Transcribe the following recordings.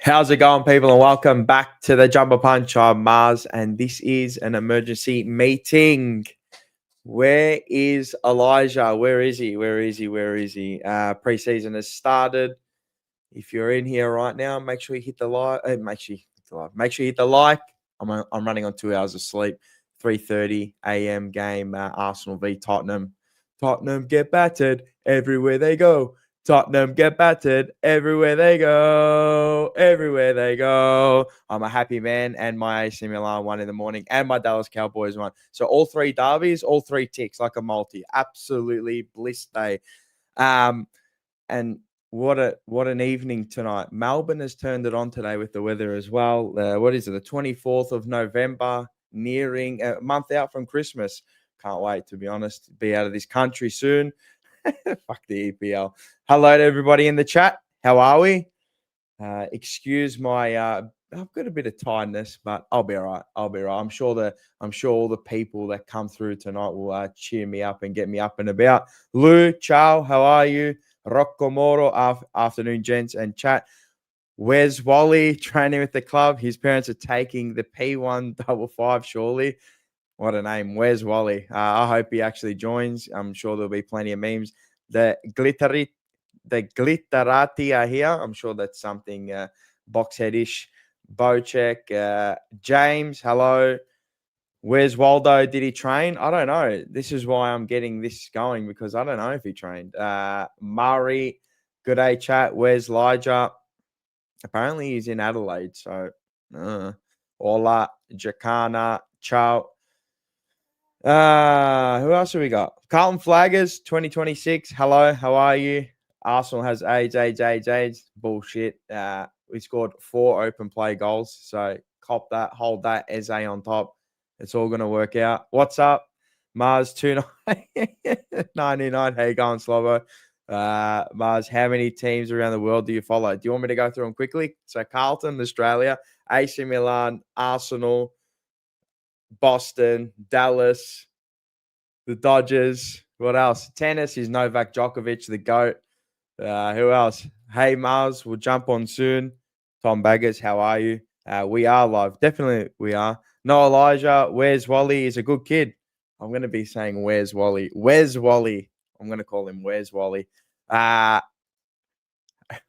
How's it going, people? And welcome back to the Jumper Punch. I'm Mars, and this is an emergency meeting. Where is Elijah? Where is he? Preseason has started. If you're in here right now, make sure you hit the like. Make sure you hit the like. I'm running on 2 hours of sleep. 3:30 a.m. game. Arsenal v Tottenham. Tottenham get battered everywhere they go. Tottenham get battered everywhere they go. Everywhere they go. I'm a happy man, and my AC Milan won in the morning, and my Dallas Cowboys won. So all three derbies, all three ticks like a multi. Absolutely bliss day. And what an evening tonight. Melbourne has turned it on today with the weather as well. What is it? The 24th of November, nearing a month out from Christmas. Can't wait, to be honest. Be out of this country soon. Fuck the EPL. Hello to everybody in the chat. How are we? Excuse my I've got a bit of tiredness, but I'll be all right. I'm sure all the people that come through tonight will cheer me up and get me up and about. Lou, ciao, how are you? Rocco Moro, afternoon, gents and chat. Where's Wally training with the club? His parents are taking the P155, surely. What a name. Where's Wally? I hope he actually joins. I'm sure there'll be plenty of memes. The Glitterati are here. I'm sure that's something boxheadish. Bocek. James, hello. Where's Waldo? Did he train? I don't know. This is why I'm getting this going, because I don't know if he trained. Murray, good day, chat. Where's Elijah? Apparently he's in Adelaide. So, Ola, Jacana, ciao. Who else have we got? Carlton Flaggers 2026. Hello, how are you? Arsenal has AIDS. Bullshit. We scored 4 open play goals. So cop that, hold that, Eze on top. It's all going to work out. What's up? Mars 2999. How you going, Slobo? Mars, how many teams around the world do you follow? Do you want me to go through them quickly? So Carlton, Australia, AC Milan, Arsenal, Boston, Dallas, the Dodgers. What else? Tennis is Novak Djokovic, the GOAT. Who else? Hey, Mars, we'll jump on soon. Tom Baggers, how are you? We are live. Definitely we are. No, Elijah, where's Wally? He's a good kid. I'm going to be saying, where's Wally? Where's Wally? I'm going to call him, where's Wally? Hi,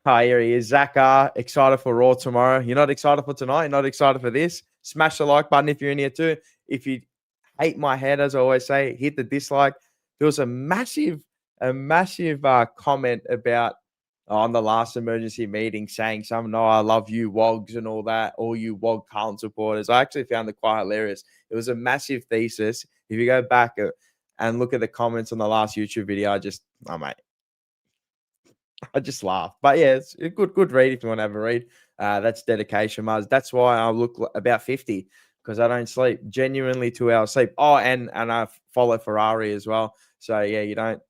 here he is. Zach R, excited for Raw tomorrow. You're not excited for tonight? You're not excited for this? Smash the like button if you're in here too. If you hate my head, as I always say, hit the dislike. There was a massive comment about on the last emergency meeting saying something, "Oh, I love you, Wogs," and all that, all you Wog Carlton supporters. I actually found it quite hilarious. It was a massive thesis. If you go back and look at the comments on the last YouTube video, I just laugh. But yeah, it's a good read if you want to have a read. That's dedication, Mars. That's why I look about 50, because I don't sleep. Genuinely 2 hours sleep. Oh, and I follow Ferrari as well. So yeah, you don't.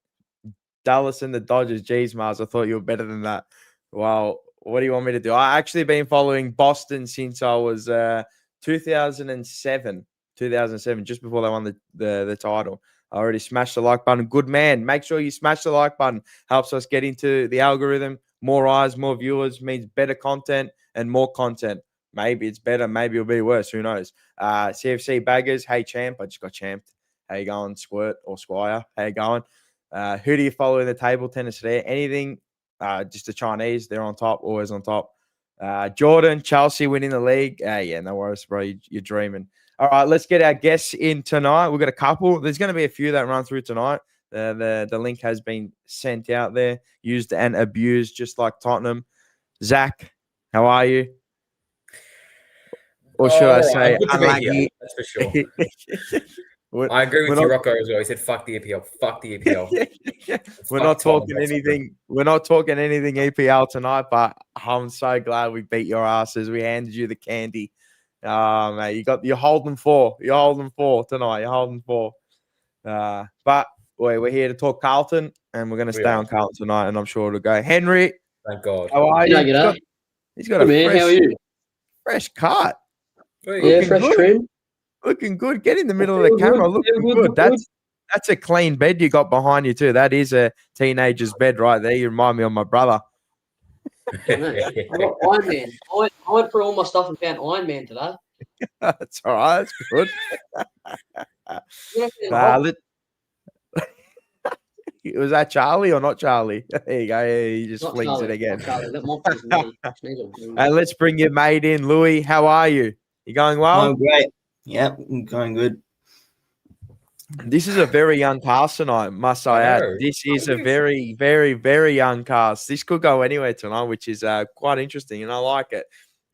Dallas and the Dodgers. Geez, Mars, I thought you were better than that. Well, what do you want me to do? I actually been following Boston since I was 2007, just before they won the title. I already smashed the like button. Good man. Make sure you smash the like button. Helps us get into the algorithm. More eyes, more viewers means better content and more content. Maybe it's better. Maybe it'll be worse. Who knows? CFC Baggers. Hey, champ. I just got champed. How you going, Squirt or Squire? How you going? Who do you follow in the table tennis today? Anything? Just the Chinese. They're on top. Always on top. Jordan, Chelsea winning the league. Yeah, no worries, bro. You're dreaming. All right, let's get our guests in tonight. We've got a couple. There's going to be a few that run through tonight. The link has been sent out there, used and abused, just like Tottenham. Zach, how are you? Or should I say, good to be here, that's for sure. I agree with you, Rocco, as well. He said, "Fuck the EPL. Fuck the EPL." We're not talking anything. We're not talking anything EPL tonight, but I'm so glad we beat your asses. We handed you the candy. Mate, you're holding 4. You're holding 4 tonight. You're holding 4. But we're here to talk Carlton, and we're going to stay on Carlton tonight, and I'm sure it'll go. Henry, thank God. How are you? He's got a how are you? Fresh cut. Yeah, fresh trim. Looking good. Get in the middle of the camera. Looking good. That's a clean bed you got behind you too. That is a teenager's bed right there. You remind me of my brother. I got Iron Man. I went through all my stuff and found Iron Man today. That's all right. That's good. Was that Charlie or not Charlie? There you go. He just flings Charlie, it again. And let's bring your mate in, Louis. How are you? You going well? Oh, great. Yep, I'm going good. This is a very young cast tonight, must I add. This is a very, very, very young cast. This could go anywhere tonight, which is quite interesting, and I like it.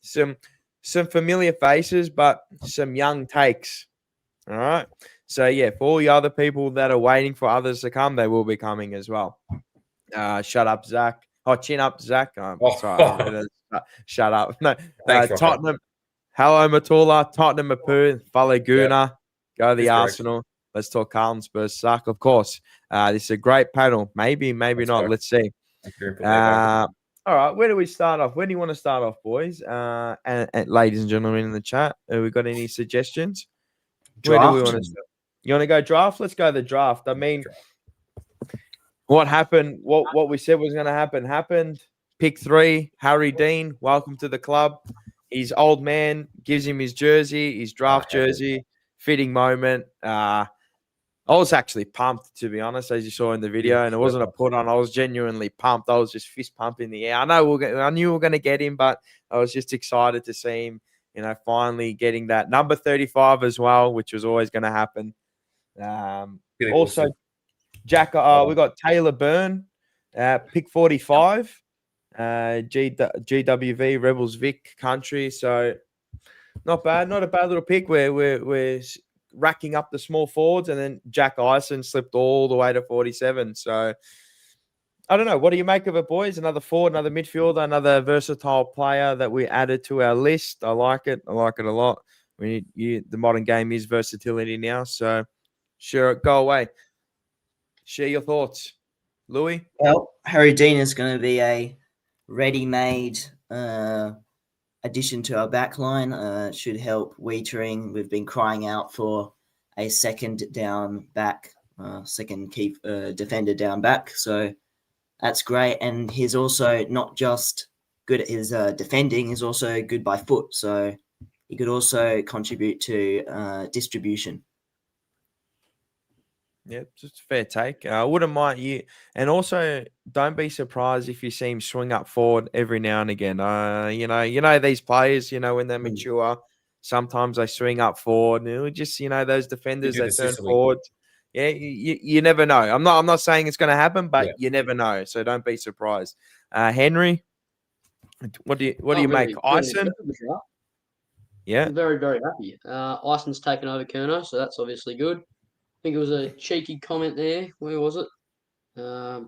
Some familiar faces, but some young takes. All right. So, yeah, for all the other people that are waiting for others to come, they will be coming as well. Shut up, Zach. Oh, chin up, Zach. Sorry. Shut up. No, Thanks, Tottenham. Hello, Matula. Tottenham, Mapu. Follow Guna. Go the Arsenal. Let's talk Carlton, Spurs, Suck. Of course. This is a great panel. Maybe not. Let's see. All right. Where do we start off? Where do you want to start off, boys? And ladies and gentlemen in the chat, have we got any suggestions? Where do we want to start? You want to go draft? Let's go the draft. I mean, what happened, what we said was going to happen, happened. Pick 3, Harry Dean, welcome to the club. His old man gives him his jersey, his draft jersey, fitting moment. I was actually pumped, to be honest, as you saw in the video, and it wasn't a put on. I was genuinely pumped. I was just fist pumping the air. I knew we were going to get him, but I was just excited to see him, finally getting that number 35 as well, which was always going to happen. Also, Jack, we got Taylor Byrne, pick 45, GWV Rebels Vic country. So not bad, not a bad little pick. We're racking up the small forwards, and then Jack Ison slipped all the way to 47. So I don't know. What do you make of it, boys? Another forward, another midfielder, another versatile player that we added to our list. I like it. I like it a lot. The modern game is versatility now. So sure, go away. Share your thoughts. Louis? Well, Harry Dean is going to be a ready-made addition to our backline. Should help Wietering. We've been crying out for a second down back, second key defender down back. So that's great. And he's also not just good at his defending, he's also good by foot. So he could also contribute to distribution. Yeah, just a fair take. I wouldn't mind you. And also, don't be surprised if you see him swing up forward every now and again. These players, when they're mature, sometimes they swing up forward. And just, those defenders that turn forward. Yeah, you never know. I'm not saying it's going to happen, but you never know. So don't be surprised. Henry, what do you make? Ison? Yeah. I'm very, very happy. Ison's taken over Kerno, so that's obviously good. I think it was a cheeky comment there. Where was it? I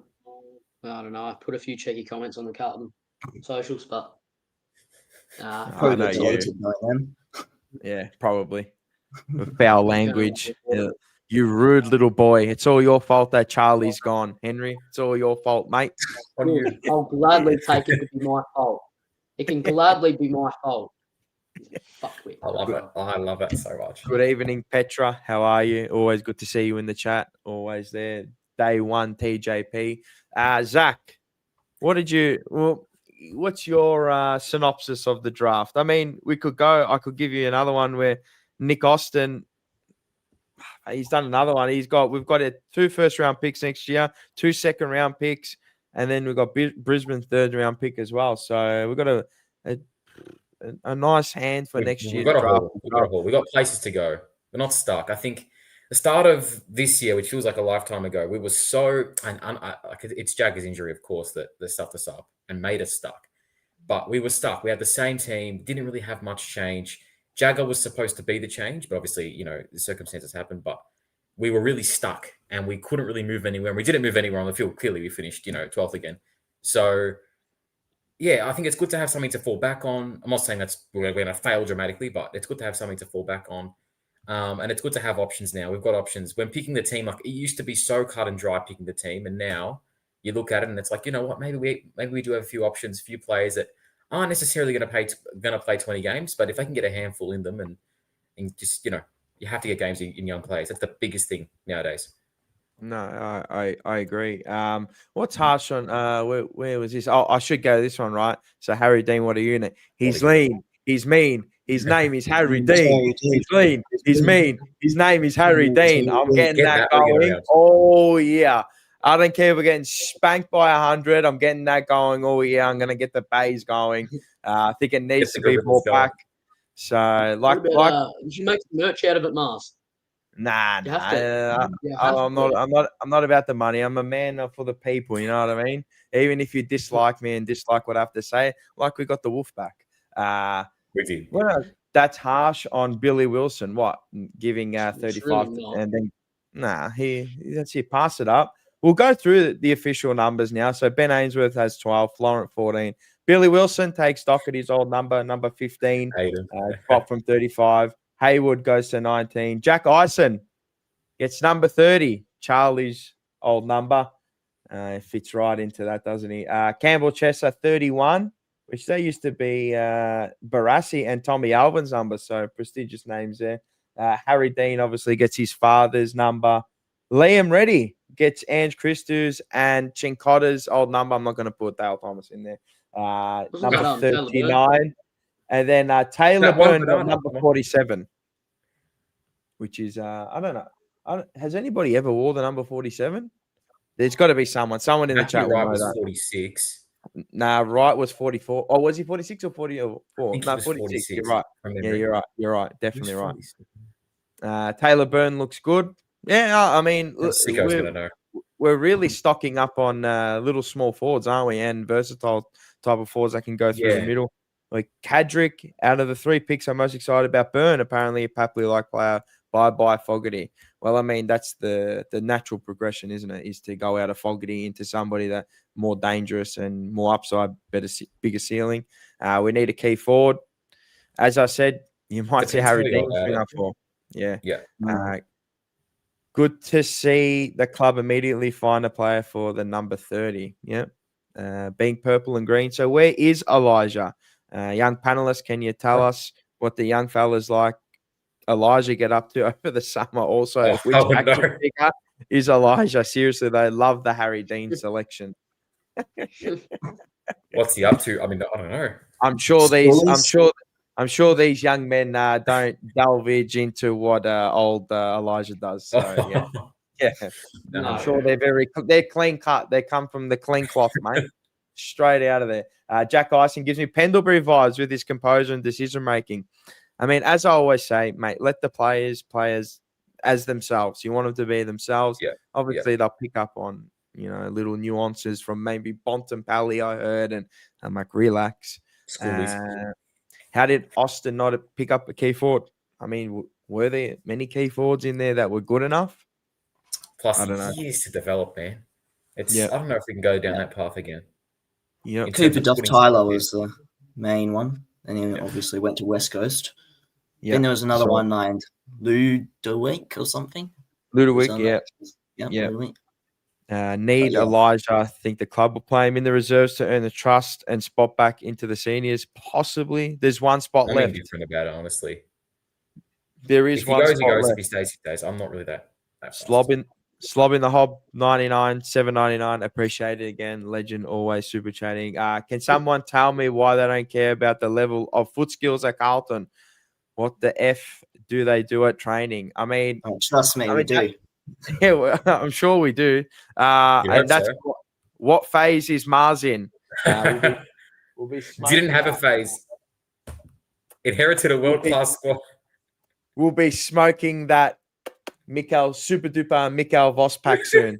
don't know. I put a few cheeky comments on the Carlton socials, but I know you. Yeah, probably. With foul language. You rude little boy. It's all your fault that Charlie's gone, Henry. It's all your fault, mate. I'll gladly take it to be my fault. It can gladly be my fault. I love it. I love it so much. Good evening, Petra. How are you? Always good to see you in the chat. Always there. Day 1 TJP. Zach, what's your synopsis of the draft? I mean, I could give you another one where Nick Austin, he's done another one. We've got 2 first-round picks next year, 2 second-round picks, and then we've got Brisbane third-round pick as well. So we've got a nice hand for next year's draft. We've got places to go. We're not stuck. I think the start of this year, which feels like a lifetime ago, we were so it's Jagger's injury, of course, that stuffed us up and made us stuck. But we were stuck. We had the same team, didn't really have much change. Jagger was supposed to be the change, but obviously, the circumstances happened. But we were really stuck and we couldn't really move anywhere. And we didn't move anywhere on the field. Clearly, we finished, 12th again. So yeah, I think it's good to have something to fall back on. I'm not saying we're going to fail dramatically, but it's good to have something to fall back on. And it's good to have options now. We've got options. When picking the team, like it used to be so cut and dry picking the team, and now you look at it and it's like, you know what? Maybe we do have a few options, a few players that aren't necessarily going to play 20 games, but if they can get a handful in them and just you have to get games in young players. That's the biggest thing nowadays. No, I agree. What's harsh on where was this? Oh, I should go this one, right? So Harry Dean, what a unit. He's lean, he's mean, his name is Harry Dean. He's lean, he's mean, his name is Harry Dean. I'm getting Get that that, we're going. gonna Oh yeah. I don't care if we're getting spanked by 100. I'm getting that going. Oh yeah, I'm gonna get the bays going. I think it needs the to be grippers brought going. back. So What about, you should make some merch out of it, Mars. nah, You have to. You have I'm to. not. I'm not about the money. I'm a man for the people. You know what I mean. Even if you dislike me and dislike what I have to say, like we got the wolf back. We did. Well, that's harsh on Billy Wilson. What giving It's 35 really not. and then that's it. Pass it up. We'll go through the official numbers now. So Ben Ainsworth has 12, Florent 14. Billy Wilson takes stock at his old number 15. Hayden. Drop from 35. Haywood goes to 19. Jack Ison gets number 30. Charlie's old number. Fits right into that, doesn't he? Campbell Chesser, 31, which they used to be Barassi and Tommy Alvin's number. So prestigious names there. Harry Dean obviously gets his father's number. Liam Reddy gets Ange Christou's and Chincotta's old number. I'm not going to put Dale Thomas in there. Number 39. And then Taylor Byrne got number 47, which is, I don't know. Has anybody ever wore the number 47? There's got to be someone. Someone in the chat will know was that. 46. Nah, Wright was 44. Oh, was he 46 or 44? No, 46. 46. You're right. Yeah, you're right. You're right. Definitely right. Taylor Byrne looks good. Yeah, I mean, we're really stocking up on little small forwards, aren't we? And versatile type of forwards that can go through the middle. Like Kadrick, out of the 3 picks, I'm most excited about. Byrne, apparently a Papley-like player. Bye Fogarty. Well, I mean, that's the natural progression, isn't it? Is to go out of Fogarty into somebody that more dangerous and more upside, bigger ceiling. We need a key forward. As I said, you might see Harry Dean swing up for. Yeah. Good to see the club immediately find a player for the number 30. Yeah. Being purple and green. So where is Elijah? Young panelist, can you tell us what the young fella's like Elijah get up to over the summer? Also, which action figure is Elijah? Seriously, they love the Harry Dean selection. What's he up to? I mean, I don't know. I'm sure these young men don't delve into what old Elijah does. So yeah. I'm sure they're clean cut. They come from the clean cloth, mate. Straight out of there. Jack Ison gives me Pendlebury vibes with his composure and decision making. I mean, as I always say, mate, let the players as themselves. You want them to be themselves. Yeah. Obviously, they'll pick up on, little nuances from maybe Bontempelli, I heard, and I'm like, relax. How did Austin not pick up a key forward? I mean, were there many key forwards in there that were good enough? Plus, I don't know. Years to develop, man. I don't know if we can go down that path again. Yeah, Cooper Duff Tyler was the main one, and he obviously went to West Coast. Then there was another one named Ludovic or something. Ludovic, Ludovic. Elijah. I think the club will play him in the reserves to earn the trust and spot back into the seniors. Possibly, there's one spot left. I'm indifferent about it, honestly. There is one spot left. If he stays, he stays. I'm not really that Slobbing the Hob, 99, $7.99. Appreciated again. Legend, always super chatting. Can someone tell me why they don't care about the level of foot skills at Carlton? What the F do they do at training? I mean, trust me, we do. Yeah, well, I'm sure we do. And that's what phase is Mars in? We'll be didn't have a phase. Inherited a world-class squad. We'll be smoking that super duper Mikkel Voss pack soon.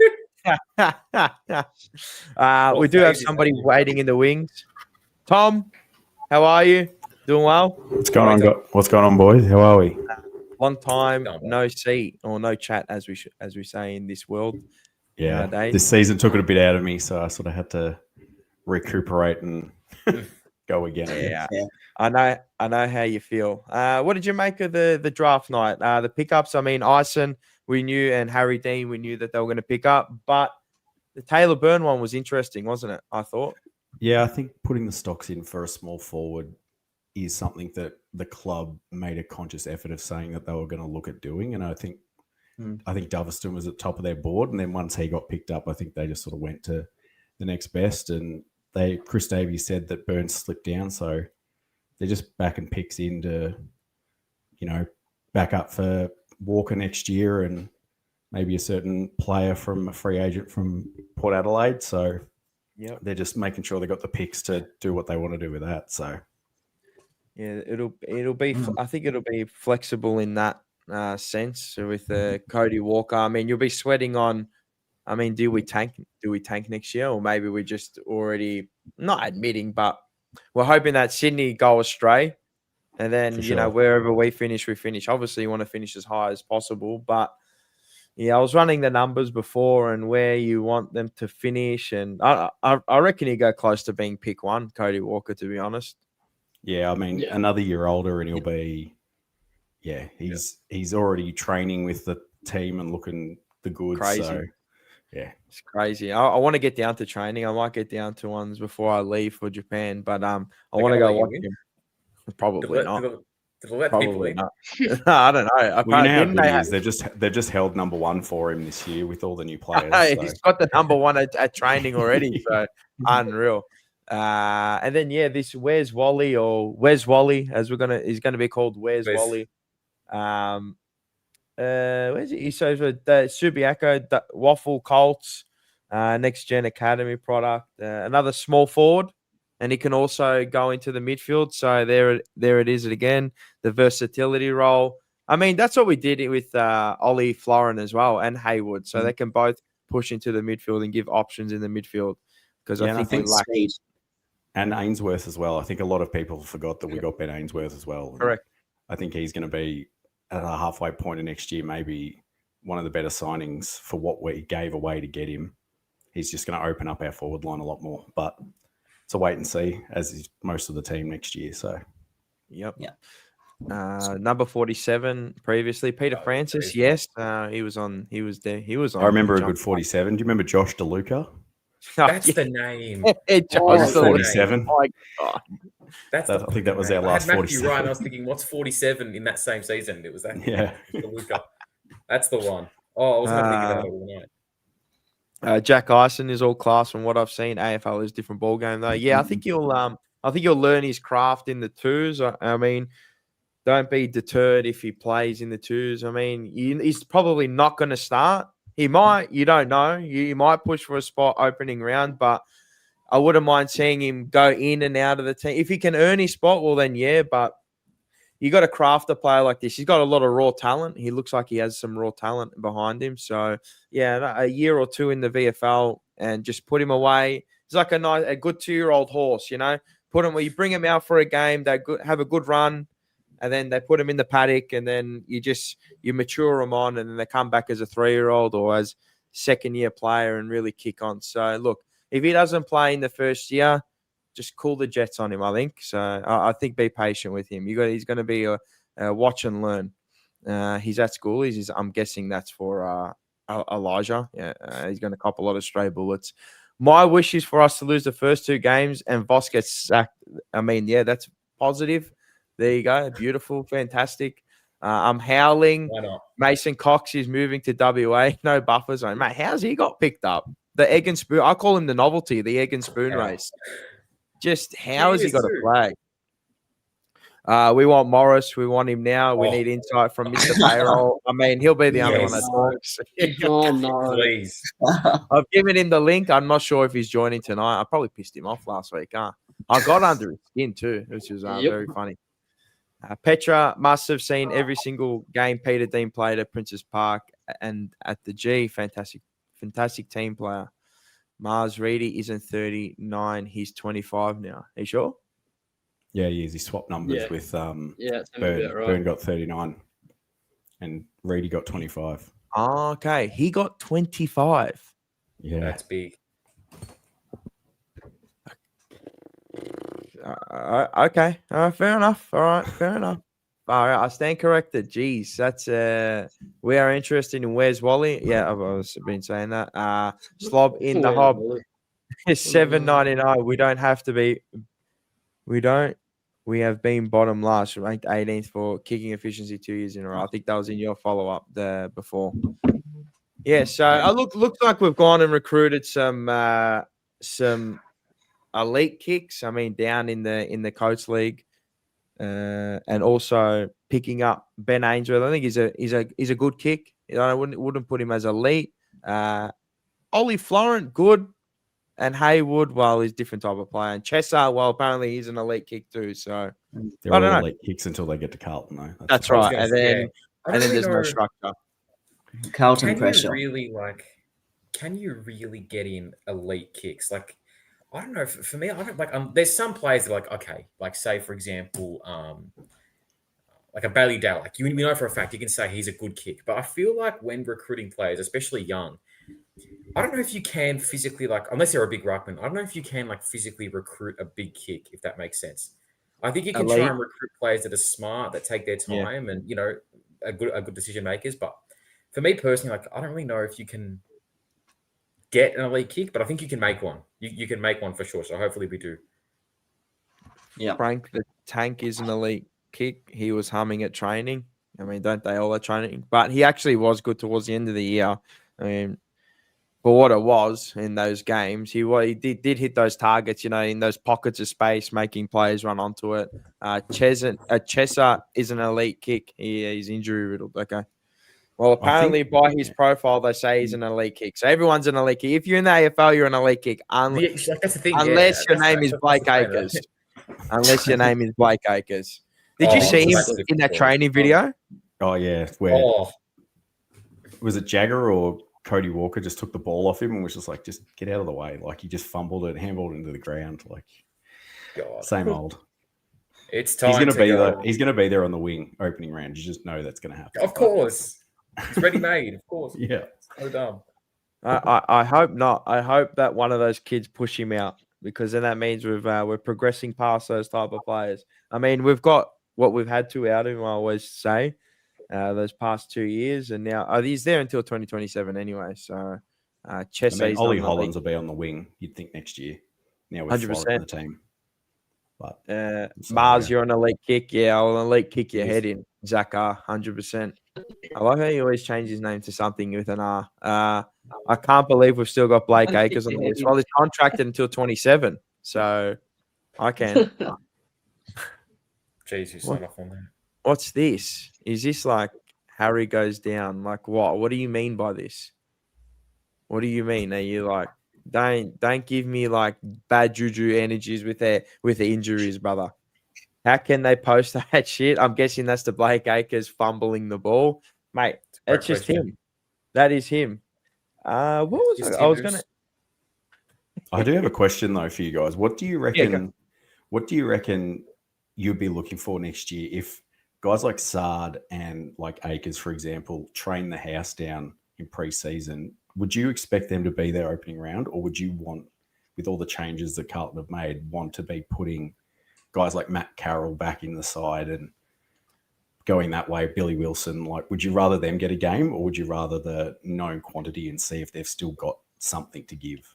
We do have somebody waiting in the wings. Tom, how are you? Doing well? What's going on, boys? How are we? Long time no see or no chat, as we say in this world. Yeah, nowadays. This season took it a bit out of me, so I sort of had to recuperate and go again. Yeah. I know how you feel. What did you make of the draft night? The pickups. I mean, Ison, we knew, and Harry Dean, we knew that they were going to pick up, but the Taylor Byrne one was interesting, wasn't it? I thought. Yeah, I think putting the stocks in for a small forward is something that the club made a conscious effort of saying that they were going to look at doing, and I think I think Doveston was at the top of their board, and then once he got picked up, I think they just sort of went to the next best. And Chris Davies said that Burns slipped down, so they're just backing picks in to, back up for Walker next year and maybe a certain player from a free agent from Port Adelaide. So they're just making sure they got the picks to do what they want to do with that. So yeah, it'll be. I think it'll be flexible in that sense with Cody Walker. I mean, you'll be sweating on. I mean, do we tank next year, or maybe we just already not admitting, but we're hoping that Sydney go astray, and then wherever we finish. Obviously, you want to finish as high as possible, but yeah, I was running the numbers before and where you want them to finish, and I reckon he'll go close to being pick one, Cody Walker. To be honest. Yeah, I mean, another year older, and he'll be. Yeah, he's already training with the team and looking the goods. Crazy. So, yeah, it's crazy. I want to get down to training. I might get down to ones before I leave for Japan, but I want to go watch him. Probably not. Probably not. I don't know. Well, you know how good he is. They've just held number one for him this year with all the new players. Hey, he's got the number one at training already, so unreal. And then this Where's Wally as he's gonna be called Where's Wally. Where's he? So the Subiaco, the Waffle Colts, Next Gen Academy product, another small forward, and he can also go into the midfield. So there it is again, the versatility role. I mean, that's what we did with Ollie Florin as well and Haywood, so they can both push into the midfield and give options in the midfield because I think we lack speed. And Ainsworth as well. I think a lot of people forgot that we got Ben Ainsworth as well. Correct. I think he's going to be at a halfway point of next year, maybe one of the better signings for what we gave away to get him. He's just going to open up our forward line a lot more. But it's a wait and see, as is most of the team next year. So, yep. Number 47 previously, Peter Francis. Yes, he was on. He was there. He was on. I remember a good 47. Do you remember Josh DeLuca? That's the name. Josh 47. Oh my God. I think that was our last 47. Right, I was thinking, what's 47 in that same season? It was that. Yeah. DeLuca. That's the one. Oh, I was going to think about it all night. Jack Ison is all class from what I've seen. AFL is a different ball game though. Yeah, I think you'll learn his craft in the twos. I mean, don't be deterred if he plays in the twos. I mean, he's probably not going to start. He might. You don't know. You might push for a spot opening round, but I wouldn't mind seeing him go in and out of the team. If he can earn his spot, well then yeah. But you got to craft a player like this. He's got a lot of raw talent. He looks like he has some raw talent behind him. So yeah, a year or two in the VFL and just put him away. He's like a good 2-year-old horse. Put him where you bring him out for a game. They have a good run. And then they put him in the paddock, and then you mature them on, and then they come back as a 3-year-old or as second-year player and really kick on. So, look, if he doesn't play in the first year, just cool the jets on him, I think. So, I think be patient with him. He's going to be a watch and learn. He's at school. I'm guessing that's for Elijah. Yeah, he's going to cop a lot of stray bullets. My wish is for us to lose the first 2 games and Voss gets sacked. I mean, yeah, that's positive. There you go. Beautiful. Fantastic. I'm howling. Why not? Mason Cox is moving to WA. No buffer zone. Mate, how's he got picked up? The egg and spoon. I call him the novelty, the egg and spoon race. Just how has he got a flag? We want Morris. We want him now. We need insight from Mr. Payroll. I mean, he'll be the only one that talks. Oh, no. Please. I've given him the link. I'm not sure if he's joining tonight. I probably pissed him off last week. I got under his skin too, which was very funny. Petra must have seen every single game Peter Dean played at Princess Park and at the G. Fantastic team player. Mars Reedy isn't 39. He's 25 now. Are you sure? Yeah, he is. He swapped numbers with Burn. Right. Burn got 39 and Reedy got 25. Oh, okay. He got 25. Yeah. That's big. Okay. Fair enough. All right. Fair enough. All right. I stand corrected. Jeez. That's we are interested in Where's Wally. Yeah, I've been saying that. Slob in the hob is $7.99. We don't have to be. We don't We have been bottom last, ranked 18th for kicking efficiency 2 years in a row. I think that was in your follow-up there before. Yeah, so looks like we've gone and recruited some elite kicks. I mean, down in the Coach League, and also picking up Ben Ainsworth. I think he's a good kick. I wouldn't put him as elite. Ollie Florent, good. And Haywood, well, he's a different type of player. And Chesser, well, apparently he's an elite kick too. So they're I don't all know. elite kicks until they get to Carlton, though. That's right. And then there's no structure. Carlton pressure. Can you really get in elite kicks? Like, I don't know. For me, I don't like. There's some players that are like, okay, like say for example, like a Bailey Dow. Like you know for a fact you can say he's a good kick. But I feel like when recruiting players, especially young, I don't know if you can physically, like, unless you're a big ruckman, I don't know if you can, like, physically recruit a big kick, if that makes sense. I think you can try and recruit players that are smart, that take their time and, you know, are good decision makers. But for me personally, like, I don't really know if you can get an elite kick, but I think you can make one. You can make one for sure. So hopefully we do. Yeah. Frank the Tank is an elite kick. He was humming at training. I mean, don't they all at training? But he actually was good towards the end of the year. I mean, for what it was in those games, he did hit those targets, you know, in those pockets of space, making players run onto it. Chesser is an elite kick. He's injury riddled. Okay. Well, apparently by his profile, they say he's an elite kick. So everyone's an elite kick. If you're in the AFL, you're an elite kick. That's the thing. Unless your name is Blake Acres. Unless your name is Blake Acres. Did you see him in that training video? Oh, yeah. Was it Jagger or Cody Walker just took the ball off him and was just like, just get out of the way. Like he just fumbled it, handballed it into the ground. Like same old. It's time. He's going to be there on the wing opening round. You just know that's going to happen. Of course. It's ready made. Of course. Yeah. So dumb. I hope not. I hope that one of those kids push him out because then that means we're progressing past those type of players. I mean, we've got what we've had to out of him, I always say. Those past 2 years, and now he's there until 2027 anyway. So, Ollie Hollands will be on the wing. You'd think next year. Now with 100% on the team. But Mars, you're an elite kick. Yeah, I'll elite kick your head in. Zaka, 100%. I like how he always changes his name to something with an R. I can't believe we've still got Blake Acres on the list. Well, he's contracted until 27, so I can. Jeez, you signed off on that. What's this? Is this like Harry goes down? Like what? What do you mean by this? What do you mean? Are you like don't give me like bad juju energies with the injuries, brother? How can they post that shit? I'm guessing that's the Blake Acres fumbling the ball, mate. That's just him. That is him. What was it? I was gonna. I do have a question though for you guys. What do you reckon? Yeah, what do you reckon you'd be looking for next year if guys like Sard and like Acres, for example, train the house down in pre-season? Would you expect them to be there opening round, or would you want, with all the changes that Carlton have made, want to be putting guys like Matt Carroll back in the side and going that way, Billy Wilson? Like, would you rather them get a game, or would you rather the known quantity and see if they've still got something to give?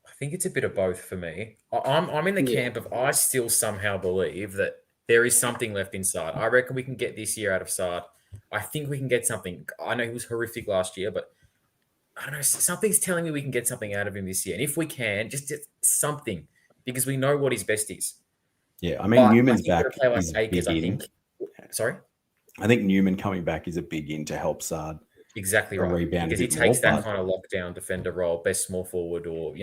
I think it's a bit of both for me. I'm in the camp of I still somehow believe that there is something left inside. I reckon we can get this year out of Sard. I think we can get something. I know he was horrific last year, but I don't know. Something's telling me we can get something out of him this year. And if we can, just something, because we know what his best is. Yeah, I mean, Newman's back. Like Acres, I think. Sorry? I think Newman coming back is a big in to help Sard. Exactly right. Rebound because he takes that kind of lockdown defender role, best small forward, or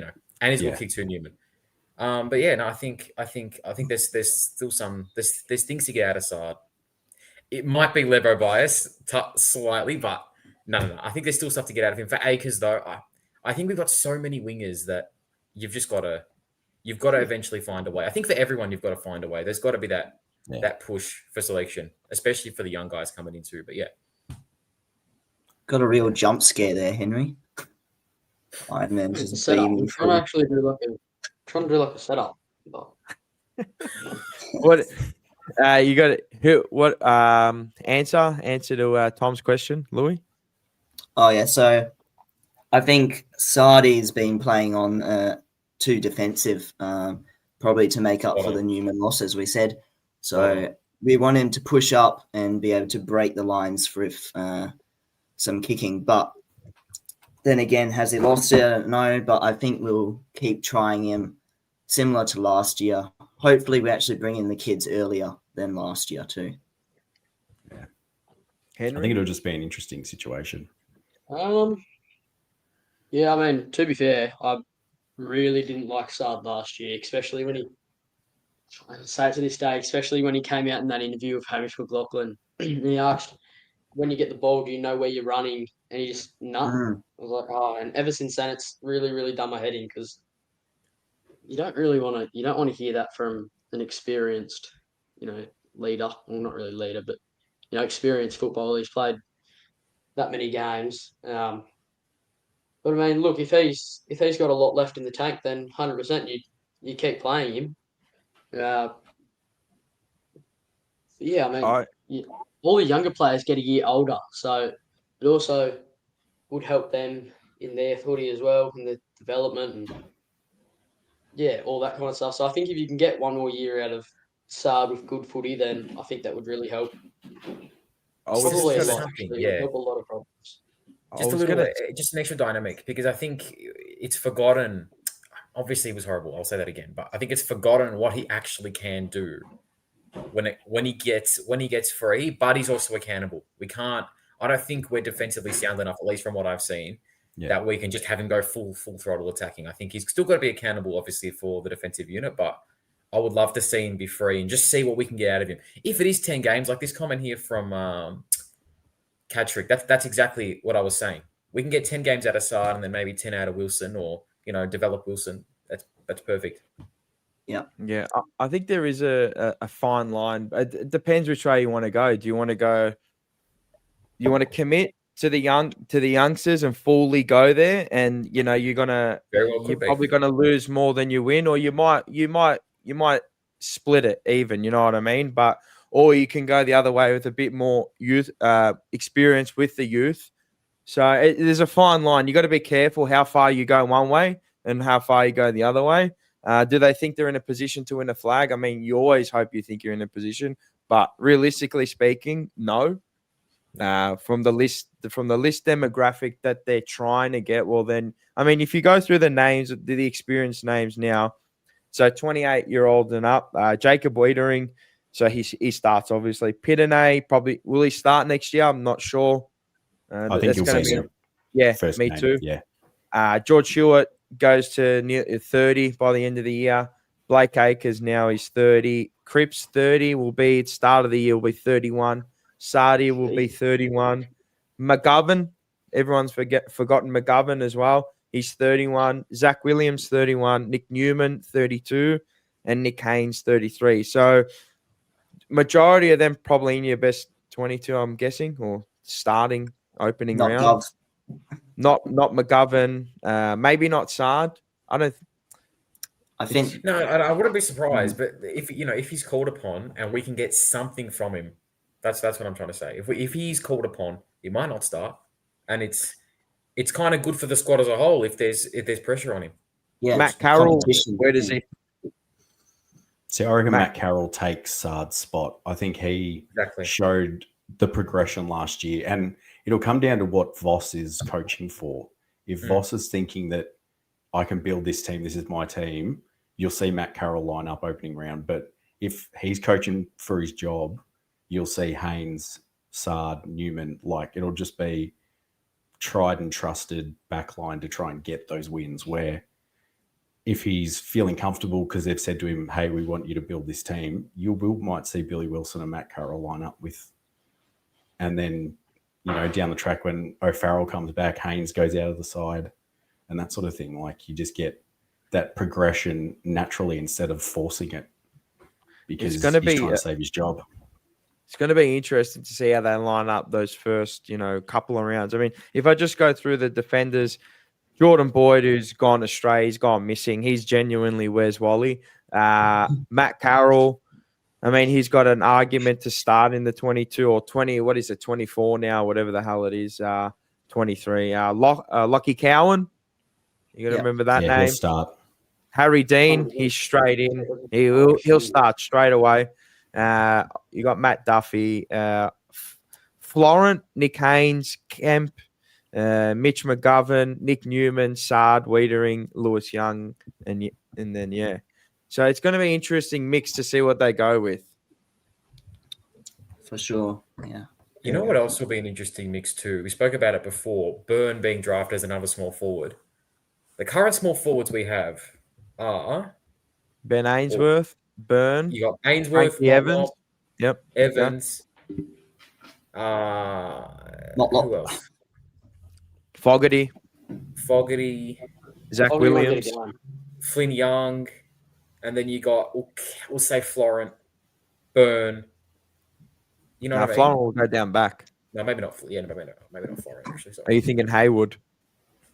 and he's got kick to Newman. But yeah, no, I think there's still there's things to get out of Sard. It might be Lebo bias slightly, but no. I think there's still stuff to get out of him. For Acres, though, I think we've got so many wingers that you've got to eventually find a way. I think for everyone, you've got to find a way. There's got to be that push for selection, especially for the young guys coming into. But yeah, got a real jump scare there, Henry. Iron Man just beaming. I'm trying to do like a setup. But... What you got? What answer to Tom's question, Louis? Oh yeah, so I think Sardi's been playing on two defensive probably to make up for the Newman loss, as we said. So we want him to push up and be able to break the lines for some kicking. But then again, has he lost it? No, but I think we'll keep trying him similar to last year. Hopefully we actually bring in the kids earlier than last year too. Yeah. Henry? I think it'll just be an interesting situation. Yeah, I mean, to be fair, I really didn't like Sard last year, especially when I say it to this day, especially when he came out in that interview with Hamish McLaughlin. He asked, when you get the ball, do you know where you're running? And he just, no. I was like, oh, and ever since then, it's really, really done my head in because you don't want to hear that from an experienced, leader. Well, not really leader, but, experienced footballer. He's played that many games. But I mean, look, if he's got a lot left in the tank, then 100% you keep playing him. Yeah, I mean, all the younger players get a year older, so it also would help them in their footy as well, in the development and all that kind of stuff. So I think if you can get one more year out of Sard with good footy, then I think that would really help. Probably a lot, actually. It would help a lot of problems. Just an extra dynamic, because I think it's forgotten. Obviously, it was horrible. I'll say that again, but I think it's forgotten what he actually can do when he gets free. But he's also accountable. I don't think we're defensively sound enough, at least from what I've seen, that we can just have him go full throttle attacking. I think he's still got to be accountable, obviously, for the defensive unit, but I would love to see him be free and just see what we can get out of him. If it is 10 games, like this comment here from Kadrick, that's exactly what I was saying. We can get 10 games out of Sard and then maybe 10 out of Wilson, or develop Wilson. That's perfect. Yeah. I think there is a fine line. It depends which way you want to go. Do you want to commit to the youngsters and fully go there, and you're probably gonna lose more than you win, or you might split it even. You know what I mean? Or you can go the other way with a bit more youth experience with the youth. So there's a fine line. You got to be careful how far you go one way and how far you go the other way. Do they think they're in a position to win a flag? I mean, you always hope you think you're in a position, but realistically speaking, no. From the list demographic that they're trying to get, well, then I mean, if you go through the names, the experienced names now, so 28-year-old and up, Jacob Wiedering, so he starts obviously. Pitane, probably will he start next year? I'm not sure. I think he'll be first me game. Too. Yeah. George Hewitt goes to near 30 by the end of the year. Blake Acres now is 30. Cripps 30 will be at start of the year will be 31. Sardi will be 31. McGovern, everyone's forgotten McGovern as well. He's 31. Zach Williams 31. Nick Newman 32, and Nick Haynes 33. So majority of them probably in your best 22, I'm guessing, or starting opening round. Not McGovern. Maybe not Sard. I think no. I wouldn't be surprised, but if he's called upon and we can get something from him, that's what I'm trying to say. If he's called upon, he might not start, and it's kind of good for the squad as a whole if there's pressure on him. Yeah, Matt Carroll, where does he? See, I reckon Matt Carroll takes Sard's spot. I think he showed the progression last year, and it'll come down to what Voss is coaching for. If Voss is thinking that I can build this team, this is my team, you'll see Matt Carroll line up opening round. But if he's coaching for his job, you'll see Haynes, Sard, Newman. Like, it'll just be tried and trusted backline to try and get those wins, where if he's feeling comfortable because they've said to him, hey, we want you to build this team, might see Billy Wilson and Matt Carroll line up with. And then, down the track when O'Farrell comes back, Haynes goes out of the side and that sort of thing. Like, you just get that progression naturally instead of forcing it, because he's trying to save his job. It's going to be interesting to see how they line up those first, couple of rounds. I mean, if I just go through the defenders, Jordan Boyd, who's gone astray, he's gone missing. He's genuinely where's Wally. Matt Carroll, I mean, he's got an argument to start in the 22 or 20. What is it, 24 now, whatever the hell it is, 23. Lockie Cowan, you got to remember that name. He'll start. Harry Dean, he's straight in. He'll start straight away. You got Matt Duffy, Florent, Nick Haynes, Kemp, Mitch McGovern, Nick Newman, Sard, Wiedering, Lewis Young, and then yeah. So it's going to be an interesting mix to see what they go with. For sure, yeah. You know what else will be an interesting mix too? We spoke about it before. Byrne being drafted as another small forward. The current small forwards we have are Ben Ainsworth, Byrne, you got Ainsworth, Frankie Evans. Yep. Evans. Who else? Fogarty, Probably Zach won't Williams. get a game. Flynn Young, and then you got we'll say Florent, Byrne. You know what I mean? Florent will go down back. No, maybe not. Yeah, maybe not Florent. Actually, Are sorry. you thinking Haywood?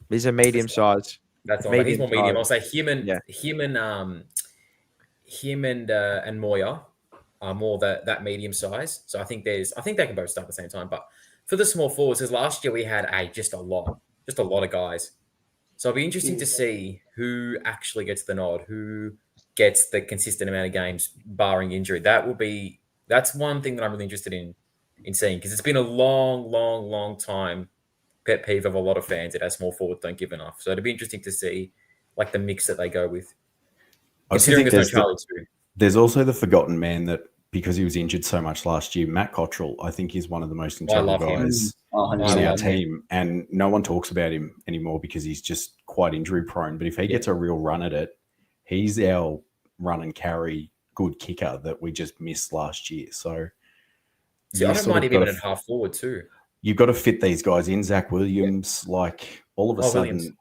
He's a medium size. That's all. He's more medium. I'll say him and Moya are more that medium size. So I think they can both start at the same time. But for the small forwards, because last year we had just a lot of guys. So it'll be interesting to see who actually gets the nod, who gets the consistent amount of games, barring injury. That's one thing that I'm really interested in seeing, because it's been a long time pet peeve of a lot of fans that our small forwards don't give enough. So it'll be interesting to see like the mix that they go with. Considering there's no Charlie too. There's also the forgotten man that, because he was injured so much last year, Matt Cottrell, I think he's one of the most integral guys in our team. And no one talks about him anymore because he's just quite injury prone. But if he gets a real run at it, he's our run and carry good kicker that we just missed last year. So I don't mind him even at half forward too. You've got to fit these guys in. Zach Williams, like all of a sudden, Williams.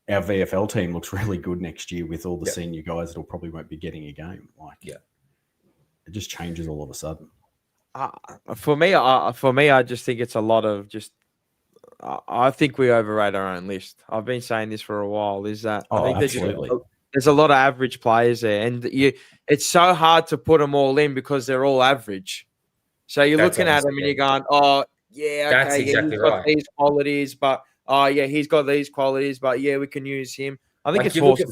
Our VFL team looks really good next year with all the senior guys that probably won't be getting a game. It just changes all of a sudden. For me, I just think it's a lot of just. I think we overrate our own list. I've been saying this for a while. I think there's a lot of average players there, and it's so hard to put them all in because they're all average. So you're looking at them and you're going, "Oh, yeah, that's okay, exactly he's got right. these qualities, but he's got these qualities, but we can use him." I think Like it's you look at,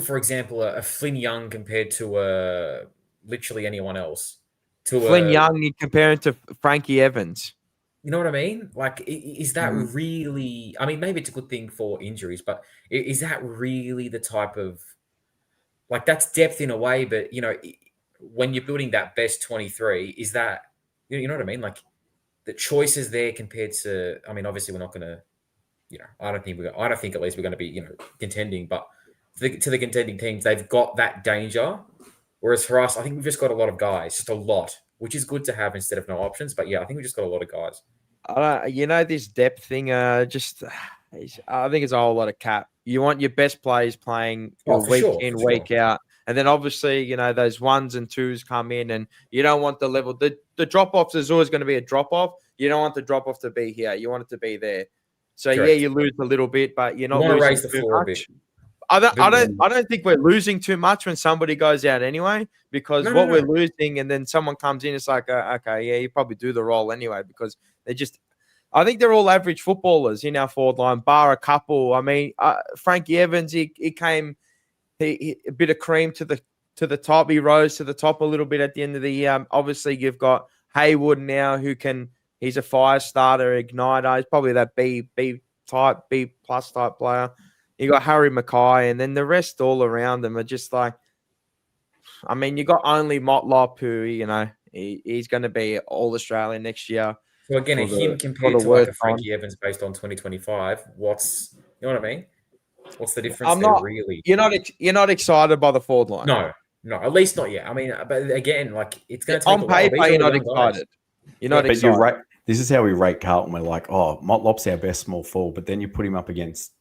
for example, a Flynn Young compared to literally anyone else. Flynn Young, you compare him to Frankie Evans. You know what I mean? Like, is that really? I mean, maybe it's a good thing for injuries, but is that really the type of like that's depth in a way? But when you're building that best 23, is that you know what I mean? Like the choices there compared to. I mean, obviously we're not going to. I don't think at least we're going to be contending, but to the contending teams, they've got that danger. Whereas for us, I think we've just got a lot of guys, just a lot, which is good to have instead of no options. But I think we just got a lot of guys. This depth thing, I think it's a whole lot of cap. You want your best players playing week in, week out. And then obviously, those ones and twos come in and you don't want the level. The drop-offs is always going to be a drop-off. You don't want the drop-off to be here. You want it to be there. So, Correct. You lose a little bit, but you're not You want to losing raise the too floor much. a bit. I don't think we're losing too much when somebody goes out anyway, because we're losing and then someone comes in, it's like, okay, you probably do the role anyway, because I think they're all average footballers in our forward line, bar a couple. I mean, Frankie Evans, he came a bit of cream to the top. He rose to the top a little bit at the end of the year. Obviously, you've got Haywood now he's a fire starter, igniter. He's probably that B plus type player. You got Harry Mackay, and then the rest all around them are just like, I mean, you got only Motlop, who, he's going to be all Australian next year. So again, him compared to like a Frankie Evans based on 2025, you know what I mean? What's the difference really? You're not excited by the forward line. No, at least not yet. I mean, but again, like it's going to take on paper, you're not excited. You're not excited. You're right. This is how we rate Carlton. We're like, oh, Motlop's our best small forward, but then you put him up against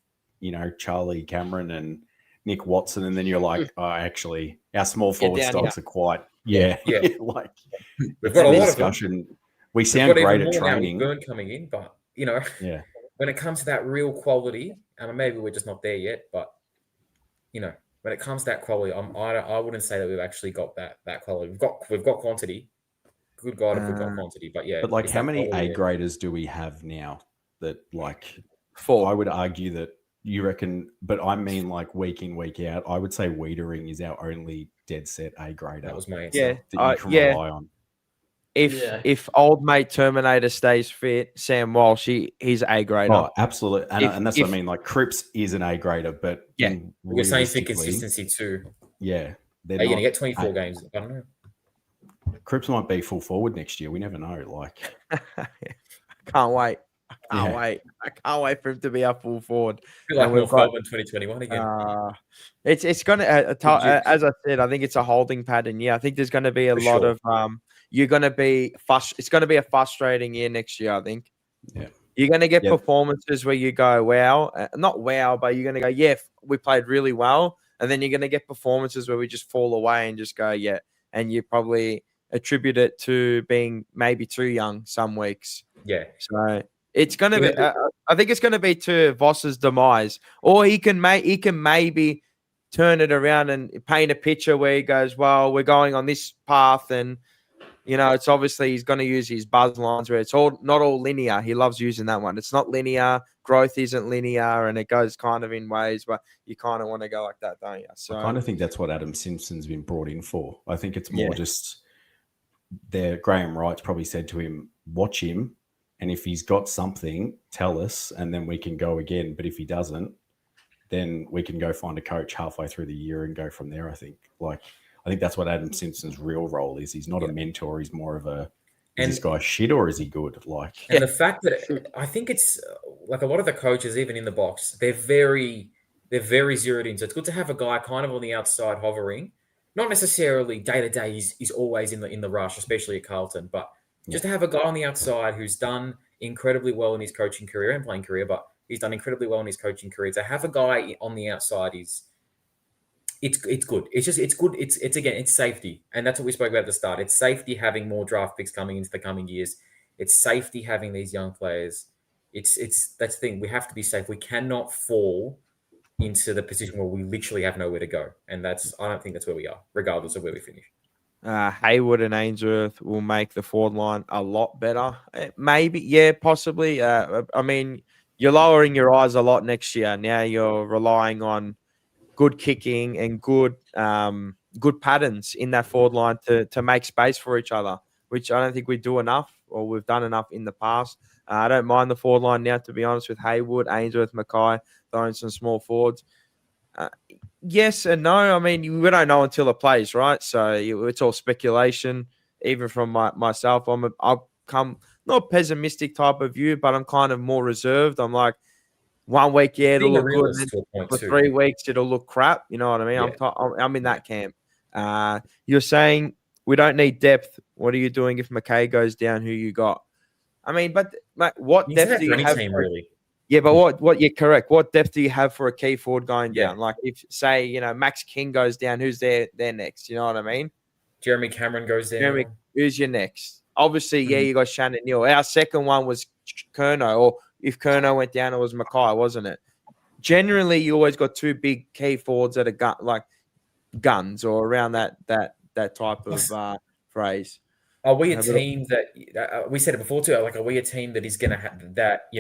Charlie Cameron and Nick Watson, and then you're like, oh, actually, our small forward stocks are quite, like we've got a lot discussion. Of we sound great at training. Byrne coming in, but when it comes to that real quality, and maybe we're just not there yet, but when it comes to that quality, I wouldn't say that we've actually got that quality. We've got quantity. Good God, if we've got quantity, but But like, how many A graders do we have now? That like 4? I would argue that you reckon? But I mean, like week in, week out, I would say Wiedering is our only dead set A grader That was my answer. Yeah, that you can yeah. rely on. Yeah. If old mate Terminator stays fit, Sam Walsh, he's A grader. Oh, absolutely. And, If- and that's if- what I mean. Like Cripps is an A grader, but Yeah. We're saying for realistically, consistency too. yeah, they're Are you not. going to get 24 games? I don't know. Cripps might be full forward next year. We never know. Like, Can't wait. I can't Yeah. wait. I can't wait for him to be up full forward. Feel like And we've North got- Melbourne 2021 again. It's going to, as I said, I think it's a holding pattern. Yeah, I think there's going to be a For lot sure. of you're going to be it's going to be a frustrating year next year. I think. Yeah. You're going to get Yeah. performances where you go, wow, not wow, but you're going to go, yeah, we played really well, and then you're going to get performances where we just fall away and just go, yeah, and you probably attribute it to being maybe too young some weeks. Yeah. So it's going to be. Yeah. I think it's going to be to Voss's demise, or he can maybe turn it around and paint a picture where he goes, well, we're going on this path, and it's obviously he's going to use his buzz lines where it's not all linear. He loves using that one. It's not linear. Growth isn't linear, and it goes kind of in ways, but you kind of want to go like that, don't you? So I kind of think that's what Adam Simpson's been brought in for. I think it's more just Graham Wright's probably said to him, watch him, and if he's got something, tell us, and then we can go again. But if he doesn't, then we can go find a coach halfway through the year and go from there. I think that's what Adam Simpson's real role is. He's not a mentor. He's more of a, is this guy shit or is he good? And the fact that I think it's like a lot of the coaches, even in the box, they're very zeroed in. So it's good to have a guy kind of on the outside hovering, not necessarily day to day. He's always in the rush, especially at Carlton, but just to have a guy on the outside who's done incredibly well in his coaching career and playing career, but he's done incredibly well in his coaching career. To have a guy on the outside it's good. It's good. It's safety. And that's what we spoke about at the start. It's safety having more draft picks coming into the coming years. It's safety having these young players. That's the thing. We have to be safe. We cannot fall into the position where we literally have nowhere to go. And I don't think that's where we are, regardless of where we finish. Hayward and Ainsworth will make the forward line a lot better. Maybe, yeah, possibly. I mean, you're lowering your eyes a lot next year. Now you're relying on good kicking and good patterns in that forward line to make space for each other, which I don't think we do enough, or we've done enough in the past. I don't mind the forward line now, to be honest, with Hayward, Ainsworth, Mackay, throwing some small forwards. Yes and no. I mean, we don't know until it plays, right? So it's all speculation, even from myself. I'll come not pessimistic type of view, but I'm kind of more reserved. I'm like, 1 week, yeah, it'll look good. And then for 3 weeks, it'll look crap. You know what I mean? Yeah. I'm in that camp. You're saying we don't need depth. What are you doing if McKay goes down? Who you got? I mean, but what depth do you have? Team, really? Yeah, but what you're correct. What depth do you have for a key forward going down? Yeah. Like if, say, Max King goes down, who's there next? You know what I mean? Jeremy Cameron goes down. Who's your next? Obviously, you got Shannon Neal. Our second one was Curnow, or if Curnow went down, it was Mackay, wasn't it? Generally, you always got two big key forwards that are like guns or around that type of phrase. Are we a team that we said it before too? Like, are we a team that is going to have that?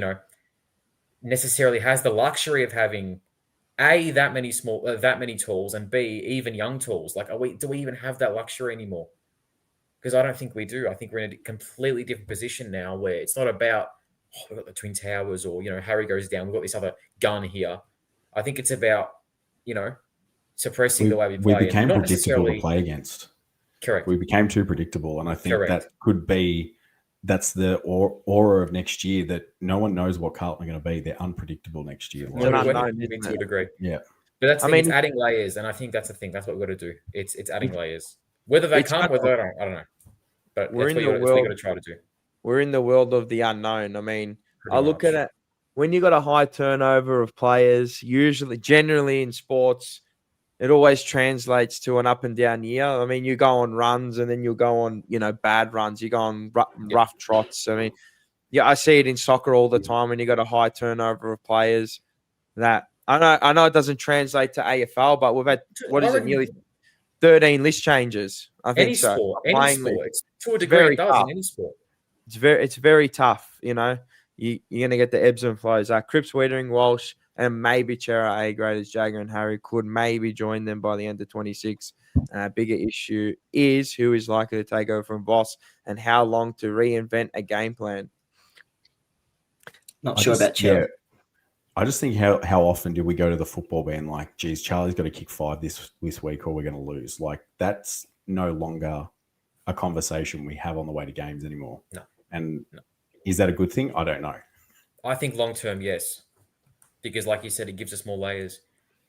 Necessarily has the luxury of having A, that many tools, and B, even young tools. Like, do we even have that luxury anymore? Because I don't think we do. I think we're in a completely different position now, where it's not about we've got the Twin Towers, or Harry goes down, we've got this other gun here. I think it's about suppressing the way we play. We became predictable to play against. Correct. We became too predictable, and I think that could be. That's the aura of next year, that no one knows what Carlton are going to be. They're unpredictable next year. To a degree. Yeah. But that's it's adding layers, and I think that's the thing. That's what we've got to do. It's adding layers. Whether they come, whether they don't, I don't know. But that's what you've got to try to do. We're in the world of the unknown. I mean, I look at it, when you got a high turnover of players, generally in sports, it always translates to an up and down year. I mean, you go on runs, and then you go on, bad runs. You go on rough trots. I mean, I see it in soccer all the time when you got a high turnover of players. That I know it doesn't translate to AFL, but we've had nearly 13 list changes. I think any sport. It's, to a degree, very it does tough. in any sport. It's very tough. You're gonna get the ebbs and flows. Cripps, Wiedering, Walsh, and maybe Chera A-graders, Jagger and Harry could maybe join them by the end of 26. Bigger issue is who is likely to take over from Voss and how long to reinvent a game plan. Not sure about Chelsea. Yeah, I just think how often do we go to the football being like, geez, Charlie's got to kick 5 this week or we're going to lose. Like, that's no longer a conversation we have on the way to games anymore. No. And is that a good thing? I don't know. I think long term, yes, because like you said, it gives us more layers.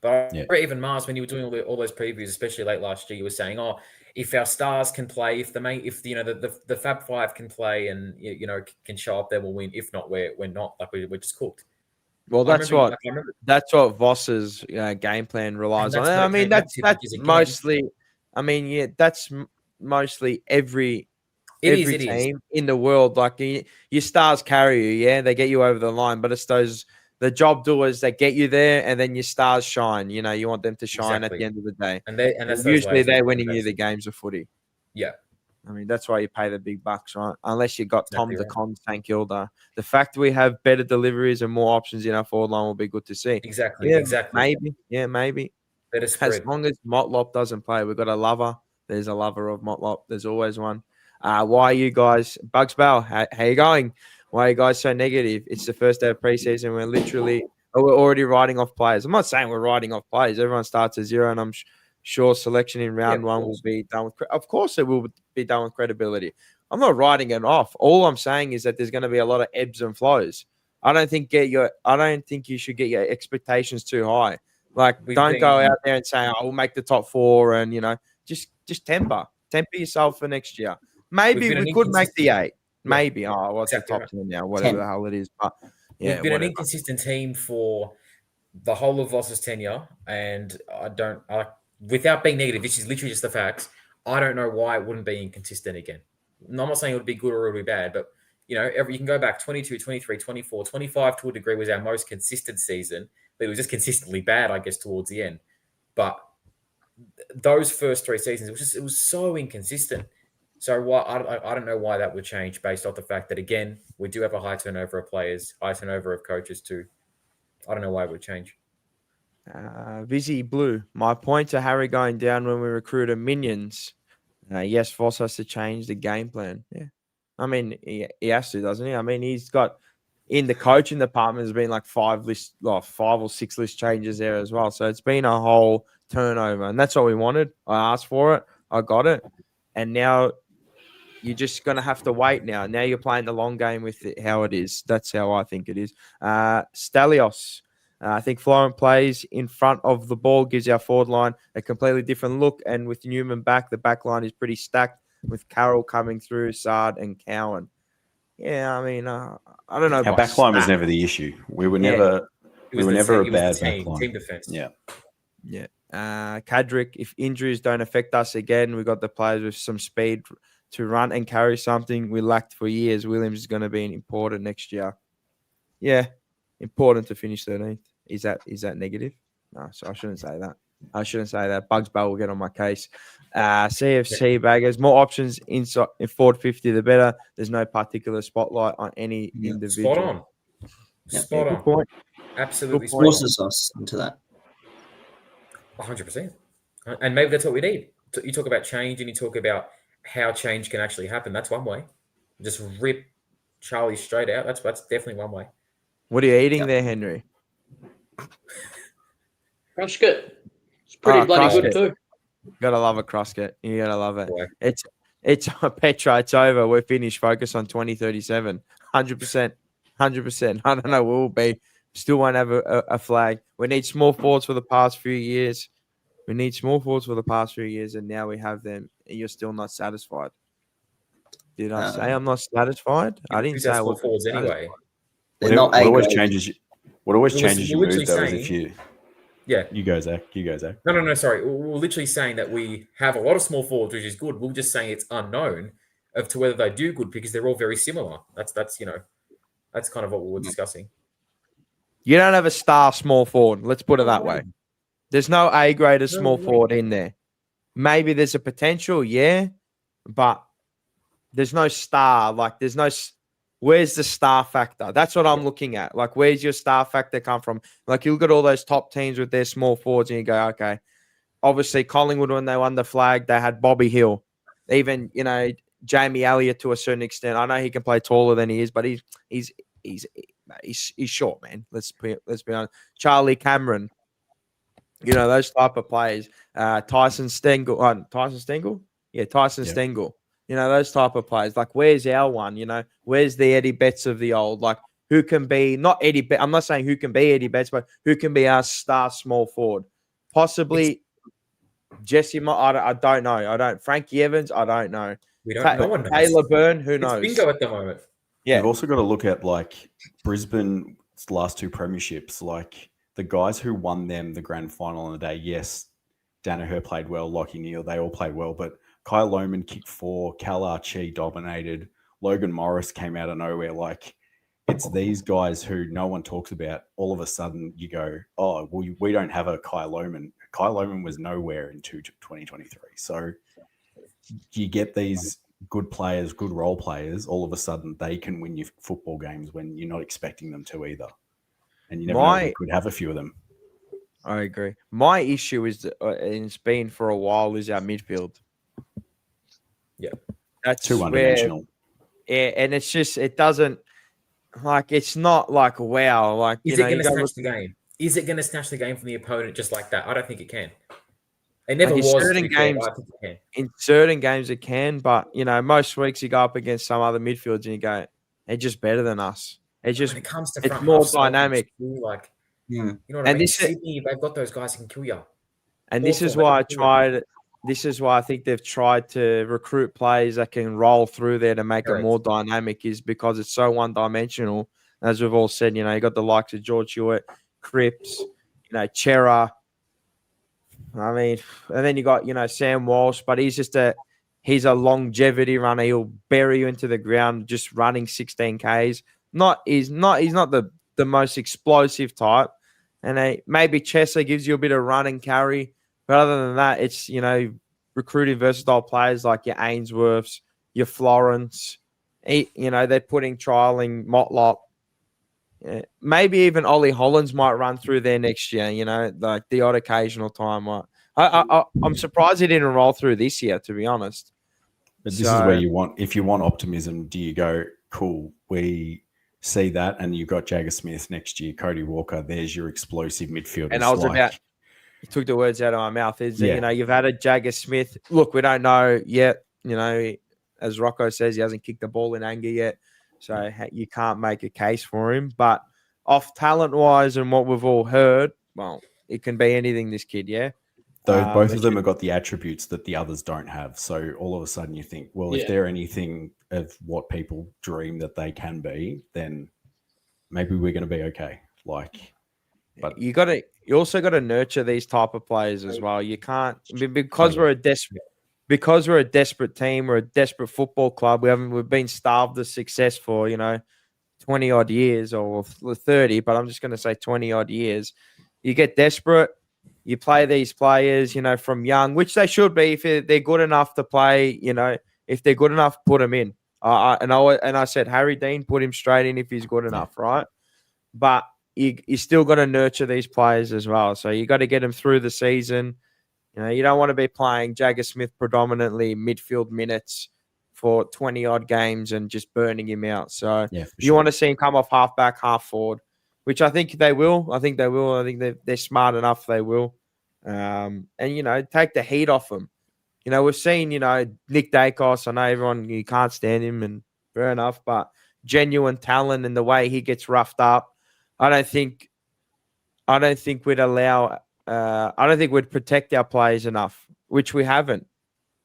But even Mars, when you were doing all those previews, especially late last year, you were saying, "Oh, if our stars can play, if the Fab Five can play, and can show up, then we'll win. If not, we're not. Like we're just cooked." Well, that's what Voss's game plan relies on. I mean, that's mostly. I mean, yeah, that's mostly every team in the world. Like your stars carry you, yeah, they get you over the line, but it's the job doers that get you there, and then your stars shine. You know, you want them to shine at the end of the day, and that's usually they're winning you the games of footy. Yeah. I mean, that's why you pay the big bucks, right? Unless you got Tom DeCon, St Kilda. The fact we have better deliveries and more options in our forward line will be good to see. Exactly. Maybe. Better spread. As long as Motlop doesn't play, we've got a lover. There's a lover of Motlop. There's always one. Why are you guys, Bugs Bell, how you going? Why are you guys so negative? It's the first day of preseason. We're already writing off players. I'm not saying we're writing off players. Everyone starts at 0, and I'm sure selection in round 1 will be done with. Of course, it will be done with credibility. I'm not writing it off. All I'm saying is that there's going to be a lot of ebbs and flows. I don't think you should get your expectations too high. Like, don't go out there and say, "Oh, we'll make the top 4," and just temper yourself for next year. Maybe we could make the 8. Maybe. Oh, what's the top 10 now? Whatever 10. the hell it is. But we've been an inconsistent team for the whole of Voss's tenure, and without being negative, this is literally just the facts. I don't know why it wouldn't be inconsistent again. I'm not saying it would be good or it would be bad, but you can go back 22, 23, 24, 25 to a degree was our most consistent season, but it was just consistently bad, I guess, towards the end. But those first 3 seasons, it was so inconsistent. So I don't know why that would change based off the fact that, again, we do have a high turnover of players, high turnover of coaches too. I don't know why it would change. Vizzy Blue, my point to Harry going down when we recruited minions. Yes, Voss has to change the game plan. Yeah. I mean, he has to, doesn't he? I mean, he's got in the coaching department, there's been like 5 or 6 list changes there as well. So it's been a whole turnover, and that's what we wanted. I asked for it. I got it. And now you're just going to have to wait now. Now you're playing the long game with it, how it is. That's how I think it is. Stelios. I think Florent plays in front of the ball, gives our forward line a completely different look. And with Newman back, the back line is pretty stacked with Carroll coming through, Sard and Cowan. Yeah, I mean, I don't know. Our back line was never the issue. We were never a bad back line. Team defense. Yeah. Kadrick, if injuries don't affect us again, we got the players with some speed to run and carry something we lacked for years. Williams is going to be important next year. Yeah, important to finish 13th. Is that negative? No, so I shouldn't say that. Bugs Bell will get on my case. CFC baggers, more options inside in forward 50, the better. There's no particular spotlight on any individual. Spot on. Good point. Absolutely. Forces us into that. 100%. And maybe that's what we need. You talk about change and you talk about how change can actually happen. That's one way. Just rip Charlie straight out. That's definitely one way. What are you eating there, Henry? Crusket. It's pretty bloody good too. Gotta love a crusket. You gotta love it. Yeah. It's Petra. It's over. We're finished. Focus on 2037. 100%. 100%. I don't know. We'll be. Still won't have a flag. We need small forwards for the past few years. And now we have them. And you're still not satisfied. Did I say I'm not satisfied? I didn't say I was forwards anyway. What always changes your mood, though, is if you... Yeah. You go, Zach. No, sorry. We're literally saying that we have a lot of small forwards, which is good. We're just saying it's unknown as to whether they do good because they're all very similar. That's kind of what we were discussing. You don't have a star small forward. Let's put it that way. There's no A-grade small forward in there. Maybe there's a potential, yeah, but there's no star. Like, there's no Where's the star factor? That's what I'm looking at. Like, where's your star factor come from? Like, you look at all those top teams with their small forwards and you go, okay, obviously Collingwood, when they won the flag, they had Bobby Hill. Even, Jamie Elliott to a certain extent. I know he can play taller than he is, but he's short, man. Let's be honest. Charlie Cameron, those type of players. Tyson Stengel. Yeah, Tyson Stengel. Those type of players. Like, where's our one? Where's the Eddie Betts of the old? Like, who can be not Eddie Betts? I'm not saying who can be Eddie Betts, but who can be our star small forward? Possibly Jesse. I don't know. Frankie Evans. I don't know. We don't. No one knows. Taylor Byrne. Who knows? It's bingo at the moment. Yeah. You've also got to look at like Brisbane's last two premierships, like the guys who won them the grand final on the day. Yes, Danaher played well, Lockie Neal, they all played well, but Kyle Lohmann kicked 4, Cal Archie dominated, Logan Morris came out of nowhere. Like, it's these guys who no one talks about. All of a sudden you go, oh, we don't have a Kyle Lohmann. Kyle Lohmann was nowhere in 2023. So you get these good players, good role players, all of a sudden they can win you football games when you're not expecting them to either. And you never know, we could have a few of them. I agree. My issue is, and it's been for a while, is our midfield. Yeah. That's too one-dimensional. Yeah, and it's just, it doesn't, like, it's not like, wow. Like, is it going to snatch the game? Is it going to snatch the game from the opponent just like that? I don't think it can. It never was. Certain games, I think it can. In certain games it can, but, most weeks you go up against some other midfields and you go, they're just better than us. It's just, when it comes to it's more dynamic. Like, you know what I mean? Sydney, they've got those guys who can kill you. And this is why this is why I think they've tried to recruit players that can roll through there to make it more dynamic, is because it's so one-dimensional. As we've all said, you got the likes of George Hewitt, Cripps, Chera. I mean, and then you got, Sam Walsh, but he's a longevity runner. He'll bury you into the ground just running 16 Ks. He's not the most explosive type. And maybe Chesser gives you a bit of run and carry. But other than that, it's, recruiting versatile players like your Ainsworths, your Florence. They're trialing Motlop. Yeah. Maybe even Ollie Hollands might run through there next year, like the odd occasional time. I'm surprised he didn't roll through this year, to be honest. But this is where if you want optimism, do you go, cool, we see that, and you've got Jagger Smith next year, Cody Walker, there's your explosive midfield. And I was you took the words out of my mouth. You've had a Jagger Smith. Look, we don't know yet. As Rocco says, he hasn't kicked the ball in anger yet. So you can't make a case for him. But off talent-wise and what we've all heard, well, it can be anything, this kid, yeah? Both of them have got the attributes that the others don't have. So all of a sudden you think, well, if they're anything of what people dream that they can be, then maybe we're going to be okay. But you also got to nurture these type of players as well. You can't, because we're a desperate team, we're a desperate football club. We've been starved of success for 20 odd years or 30, but I'm just going to say 20 odd years. You get desperate. You play these players, from young, which they should be if they're good enough to play. If they're good enough, put them in. And I said Harry Dean, put him straight in if he's good enough, right? But you still got to nurture these players as well. So you got to get them through the season. You don't want to be playing Jagger Smith predominantly midfield minutes for 20 odd games and just burning him out. So you want to see him come off half back, half forward, which I think they will. I think they're smart enough. They will. And take the heat off them. We've seen, Nick Dacos. I know everyone, you can't stand him, and fair enough, but genuine talent and the way he gets roughed up. I don't think we'd allow. I don't think we'd protect our players enough, which we haven't.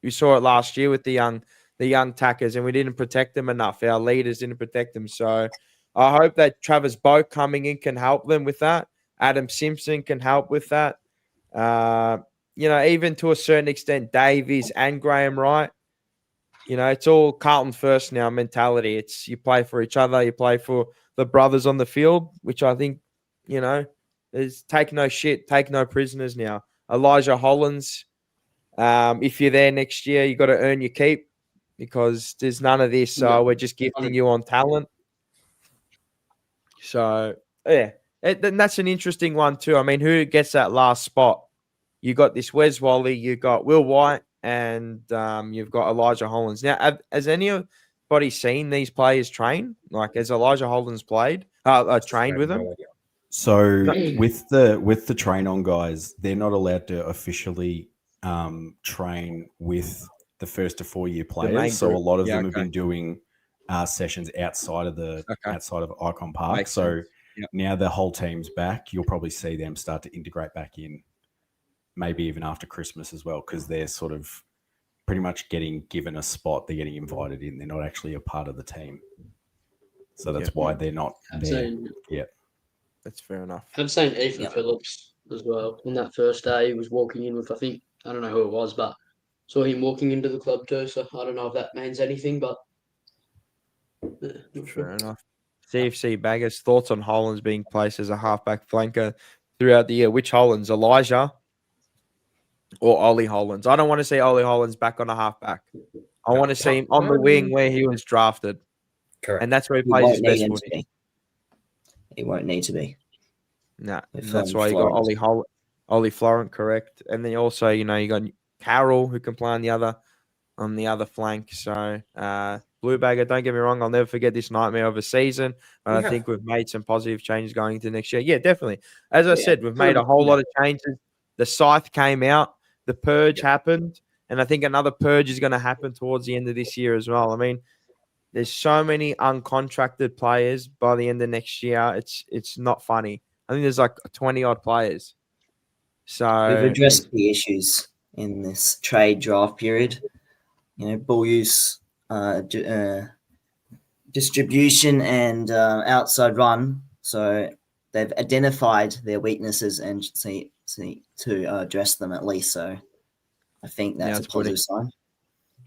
We saw it last year with the young tackers, and we didn't protect them enough. Our leaders didn't protect them. So I hope that Travis Boak coming in can help them with that. Adam Simpson can help with that. Even to a certain extent, Davies and Graham Wright. It's all Carlton first now mentality. It's you play for each other, you play for the brothers on the field, which I think, is take no shit, take no prisoners now. Elijah Hollands, if you're there next year, you got to earn your keep, because there's none of this. So we're just gifting you on talent. So yeah, then that's an interesting one too. I mean, who gets that last spot? You got this Wes Wally, you got Will White, and you've got Elijah Hollands. Now, has anybody seen these players train? Like, has Elijah Hollands trained with them? No idea. So No. with the train on guys, they're not allowed to officially train with the first to 4 year main players. So a group. lot of Yeah, them have okay. been doing sessions outside of Icon Park. Makes So sense. Yep. now the whole team's back. You'll probably see them start to integrate back in, maybe even after Christmas as well, because they're sort of pretty much getting given a spot. They're getting invited in. They're not actually a part of the team. So that's why they're not there yet. That's fair enough. I've seen Ethan Phillips as well. On that first day, he was walking in with, I don't know who it was, but saw him walking into the club too. So I don't know if that means anything, but Fair enough. CFC Baggers, thoughts on Hollands being placed as a halfback flanker throughout the year? Which Hollands, Elijah or Ollie Hollands? I don't want to see Ollie Hollands back on a halfback. I want to see him on the wing where he was drafted. Correct. And that's where he plays his best footy. He won't need to be. No, that's why you got Ollie Florent, correct. And then also, you got Carroll who can play on the other flank. So Blue Bagger, don't get me wrong, I'll never forget this nightmare of a season. But I think we've made some positive changes going into next year. Yeah, definitely. As I said, we've made a whole lot of changes. The scythe came out, the purge happened, and I think another purge is going to happen towards the end of this year as well. I mean, there's so many uncontracted players by the end of next year. It's not funny. I think there's like 20 odd players. So we've addressed the issues in this trade draft period. Ball use, distribution, and outside run. So they've identified their weaknesses and see to address them at least. So I think that's a positive sign.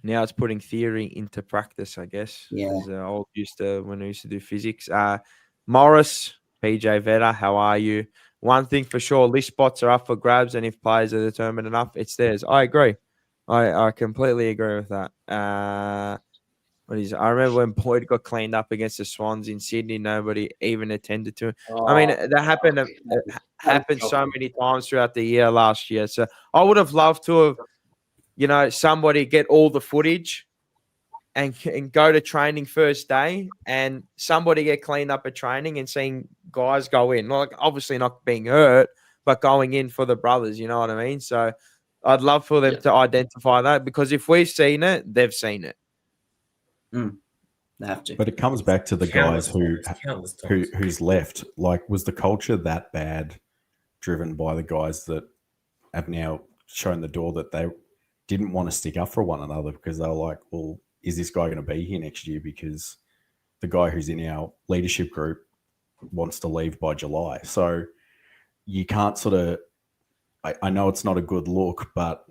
Now it's putting theory into practice, I guess. Yeah. As old when I used to do physics. Morris, PJ Vetta, how are you? One thing for sure, list spots are up for grabs, and if players are determined enough, it's theirs. I agree. I completely agree with that. I remember when Boyd got cleaned up against the Swans in Sydney, nobody even attended to him. I mean, that happened so many times throughout the year last year. So I would have loved to have, somebody get all the footage and go to training first day, and somebody get cleaned up at training and seeing guys go in. Like, obviously not being hurt, but going in for the brothers, you know what I mean? So I'd love for them to identify that, because if we've seen it, they've seen it. They have to. But it comes back to the guys who's left. Like, was the culture that bad, driven by the guys that have now shown the door that they didn't want to stick up for one another, because they were like, well, is this guy going to be here next year? Because the guy who's in our leadership group wants to leave by July. So you can't sort of, I know it's not a good look, but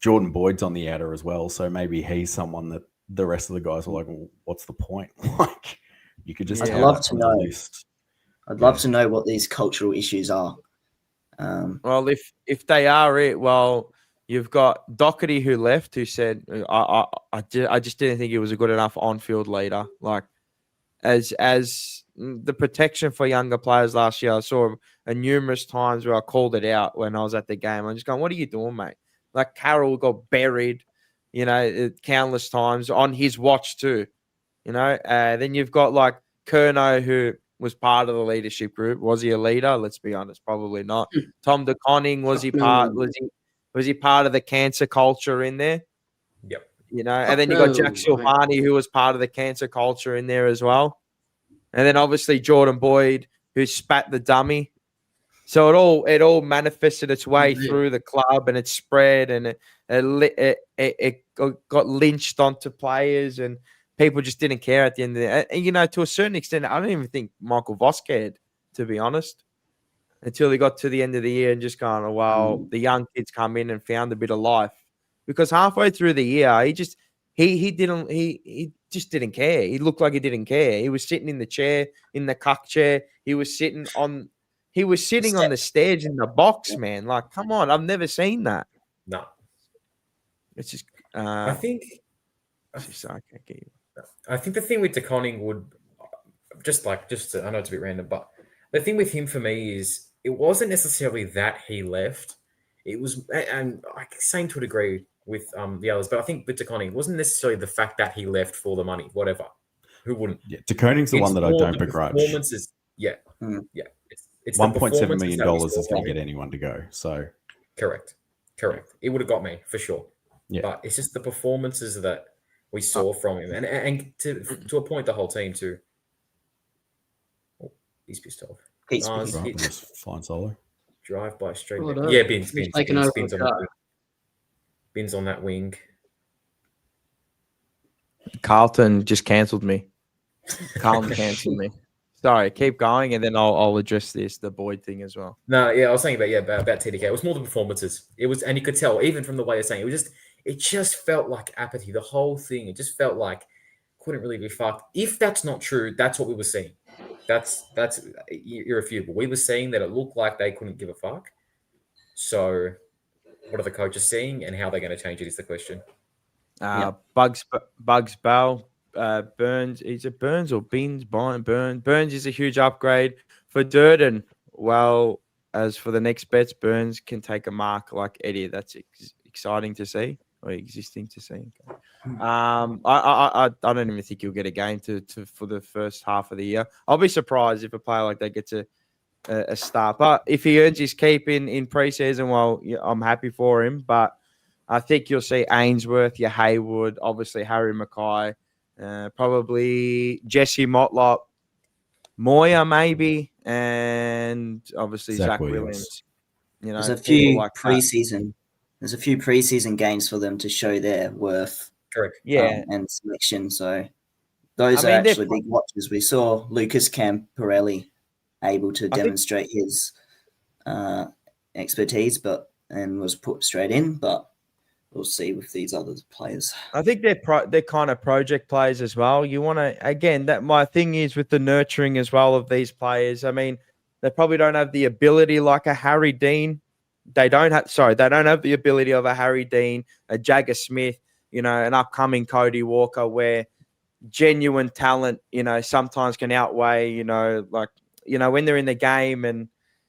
Jordan Boyd's on the outer as well. So maybe he's someone that the rest of the guys are like, well, what's the point? Like, you could just I'd love to know. I'd love to know what these cultural issues are. Well, if they are it, well, you've got Doherty who left, who said, I just didn't think he was a good enough on-field leader. Like, as the protection for younger players last year, I saw numerous times where I called it out when I was at the game. I'm just going, what are you doing, mate? Like, Carroll got buried, countless times on his watch too. Then you've got like Curnow, who was part of the leadership group. Was he a leader? Let's be honest, probably not. Tom de Koning, was he part of the cancer culture in there? Yep. And then you got Jack Silvani, who was part of the cancer culture in there as well. And then obviously Jordan Boyd, who spat the dummy. So it all manifested its way through the club, and it spread, and it got lynched onto players, and people just didn't care at the end of the day. And, to a certain extent, I don't even think Michael Voss cared, to be honest, until he got to the end of the year and just going, oh, well, the young kids come in and found a bit of life. Because halfway through the year, he just didn't care. He looked like he didn't care. He was sitting in the chair, in the cuck chair. He was sitting on the stairs in the box, man. Like, come on. I've never seen that. No. It's just I think the thing with de Koning would I know it's a bit random, but the thing with him for me is it wasn't necessarily that he left. It was, and I same to a degree with the others, but I think with DeConning, it wasn't necessarily the fact that he left for the money, whatever. Who wouldn't? Yeah, DeConing's the one that I more don't the begrudge. Performances, yeah. It's the $1.7 performances million that we saw is going from to him. get anyone to go. So Correct. It would have got me for sure. Yeah. But it's just the performances that we saw from him, and to a point, the whole team too. Oh, he's pissed off. Pete's right, just flying solo. Drive by straight. Oh, no. Yeah, Bins taking over the on car. that. Bins on that wing. Carlton just cancelled me. Carlton cancelled me. Sorry, keep going, and then I'll address the Boyd thing as well. No, yeah, I was saying about TDK. It was more the performances. It was, and you could tell even from the way you're saying it just felt like apathy. The whole thing, it just felt like couldn't really be fucked. If that's not true, that's what we were seeing. That's irrefutable. We were seeing that it looked like they couldn't give a fuck. So, what are the coaches seeing, and how they're going to change it is the question. Bugs Bell, Burns. Is it Burns or Beans? Burns is a huge upgrade for Durden. Well, as for the next bets, Burns can take a mark like Eddie. That's exciting to see, or existing to see. Okay. I don't even think he'll get a game to for the first half of the year. I'll be surprised if a player like that gets a start. But if he earns his keep in preseason, well, yeah, I'm happy for him. But I think you'll see Ainsworth, your Haywood, obviously Harry Mackay, probably Jesse Motlop, Moya maybe, and obviously Zach Williams. You know, there's a few like preseason. There's a few preseason games for them to show their worth. Correct. Yeah, and selection. So those are actually big watches. We saw Lucas Camporelli able to demonstrate his expertise, and was put straight in. But we'll see with these other players. I think they're kind of project players as well. You want to, again, that my thing is with the nurturing as well of these players. I mean, they probably don't have the ability like a Harry Dean. They don't have the ability of a Harry Dean, a Jagger Smith, you know, an upcoming Cody Walker, where genuine talent, you know, sometimes can outweigh, you know, like, you know, when they're in the game and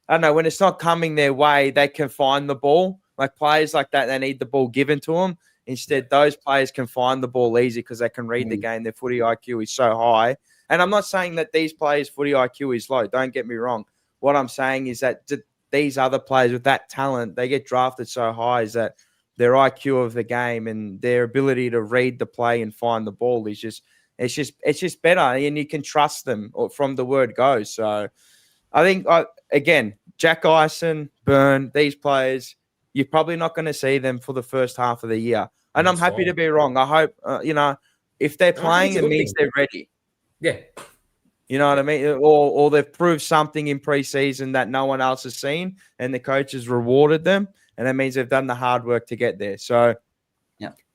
I don't know, when it's not coming their way, they can find the ball. Like players like that, they need the ball given to them. Instead, those players can find the ball easy because they can read the game. Their footy IQ is so high. And I'm not saying that these players' footy IQ is low. Don't get me wrong. What I'm saying is that these other players with that talent, they get drafted so high is that their IQ of the game and their ability to read the play and find the ball is just better. And you can trust them from the word go. So I think, again, Jack Ison, Byrne, these players, you're probably not going to see them for the first half of the year. And I'm happy to be wrong. I hope, you know, if they're playing, it means they're ready. Yeah. You know what I mean? Or they've proved something in preseason that no one else has seen and the coach has rewarded them. And that means they've done the hard work to get there. So,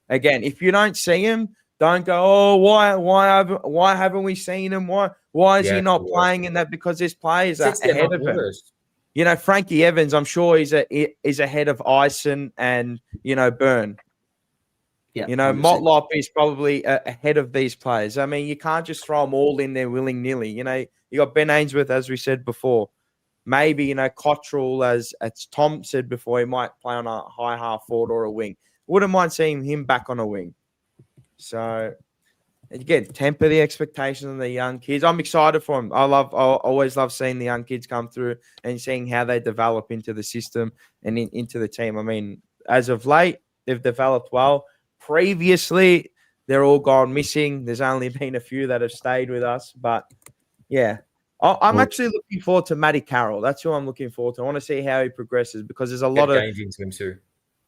again, if you don't see him, don't go, oh, why haven't we seen him? Why is he not playing in that? Because this players are ahead of him. You know, Frankie Evans, I'm sure is ahead of Ison and, you know, Byrne. Yeah, you know, 100%. Motlop is probably ahead of these players. I mean, you can't just throw them all in there willy-nilly. You know, you got Ben Ainsworth, as we said before. Maybe, you know, Cottrell, as Tom said before, he might play on a high half forward or a wing. Wouldn't mind seeing him back on a wing. So, again, temper the expectations of the young kids. I'm excited for them. I always love seeing the young kids come through and seeing how they develop into the system and into the team. I mean, as of late, they've developed well. Previously, they're all gone missing. There's only been a few that have stayed with us. But, yeah, I'm actually looking forward to Matty Carroll. That's who I'm looking forward to. I want to see how he progresses because there's a lot of games into him too.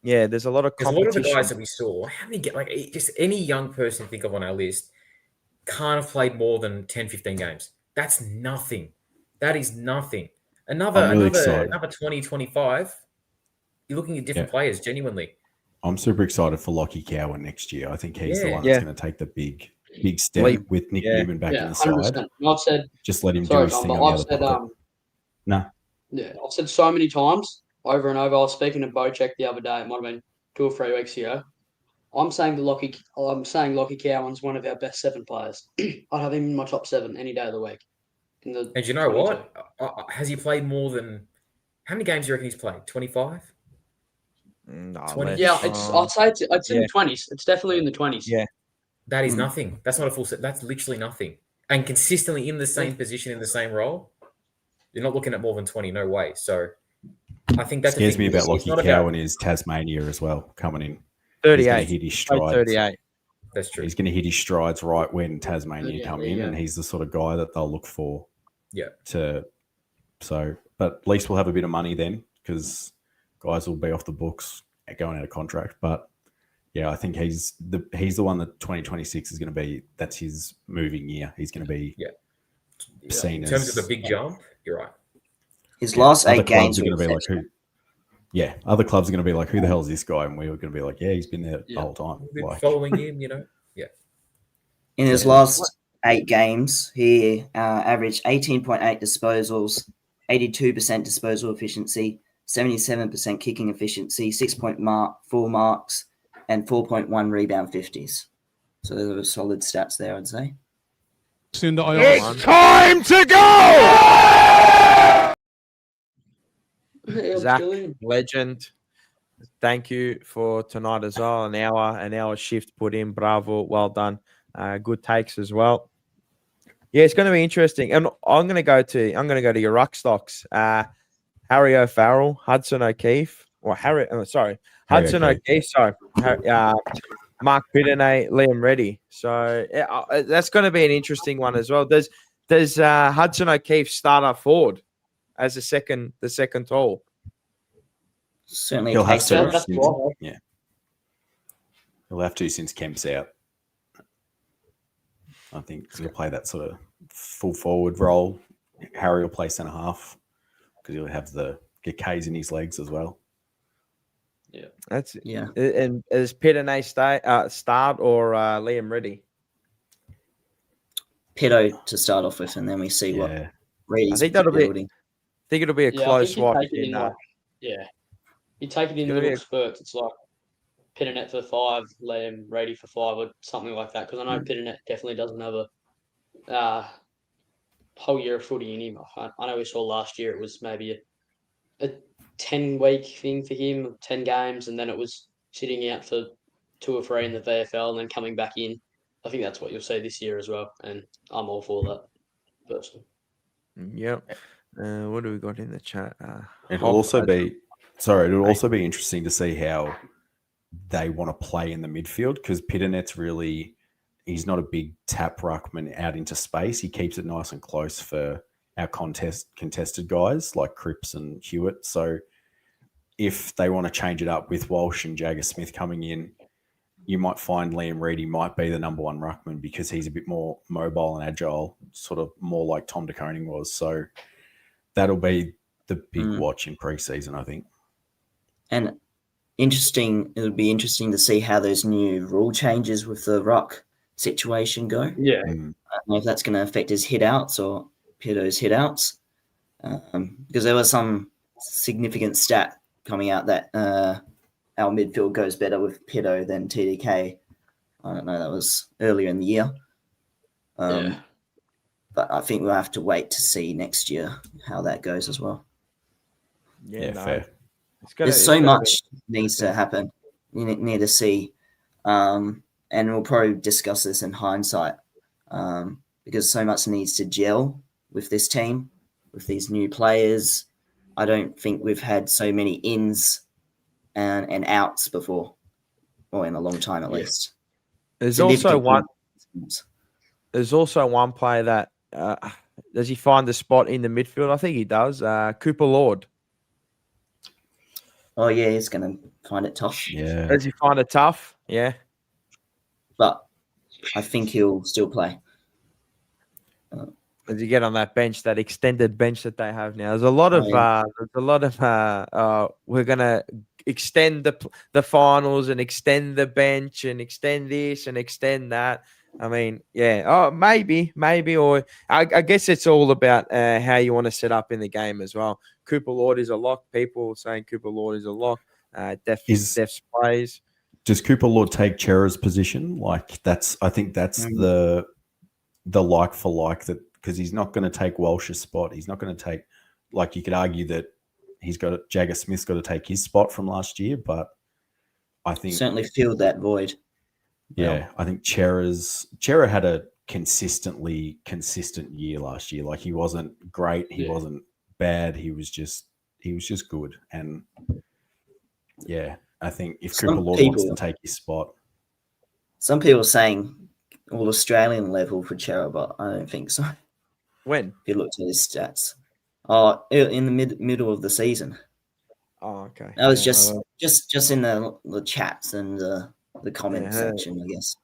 Yeah, there's a lot of competition. A lot of the guys that we saw, how many get just any young person think of on our list can't have played more than 10, 15 games. That's nothing. That is nothing. Another 20, 25. You're looking at different players, genuinely. I'm super excited for Lockie Cowan next year. I think he's the one that's going to take the big step with Nick Newman back in the 100%. side. I've said, just let him do his thing on the other pocket. I've said so many times over and over. I was speaking to Bocek the other day. It might have been 2 or 3 weeks ago. I'm saying Lockie Cowan's one of our best 7 players. I'd have him in my top 7 any day of the week. in the. And you know 22. what? Has he played more than how many games do you reckon he's played? 25? No, 20? Yeah, I'd say it's in yeah. the 20s. It's definitely in the 20s. Yeah. That is Mm. nothing. That's not a full set. That's literally nothing. And consistently in the same position, in the same role, you're not looking at more than 20. No way. So I think that's Scares me about It's Lockie not Cow about. and his Tasmania as well coming in. 38. He's going to hit his Played strides. 38. That's true. He's going to hit his strides right when Tasmania Yeah, come there you in, go. and he's the sort of guy that they'll look for. Yeah. But at least we'll have a bit of money then, because guys will be off the books going out of contract. But yeah, I think he's the one that 2026 is going to be. That's his moving year. He's going to be seen In terms as of the big jump, you're right. His last other 8 clubs games are were going to be like exceptional. who. Yeah, other clubs are going to be like, who the hell is this guy? And we were going to be like, yeah, he's been there the whole time. We've been Like, following him, Yeah. In his Yeah. last 8 games, he averaged 18.8 disposals, 82% disposal efficiency, 77% kicking efficiency, 6.4 marks, and 4.1 rebound 50s. So those are solid stats there, I'd say. It's time to go! Yeah, I'm Zach, still in. legend. Thank you for tonight as well. An hour shift put in. Bravo, well done. Good takes as well. Yeah, it's going to be interesting. And I'm going to go to your ruck stocks. Harry O'Farrell, Hudson O'Keefe, or Hudson O'Keefe. Sorry, Mark Pittenay, Liam Reddy. So that's going to be an interesting one as well. Does Hudson O'Keefe start up forward as the second tall? Certainly he'll a have case to. That's Since, right. yeah, he'll have to since Kemp's out. I think he'll play that sort of full forward role. Harry will play centre half because he'll have the K's in his legs as well. Yeah, That's Yeah. And is Pittenay start or Liam Reddy? Pitto to start off with, and then we see what Yeah, Reedy's I think that'll be- building. I think it'll be a I close think you watch. take it in like, you take it in gonna be little a- spurts. It's like Pitternet for 5, Liam Ready for 5, or something like that. Because I know Pitternet definitely doesn't have a whole year of footy in him. I know we saw last year it was maybe a 10-week thing for him, 10 games, and then it was sitting out for 2 or 3 in the VFL and then coming back in. I think that's what you'll see this year as well, and I'm all for that personally. Yep. What do we got in the chat? it'll also be interesting to see how they want to play in the midfield, because Pitternet's really, he's not a big tap ruckman out into space. He keeps it nice and close for our contested guys like Cripps and Hewitt. So if they want to change it up with Walsh and Jagger Smith coming in, you might find Liam Reedy might be the number 1 ruckman because he's a bit more mobile and agile, sort of more like Tom de Koning was. So that'll be the big watch in preseason, I think. And it'll be interesting to see how those new rule changes with the ruck situation go. Yeah. I don't know if that's going to affect his hit outs or Pitto's hit outs. Because there was some significant stat coming out that our midfield goes better with Pitto than TDK. I don't know, that was earlier in the year. But I think we'll have to wait to see next year how that goes as well. Yeah, fair. There's so much needs to happen. You need to see, and we'll probably discuss this in hindsight, because so much needs to gel with this team, with these new players. I don't think we've had so many ins and outs before, or in a long time at least. There's also one player that does he find the spot in the midfield? I think he does. Cooper Lord. Oh yeah, he's going to find it tough. Yeah. Does he find it tough? Yeah. But I think he'll still play. As you get on that bench, that extended bench that they have now, there's a lot of we're gonna extend the finals and extend the bench and extend this and extend that. I mean, yeah. Oh, maybe, or I guess it's all about how you want to set up in the game as well. Cooper Lord is a lock. People saying Cooper Lord is a lock. Def's plays. Does Cooper Lord take Chera's position? Like I think that's the like for like that because he's not going to take Walsh's spot. He's not going to take, like you could argue that Jagger Smith's got to take his spot from last year, but I think certainly filled that void. Yeah, I think Chera had a consistent year last year. Like he wasn't great, he wasn't bad, he was just good. And yeah, I think if Cooper Lord wants to take his spot. Some people are saying all Australian level for Chera, but I don't think so. When? If you looked at his stats. Oh, in the middle of the season. Oh, okay. That was just in the chats and the comment Yeah. section, I guess.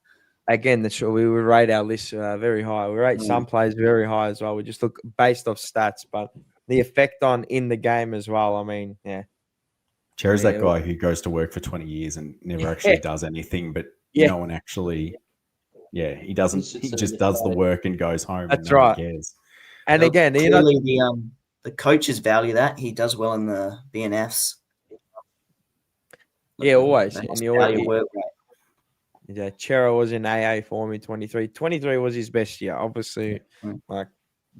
Again, we would rate our list very high. We rate some players very high as well. We just look based off stats, but the effect on in the game as well. I mean, yeah. Chera's that guy who goes to work for 20 years and never actually does anything, but no one actually, he doesn't. He just does the work and goes home. That's and no one right. cares. And again, clearly the coaches value that. He does well in the BNFs. Yeah, always. They And value work rate. Yeah, Chera was in AA form in 23. 23 was his best year. Obviously, like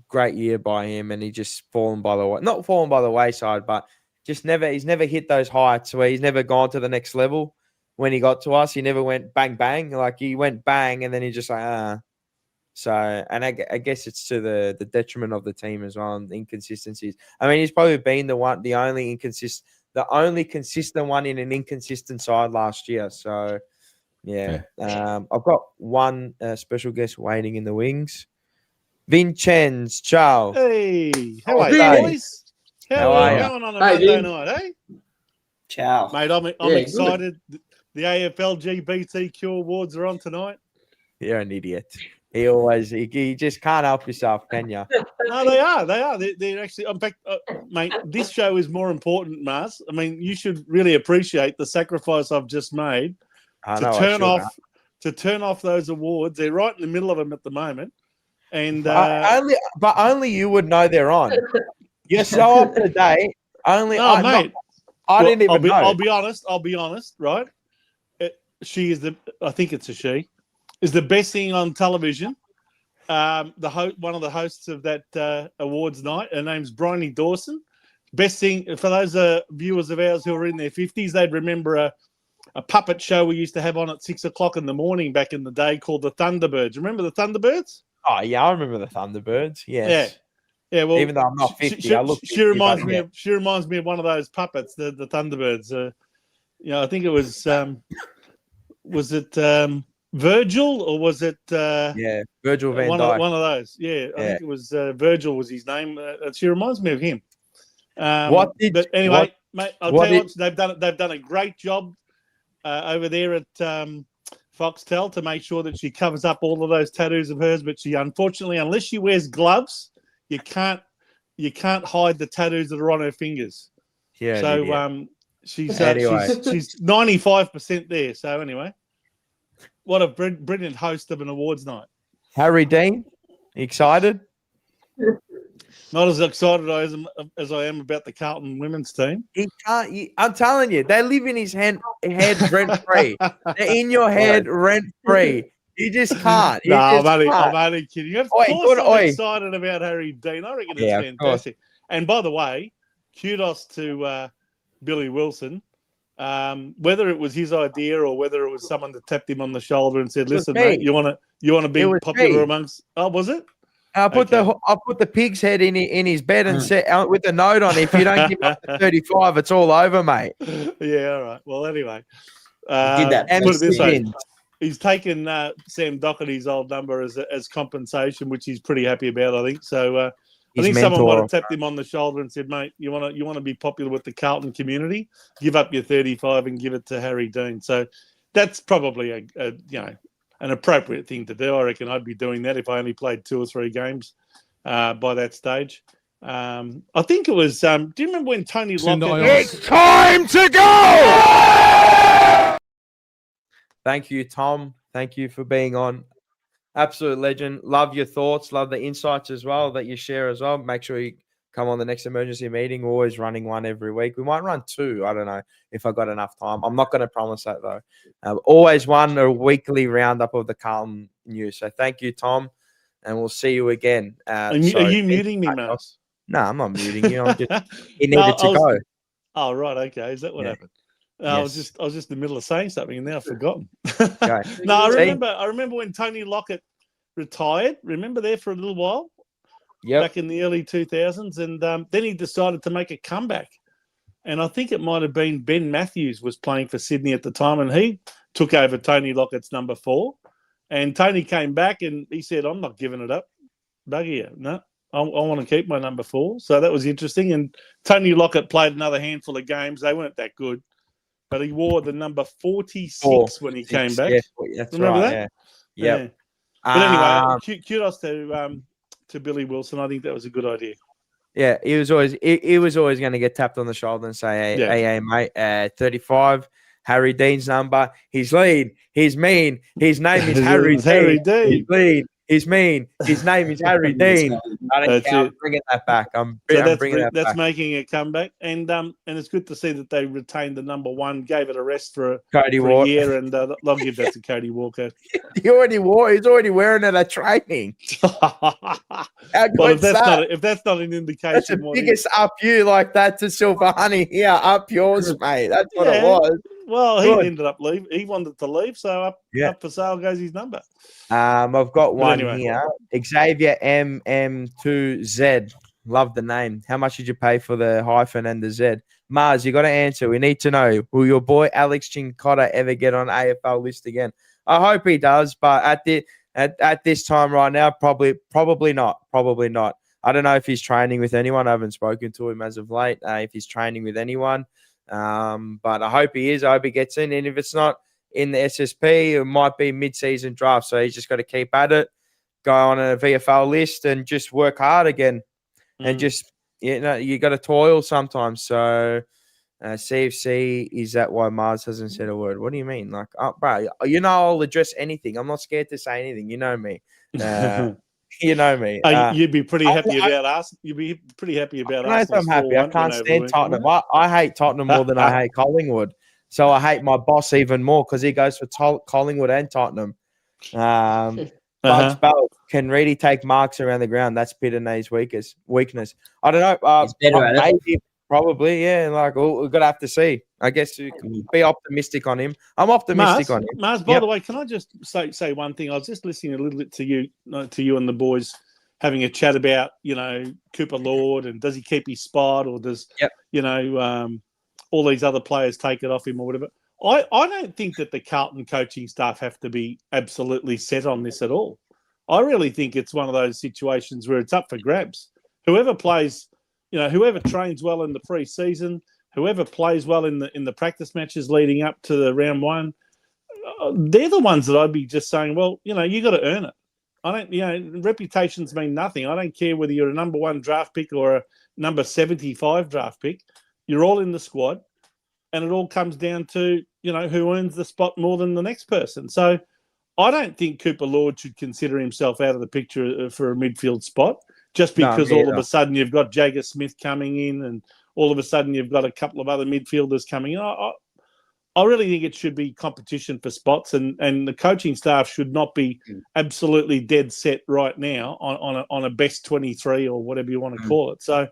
great year by him, and he just not fallen by the wayside, but he's never hit those heights where he's never gone to the next level. When he got to us, he never went bang bang. Like he went bang, and then he just like So, and I guess it's to the detriment of the team as well, and inconsistencies. I mean, he's probably been the only consistent one in an inconsistent side last year. So. Yeah. I've got one special guest waiting in the wings. Vincenz, ciao. Hey, how are you, boys? How are you going on a Monday night, eh? Ciao. Mate, I'm excited. The AFL LGBTQ awards are on tonight. You're an idiot. He just can't help yourself, can you? No, they are. They're actually, in fact, mate, this show is more important, Mars. I mean, you should really appreciate the sacrifice I've just made to turn off those awards. They're right in the middle of them at the moment, and only you would know they're on. You're so up to date. I didn't even know. I'll be honest. Right? I think it's a she. Is the best thing on television. One of the hosts of that awards night. Her name's Bryony Dawson. Best thing for those viewers of ours who are in their 50s, they'd remember a puppet show we used to have on at 6 o'clock in the morning back in the day called the Thunderbirds. Remember the Thunderbirds? Oh yeah, I remember the Thunderbirds. Yes. Yeah. Well, even though I'm not 50, she reminds me of one of those puppets, the Thunderbirds. I think it was it Virgil or was it? Virgil van Dijk. One of those. Yeah, I think it was Virgil was his name. She reminds me of him. Mate, I'll tell you what, they've done a great job over there at Foxtel to make sure that she covers up all of those tattoos of hers. But she, unfortunately, unless she wears gloves, you can't hide the tattoos that are on her fingers. Yeah. So she's 95% there. So anyway, what a brilliant host of an awards night. Harry Dean, excited? Not as excited as I am about the Carlton women's team. He can't. I'm telling you, they live in his head rent free. They're in your head rent free. You just can't. I'm only kidding. Of course, I'm excited about Harry Dean. I reckon it's fantastic. And by the way, kudos to Billy Wilson. Whether it was his idea or whether it was someone that tapped him on the shoulder and said, "Listen, mate, you want to be popular amongst." Oh, was it? I put the pig's head in his bed and set with a note on it. If you don't give up the 35, it's all over, mate. Yeah, all right. Well, anyway, did that. Put it this way. He's taken Sam Doherty's old number as compensation, which he's pretty happy about, I think. So I think someone might have tapped him on the shoulder and said, "Mate, you want to be popular with the Carlton community? Give up your 35 and give it to Harry Dean." So that's probably an appropriate thing to do. I reckon I'd be doing that if I only played 2 or 3 games by that stage. I think it was. Do you remember when Tony Lockett? It's time to go. Thank you, Tom. Thank you for being on. Absolute legend. Love your thoughts. Love the insights as well that you share as well. Make sure you come on the next emergency meeting. We're always running one every week. We might run 2. I don't know if I got enough time. I'm not going to promise that though. Always one a weekly roundup of the Carlton news. So thank you, Tom. and we'll see you again. Are you muting me, Mars? No, I'm not muting you. I'm just he No, needed to go. Oh, right. Okay. Is that what happened? I was just in the middle of saying something and now I've forgotten. No, I remember when Tony Lockett retired. Remember there for a little while? Back in the early 2000s. And then he decided to make a comeback. And I think it might have been Ben Matthews was playing for Sydney at the time, and he took over Tony Lockett's number 4. And Tony came back and he said, I'm not giving it up. Buggy, no, I want to keep my number 4. So that was interesting. And Tony Lockett played another handful of games. They weren't that good. But he wore the number 46 when he came back. Yeah, that's Remember right, that? Yeah. But anyway, kudos to Billy Wilson. I think that was a good idea. Yeah, he was always going to get tapped on the shoulder and say, hey, mate, 35, Harry Dean's number. He's lean. He's mean. His name is Harry Dean. He's lean. He's mean. His name is Harry Dean. I don't care. I'm bringing that back. I'm bringing that back. That's making a comeback. And it's good to see that they retained the number 1, gave it a rest for a year, and they'll give that to Cody Walker. He's already wearing it at training. Well, if that's not an indication, that's the biggest up you like that to Silver Honey here, up yours, mate. That's what it was. Well, he ended up leaving. He wanted to leave, so up for sale goes his number. I've got one here. Xavier MM2Z. Love the name. How much did you pay for the hyphen and the Z? Mars, you got to answer. We need to know. Will your boy Alex Chincotta ever get on AFL list again? I hope he does, but at this time right now, probably not. Probably not. I don't know if he's training with anyone. I haven't spoken to him as of late. If he's training with anyone. But I hope he is. I hope he gets in. And if it's not in the SSP, it might be mid-season draft. So he's just got to keep at it, go on a VFL list, and just work hard again. And just, you got to toil sometimes. So CFC, is that why Mars hasn't said a word? What do you mean? Like, bro, I'll address anything. I'm not scared to say anything. You know me. You know me. You'd be pretty happy about us. You'd be pretty happy about us. I'm happy. I can't stand Tottenham. I hate Tottenham more than I hate Collingwood. So I hate my boss even more because he goes for Collingwood and Tottenham. But Bell can really take marks around the ground. That's Piternay's weakness. I don't know. He's better at it. Probably, yeah. Like, we're going to have to see. I guess you can be optimistic on him. I'm optimistic on him. Mars, by the way, can I just say one thing? I was just listening a little bit to you and the boys having a chat about, Cooper Lord, and does he keep his spot, or does, all these other players take it off him or whatever. I don't think that the Carlton coaching staff have to be absolutely set on this at all. I really think it's one of those situations where it's up for grabs. Whoever plays, whoever trains well in the pre-season, whoever plays well in the practice matches leading up to the round 1, they're the ones that I'd be just saying, well, you got to earn it. I don't, reputations mean nothing. I don't care whether you're a number 1 draft pick or a number 75 draft pick. You're all in the squad, and it all comes down to, who earns the spot more than the next person. So I don't think Cooper Lord should consider himself out of the picture for a midfield spot just because all of a sudden you've got Jagger Smith coming in and all of a sudden you've got a couple of other midfielders coming in. I really think it should be competition for spots, and the coaching staff should not be absolutely dead set right now on a best 23 or whatever you want to call it. So,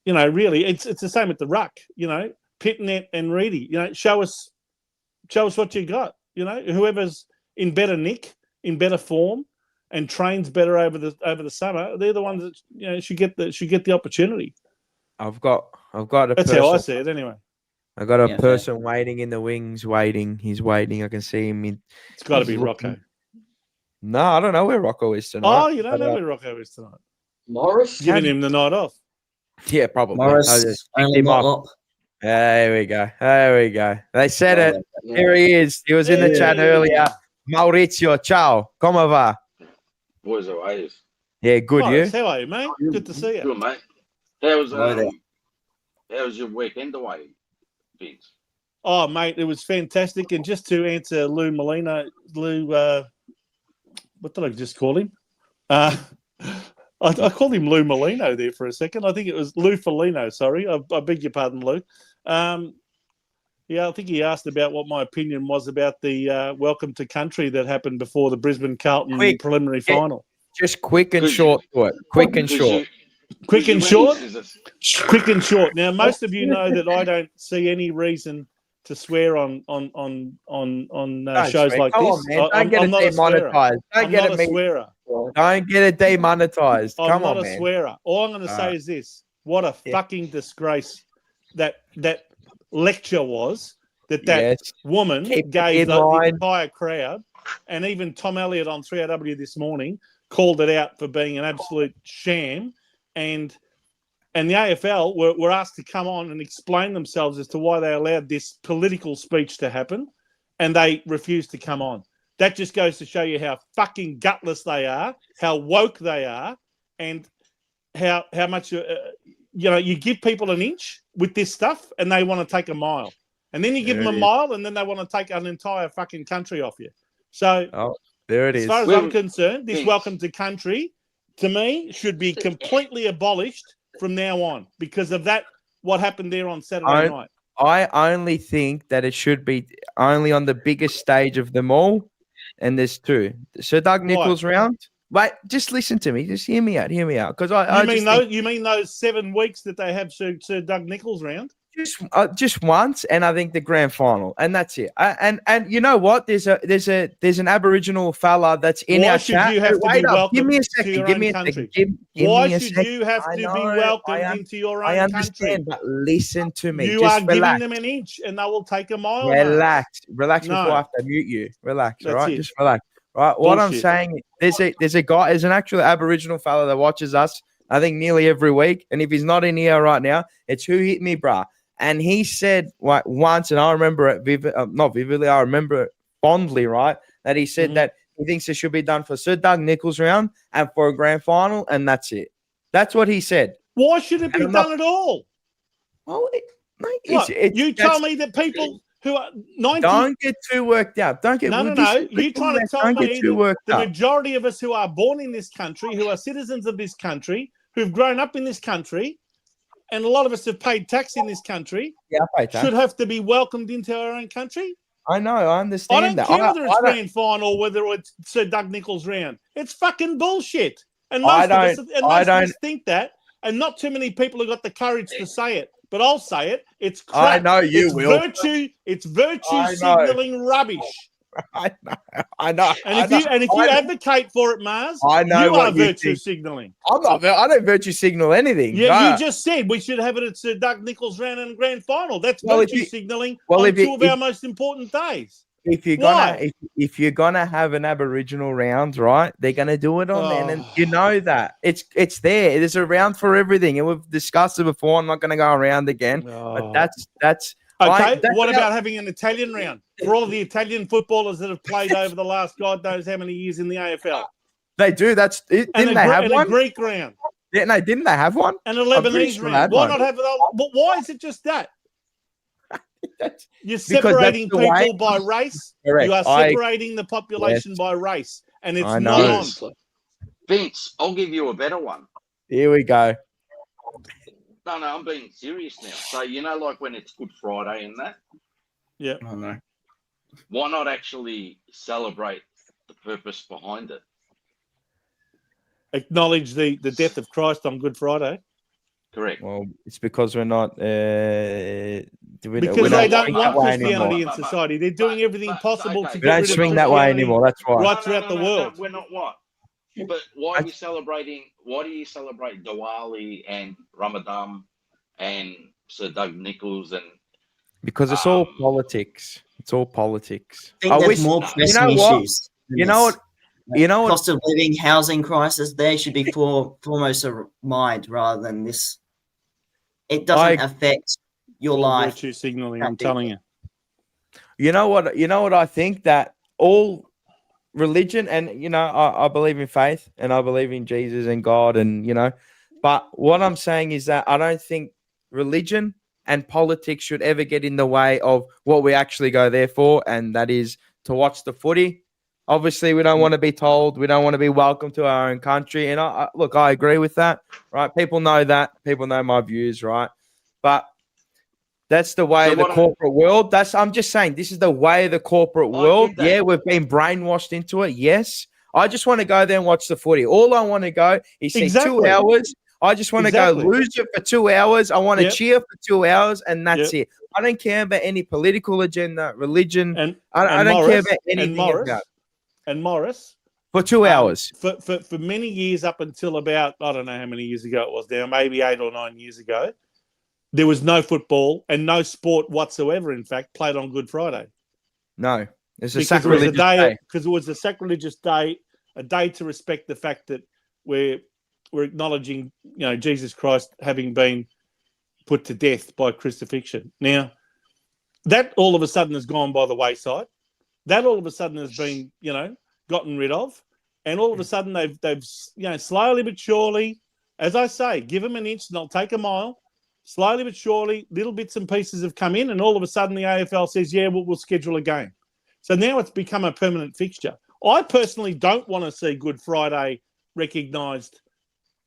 really, it's the same at the ruck. Pitnet and Reedy. Show us what you got. Whoever's in better nick, in better form, and trains better over the summer, they're the ones that should get the opportunity. I've got a. That's how I see it, anyway. I got a person waiting in the wings, waiting. He's waiting. I can see him. It's got to be Rocco. No, I don't know where Rocco is tonight. Oh, you don't know where Rocco is tonight. Morris? Giving him the night off. Yeah, probably. Morris. There we go. They said it. Here he is. He was in the chat earlier. Maurizio, ciao. Come va? Boys, how are you? Yeah, good. Morris, how are you, mate? Good to see you. Good, mate. How was your weekend away, Vince? Oh, mate, it was fantastic. And just to answer Lou Molina, what did I just call him? I called him Lou Molino there for a second. I think it was Lou Felino. Sorry, I beg your pardon, Lou. I think he asked about what my opinion was about the welcome to country that happened before the Brisbane Carlton preliminary final. Just quick and 'Cause short to it. Quick and 'cause short. you- Quick and 'cause short. you went Quick and short. Now, most of you know that I don't see any reason to swear on Don't shows swear. like Come this. on, man. Don't get I'm it not a swearer. demonetized. Don't I'm get not it a swearer. Don't get it demonetized. I'm Come not on, a man. swearer. All I'm going to say Alright. is this: what a Yeah. fucking disgrace that lecture was that Yes. woman Keep it gave in the line. entire crowd, and even Tom Elliott on 3AW this morning called it out for being an absolute sham, and the AFL were asked to come on and explain themselves as to why they allowed this political speech to happen, and they refused to come on. That just goes to show you how fucking gutless they are, how woke they are, and how much you give people an inch with this stuff, and they want to take a mile, and then you give There them a it is. mile, and then they want to take an entire fucking country off you. So, Oh, there it as is. far as Well, I'm concerned, this thanks. welcome to country, to me, should be completely abolished from now on because of that. What happened there on Saturday night? I only think that it should be only on the biggest stage of them all, and there's two. Sir Doug Nichols round. Wait, just listen to me. Just hear me out. Hear me out. Because You mean those 7 weeks that they have Sir Doug Nichols round? just once, and I think the grand final, and that's it. And you know what? There's an Aboriginal fella that's in Why our should chat. you have to Wait be up. welcomed Give me a to second. your Give own me a country? second. Give Why me a should second. you have I to know, be welcomed into your I own understand, country? but listen to me. You Just are relax. giving them an inch, and they will take a mile. Mate. Relax No. before I have to mute you. Relax, all That's right? it. Just relax. Right. What I'm Bullshit. saying, there's an actual Aboriginal fella that watches us, I think nearly every week. And if he's not in here right now, it's Who Hit Me, Brah. And he said once, and I remember it not vividly, I remember it fondly, right? That he said that he thinks it should be done for Sir Doug Nichols round and for a grand final, and that's it. That's what he said. Why should it be done at all? Well, You tell me that people who are 90... Don't get too worked up. Don't get No. You're trying to tell me that the majority of us who are born in this country, who are citizens of this country, who've grown up in this country, and a lot of us have paid tax in this country, should have to be welcomed into our own country? I know. I understand I don't that. care whether it's grand final or whether it's Sir Doug Nichols round. It's fucking bullshit. And most of us think that, and not too many people have got the courage to say it. But I'll say it. It's crap. I know you will. It's virtue signaling rubbish. I know. And if you advocate for it, Mars, I know you what are virtue signaling. I'm not. I don't virtue signal anything. Yeah, you just said we should have it at Sir Doug Nichols round and grand final. That's virtue signaling on two of our most important days. If you're gonna have an Aboriginal round, right? They're gonna do it on then, and you know that it's there. There's a round for everything, and we've discussed it before. I'm not gonna go around again, but that's okay. What about having an Italian round for all of the Italian footballers that have played over the last God knows how many years in the AFL? They do. Didn't they have one? A Greek round. Yeah, no, didn't they have one? And a Lebanese round. Why not have it? But why is it just that? You're separating people by race. Correct. You are separating the population by race, and it's not on. Vince, I'll give you a better one. Here we go. No, I'm being serious now. So, like when it's Good Friday and that? Yeah. Oh, no. Why not actually celebrate the purpose behind it? Acknowledge the death of Christ on Good Friday. Correct. Well, it's because we're not. Because they don't want Christianity in society. They're doing everything possible to get rid of Christianity. We don't swing that way anymore. That's why. Right throughout the world. We're not what? But why do you celebrate Diwali and Ramadan and Sir Doug Nichols and? Because it's all politics. It's all politics. I think there's more pressing issues. You know what? Cost of living, housing crisis. They should be foremost of mind rather than this. It doesn't affect your life. Virtue signaling. I'm telling you. You know what? I think that all religion, and I believe in faith, and I believe in Jesus and God, and but what I'm saying is that I don't think religion and politics should ever get in the way of what we actually go there for, and that is to watch the footy. Obviously, we don't want to be told. We don't want to be welcome to our own country. And I agree with that, right? People know that. People know my views, right? But that's the way of the corporate world. I'm just saying, this is the way of the corporate world. Yeah, we've been brainwashed into it. Yes, I just want to go there and watch the footy. All I want to go is see 2 hours. I just want to go lose it for 2 hours. I want to cheer for 2 hours, and that's it. I don't care about any political agenda, religion. I don't care about anything about. And Morris, for 2 hours. For many years up until about, I don't know how many years ago it was now, maybe 8 or 9 years ago, there was no football and no sport whatsoever, in fact, played on Good Friday. No. It's a sacrilegious day. Because it was a sacrilegious day, a day to respect the fact that we're acknowledging, Jesus Christ having been put to death by crucifixion. Now, that all of a sudden has gone by the wayside. That all of a sudden has been, gotten rid of, and all of a sudden they've slowly but surely, as I say, give them an inch and they'll take a mile. Slowly but surely, little bits and pieces have come in, and all of a sudden the AFL says, we'll schedule a game. So now it's become a permanent fixture. I personally don't want to see Good Friday recognised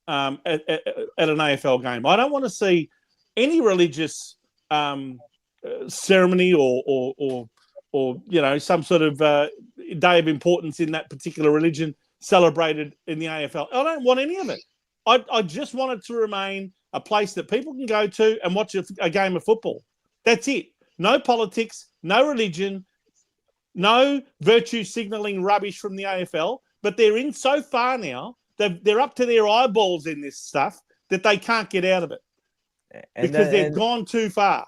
at an AFL game. I don't want to see any religious ceremony or some sort of day of importance in that particular religion celebrated in the AFL. I don't want any of it. I just want it to remain a place that people can go to and watch a game of football. That's it. No politics, no religion, no virtue signalling rubbish from the AFL. But they're in so far now, they're up to their eyeballs in this stuff that they can't get out of it because they've gone too far.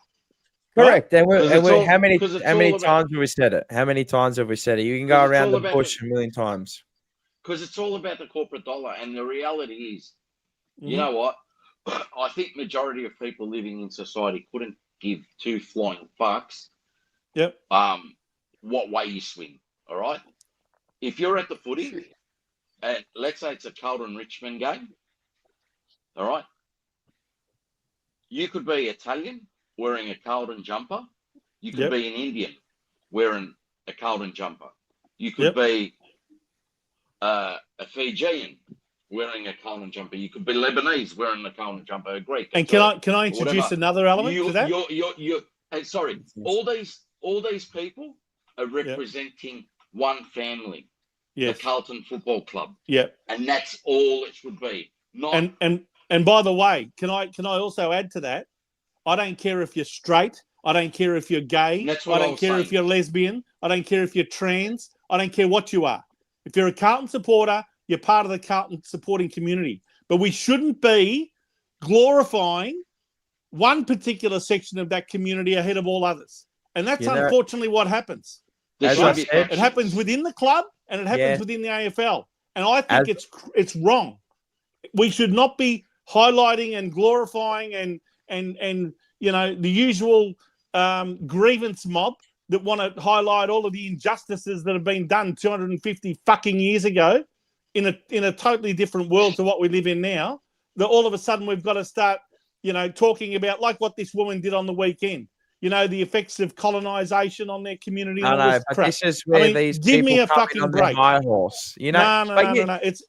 Correct. Right? How many times have we said it? How many times have we said it? You can go around the bush a million times. Because it's all about the corporate dollar. And the reality is, you know what? I think majority of people living in society couldn't give two flying fucks what way you swing, all right? If you're at the footy, and let's say it's a Carlton-Richmond game, all right? You could be Italian wearing a Carlton jumper. You could be an Indian wearing a Carlton jumper. You could be a Fijian wearing a Carlton jumper. You could be Lebanese wearing a Carlton jumper. A Greek. And can I introduce another element to that? And sorry, all these people are representing one family, the Carlton Football Club. Yeah, and that's all it should be. Not and by the way, can I also add to that? I don't care if you're straight. I don't care if you're gay. I don't care if you're lesbian. I don't care if you're trans. I don't care what you are. If you're a Carlton supporter, you're part of the Carlton supporting community. But we shouldn't be glorifying one particular section of that community ahead of all others. And that's unfortunately what happens. It happens within the club and it happens within the AFL. And I think it's wrong. We should not be highlighting and glorifying and the usual grievance mob that want to highlight all of the injustices that have been done 250 fucking years ago in a totally different world to what we live in now, that all of a sudden we've got to start, talking about like what this woman did on the weekend, the effects of colonisation on their community. And all this crap. This is where these give people me a come fucking on break. their high horse. No. It's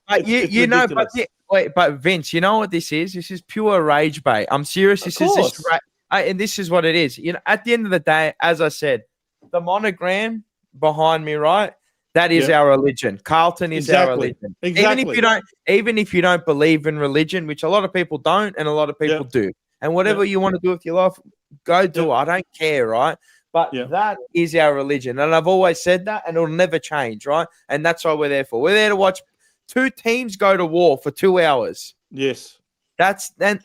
But Vince, you know what this is? This is pure rage bait. I'm serious. And this is what it is. At the end of the day, as I said, the monogram behind me, right? That is our religion. Carlton is our religion. Exactly. Even if you don't believe in religion, which a lot of people don't, and a lot of people do, and whatever you want to do with your life, go do it. I don't care, right? But that is our religion, and I've always said that, and it'll never change, right? And that's what we're there for. We're there to watch two teams go to war for 2 hours. Yes, that's it.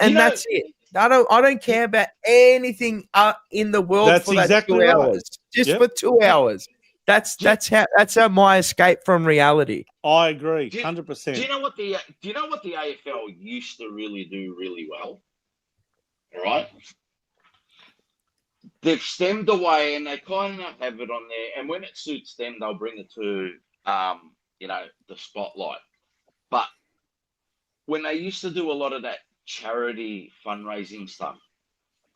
I don't care about anything in the world for that 2 hours. Just for 2 hours. That's my escape from reality. I agree, 100%. Do you know what the AFL used to really do really well? All right, they've stemmed away, and they kind of have it on there. And when it suits them, they'll bring it to the spotlight. But when they used to do a lot of that charity fundraising stuff,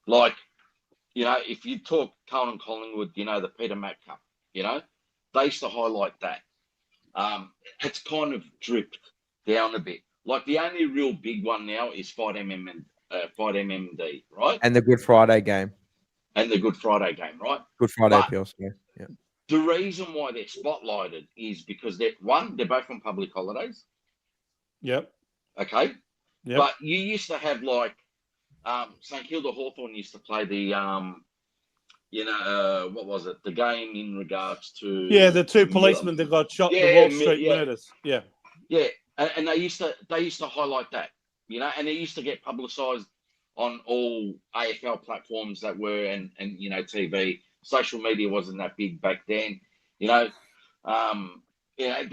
like if you talk Carlton Collingwood, the Peter Mac Cup. They used to highlight that. It's kind of dripped down a bit. Like the only real big one now is Fight MMD, right? And the Good Friday game. Right? Good Friday appeals, yeah. the reason why they're spotlighted is because they're both on public holidays. Yep. Okay. Yep. But you used to have like St Kilda Hawthorn used to play the what was it? The game in regards to the two policemen that got shot in the Wall Street murders. Yeah. Yeah. And they used to highlight that, and they used to get publicised on all AFL platforms that were and TV. Social media wasn't that big back then. There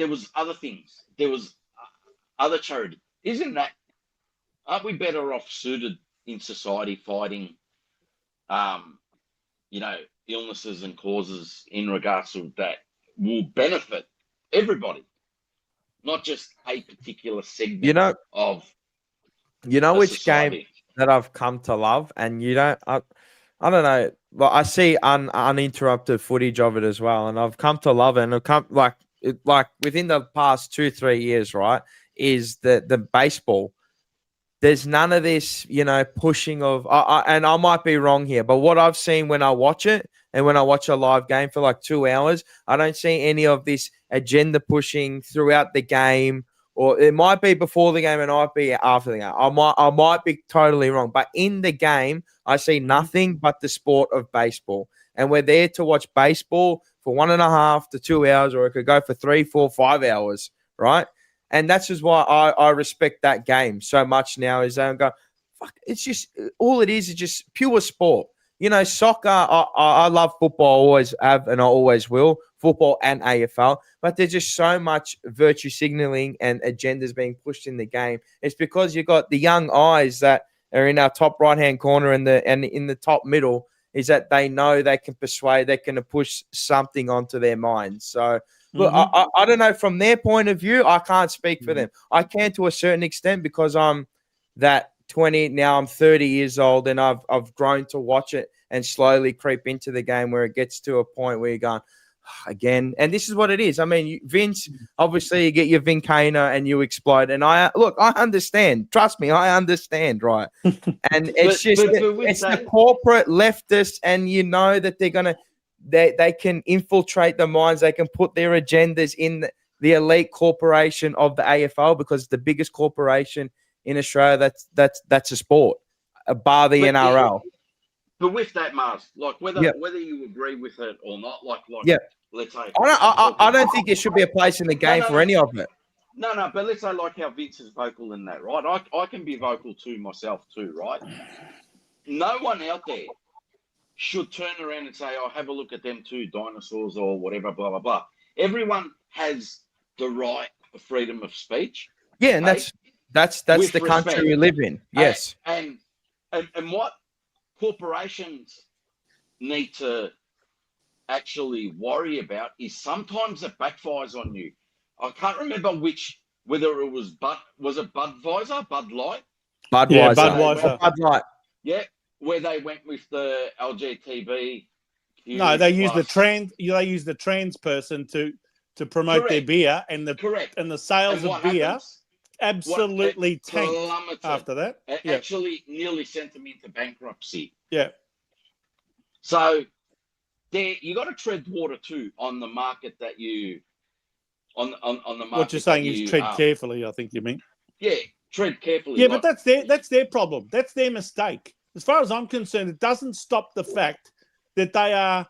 was other things. There was other charity. Aren't we better off suited in society fighting, illnesses and causes in regards to that will benefit everybody, not just a particular segment of which society. game that I've come to love, and I don't know. Well, I see uninterrupted footage of it as well, and I've come to love it. And I've come like within the past 2-3 years, right? Is the baseball. There's none of this, pushing of. And I might be wrong here, but what I've seen when I watch it and when I watch a live game for like 2 hours, I don't see any of this agenda pushing throughout the game. Or it might be before the game and it might be after the game. I might be totally wrong. But in the game, I see nothing but the sport of baseball. And we're there to watch baseball for 1.5 to 2 hours, or it could go for 3, 4, 5 hours, right? And that's just why I respect that game so much now is I go, fuck, it's just all it is just pure sport. Soccer, I love football, I always have and I always will, football and AFL, but there's just so much virtue signaling and agendas being pushed in the game. It's because you've got the young eyes that are in our top right-hand corner and in the top middle is that they know they can persuade, they can push something onto their minds. So, look, I don't know, from their point of view, I can't speak for them. I can to a certain extent because I'm that 20, now I'm 30 years old and I've grown to watch it and slowly creep into the game where it gets to a point where you're going, again, and this is what it is. I mean, Vince, obviously you get your Vincana and you explode. And I understand. Trust me, I understand, right? And it's the corporate leftists, and that they're going to, they can infiltrate the minds. They can put their agendas in the elite corporation of the AFL because it's the biggest corporation in Australia. That's a sport, bar the NRL. But with that, Mars, like whether you agree with it or not, let's say I don't think there should be a place in the game for any of it. No, but let's say like how Vince is vocal in that, right? I can be vocal too myself too, right? No one out there should turn around and say, "Oh, have a look at them two dinosaurs" or whatever, blah blah blah. Everyone has the right of freedom of speech. Yeah, and that's the country we live in. Yes, and what corporations need to actually worry about is sometimes it backfires on you. I can't remember whether it was Budweiser, Bud Light? Budweiser. Yeah, Budweiser. Bud Light. Yeah, where they went with the LGTB. No, they used the trans person to promote their beer and the sales of beer absolutely tanked after that. It actually nearly sent them into bankruptcy. Yeah. So you got to tread water too on the market that you on the market. What you're saying is tread carefully, I think you mean. Yeah, tread carefully. Yeah, but that's their problem. That's their mistake. As far as I'm concerned, it doesn't stop the fact that they are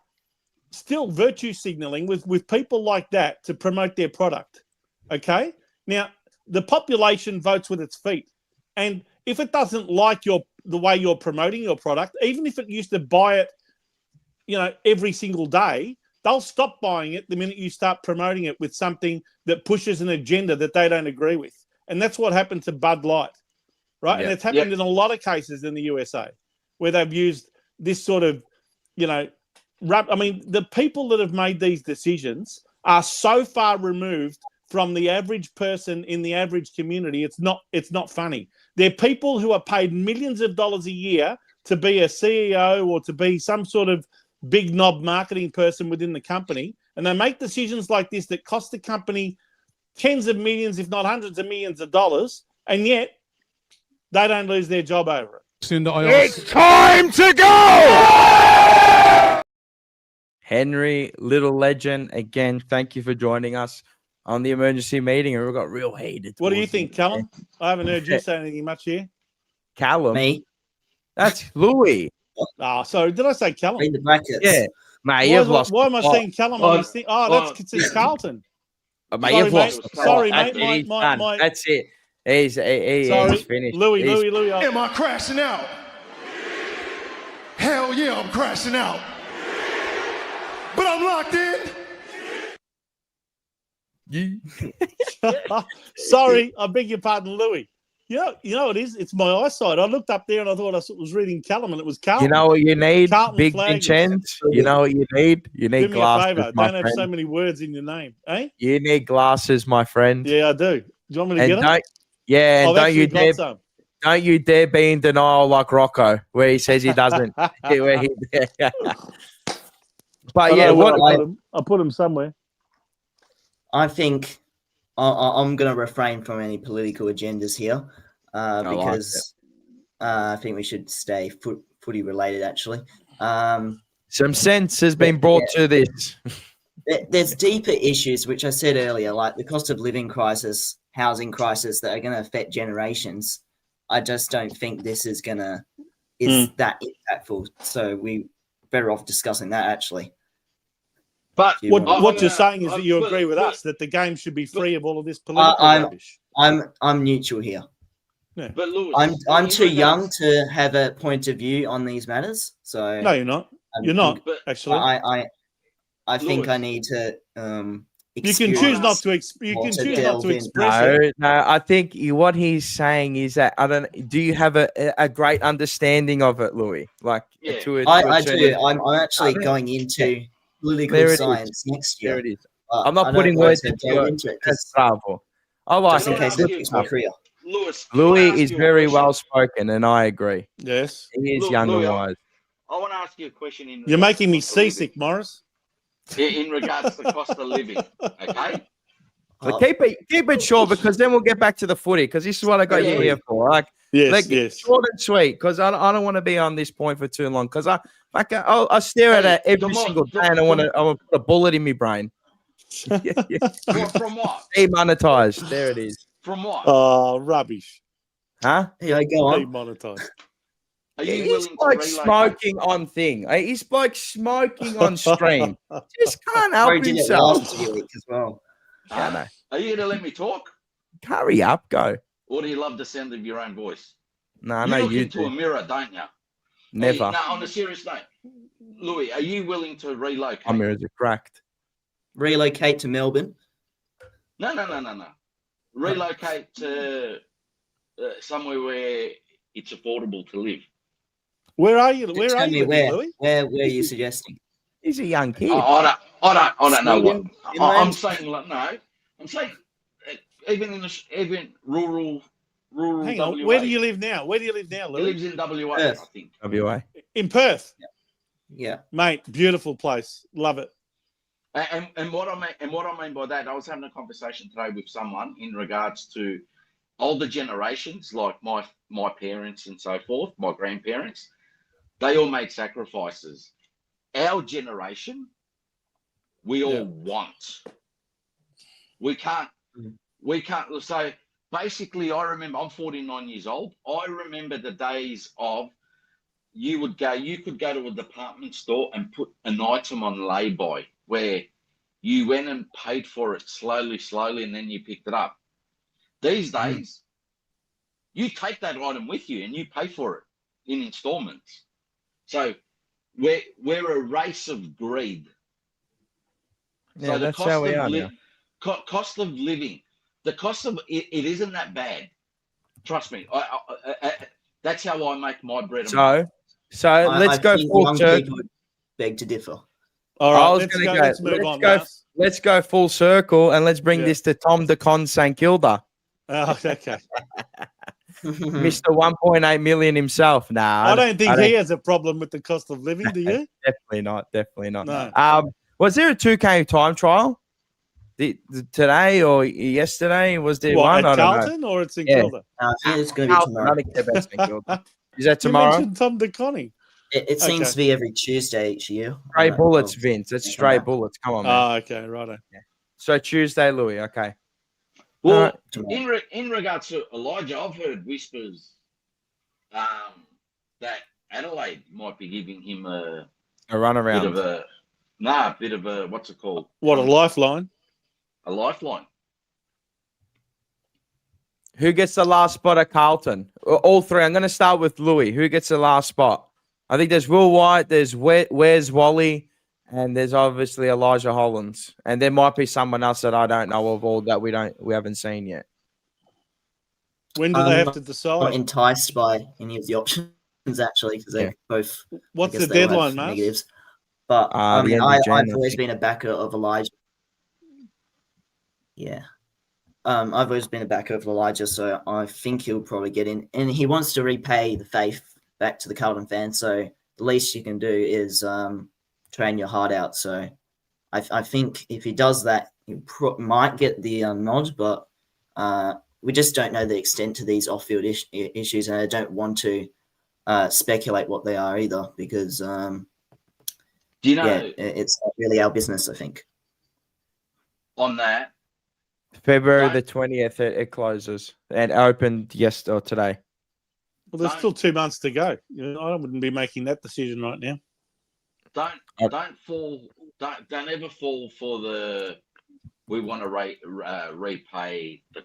still virtue signaling with people like that to promote their product. Okay? Now, the population votes with its feet. And if it doesn't like the way you're promoting your product, even if it used to buy it, every single day, they'll stop buying it the minute you start promoting it with something that pushes an agenda that they don't agree with. And that's what happened to Bud Light, right? Yeah. And it's happened in a lot of cases in the USA where they've used this sort of, the people that have made these decisions are so far removed from the average person in the average community. It's not funny. They're people who are paid millions of dollars a year to be a CEO or to be some sort of big knob marketing person within the company. And they make decisions like this that cost the company tens of millions, if not hundreds of millions of dollars. And yet they don't lose their job over it. It's time to go! Henry, little legend. Again, thank you for joining us on the emergency meeting. And we got real heated. What do you towards think, the Callum? end. I haven't heard you say anything much here. Callum? Me, That's Louis. Oh, sorry. Did I say Callum? read the brackets. Yeah. Mate, you've lost. Why am I the plot. saying Callum on this thing? Oh, that's because it's Carlton. Mate, Sorry, you've mate. lost. the plot. Sorry, That's mate. it. He's done. That's it. He's Sorry, finished. Louis. Am I crashing out? Hell yeah, I'm crashing out. But I'm locked in. Sorry, I beg your pardon, Louis. You know it is. It's my eyesight. I looked up there and I thought I was reading Callum, and it was Carlton. You know what you need? Carlton Big flaggers. Vincenz. You know what you need? You need Do me a glasses, favour. my Don't have friend. so many words in your name, eh? You need glasses, my friend. Yeah, I do. Do you want me to And get them? and I've actually got some. don't you dare be in denial like Rocco, where he says he doesn't. But yeah, I put them somewhere. I think I'm going to refrain from any political agendas here because I think we should stay footy related, actually. some sense has been brought to this. There's deeper issues, which I said earlier, like the cost of living crisis, housing crisis that are going to affect generations. I just don't think this is that impactful. So we better off discussing that, actually. But What you're saying is that you agree with us that the game should be free of all of this political rubbish. I'm neutral here. Yeah. But Lewis, I'm too young to have a point of view on these matters. So No, you're not. You're not, But actually. I think Lewis. I need to You can choose not to. You Or can to choose not delve to in. express it. No. I think what he's saying is that do you have a great understanding of it, Louis? Like, Yeah. I do. I'm actually going into political There it is. science next There year. it is. but I'm not I don't putting want words to into delve it. into it That's 'cause bravo. I like just in it. case Good it affects my career. Lewis, Louis can I is ask you a very question? well spoken, and I agree. Yes. He is Look, young Louis, and wise. I want to ask you a question. You're making me seasick, Morris. In regards to cost of living, okay? But keep it short, because then we'll get back to the footy, because this is what I got you here for. Like, Yes. short and sweet, because I don't want to be on this point for too long, because I stare at it every single day, and I want to put a bullet in my brain. From what? Demonetized. There it is. From what? Oh, rubbish. Huh? Yeah, go on. Demonetized. Are you He's willing to like relocate? smoking on thing. He's like smoking on stream. Just can't Probably help did it himself. last week as well. I know. Are you going to let me talk? Hurry up, go. Or do you love the sound of your own voice? No, I You know look you into a do. mirror, don't you? Never. No, on a serious note. Louis, are you willing to relocate? My mirrors are cracked. Relocate to Melbourne. No. Relocate to somewhere where it's affordable to live. Where are you? Where Tell are me you, living, Louis? where are you suggesting? He's a young kid. I don't know what. Sweden, I'm Finland? saying like no. I'm saying even in even rural Hang on. WA. Where do you live now? Where do you live now, He Louis? lives in WA, Perth. I think. WA. In Perth. Yeah. Mate, beautiful place. Love it. And what I mean by that, I was having a conversation today with someone in regards to older generations, like my parents and so forth, my grandparents. They all made sacrifices. Our generation, we all want. We can't. So basically, I remember, I'm 49 years old. I remember the days of you could go to a department store and put an item on lay-by where you went and paid for it slowly, and then you picked it up. These days, you take that item with you and you pay for it in installments. So we're a race of greed. Yeah, that's how we are now. Cost of living, the cost of it isn't that bad. Trust me. I that's how I make my bread. So let's go think full young circle. people would beg to differ. All I right, was gonna go. let's move on. Let's go full circle, and let's bring Yeah. this to Tom DeCon St Kilda, Oh, okay. Mr. 1.8 million himself. Nah, I don't think he has a problem with the cost of living, do you? Definitely not. No. Was there a 2K time trial today or yesterday? Was there What, one? at I don't know. Carlton or at St Yeah. Kilda? I think it's going to be tomorrow. Not at St Kilda. Is that You tomorrow? mentioned Tom DeConning. It seems to be every Tuesday each year. Stray bullets, I'll- Vince. It's I'll come stray back bullets. Come on, man. Oh, okay, righto. So Tuesday, Louis. Okay. Well, tomorrow. in regards to Elijah, I've heard whispers that Adelaide might be giving him a run bit of around. what's it called? What, a lifeline? A lifeline. Who gets the last spot at Carlton? All three. I'm going to start with Louis. Who gets the last spot? I think there's Will White, there's Where's Wally, and there's obviously Elijah Hollands. And there might be someone else that I don't know of, or that we haven't seen yet. When do they have to I'm decide? enticed by any of the options actually, because they both. What's I the guess they all have deadline, Mars? negatives. But I the mean, end of Jan, I've I always think. been a backer of Elijah. Yeah. I've always been a backer of Elijah, so I think he'll probably get in. And he wants to repay the faith back to the Carlton fans, so the least you can do is train your heart out. So I think if he does that, he might get the nod, but we just don't know the extent to these off-field issues, and I don't want to speculate what they are either, because Do you know it's not really our business, I think. on that? February Don't- the 20th, it closes and opened yesterday or today. Well, there's still 2 months to go. I wouldn't be making that decision right now. Don't ever fall for the we want to repay the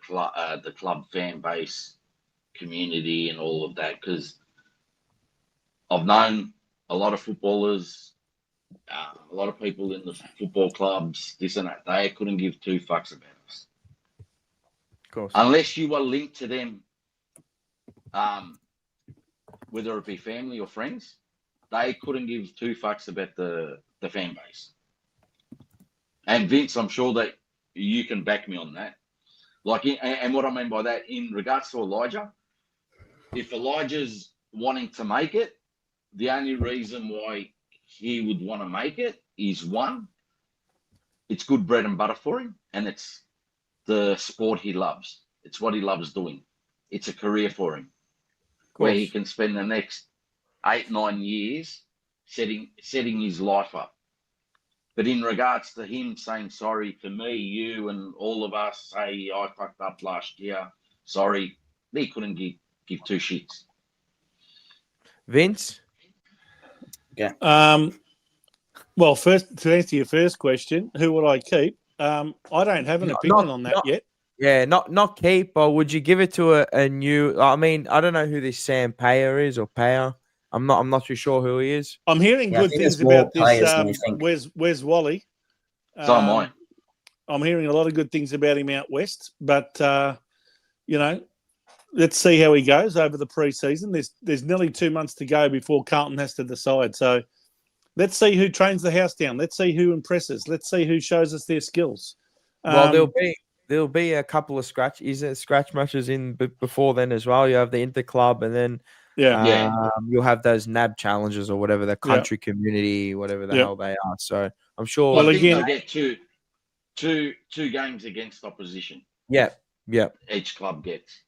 club fan base, community, and all of that, because I've known a lot of footballers, a lot of people in the football clubs, this and that. They couldn't give two fucks about us. Of course. Unless you were linked to them, whether it be family or friends, they couldn't give two fucks about the fan base. And Vince, I'm sure that you can back me on that. And what I mean by that, in regards to Elijah, if Elijah's wanting to make it, the only reason why he would want to make it is, one, it's good bread and butter for him, and it's the sport he loves. It's what he loves doing. It's a career for him, where he can spend the next 8-9 years setting his life up. But in regards to him saying sorry to me, you, and all of us, say I fucked up last year, sorry, he couldn't give two shits. Vince? Yeah. Well, first, to answer your first question, who would I keep? I don't have an opinion on that yet. Yeah, not keep, but would you give it to a new? I mean, I don't know who this Sam Payer is, or Payer. I'm not too sure who he is. I'm hearing good things about this. Where's Wally? So am I. I'm hearing a lot of good things about him out west, but let's see how he goes over the pre-season. There's nearly 2 months to go before Carlton has to decide. So let's see who trains the house down. Let's see who impresses. Let's see who shows us their skills. Well, there'll be a couple of scratch matches in before then as well. You have the Interclub, and then you'll have those NAB challenges or whatever, the country community, whatever the hell they are. So I'm sure. Well, again, they get two games against opposition. Yeah. Each club gets.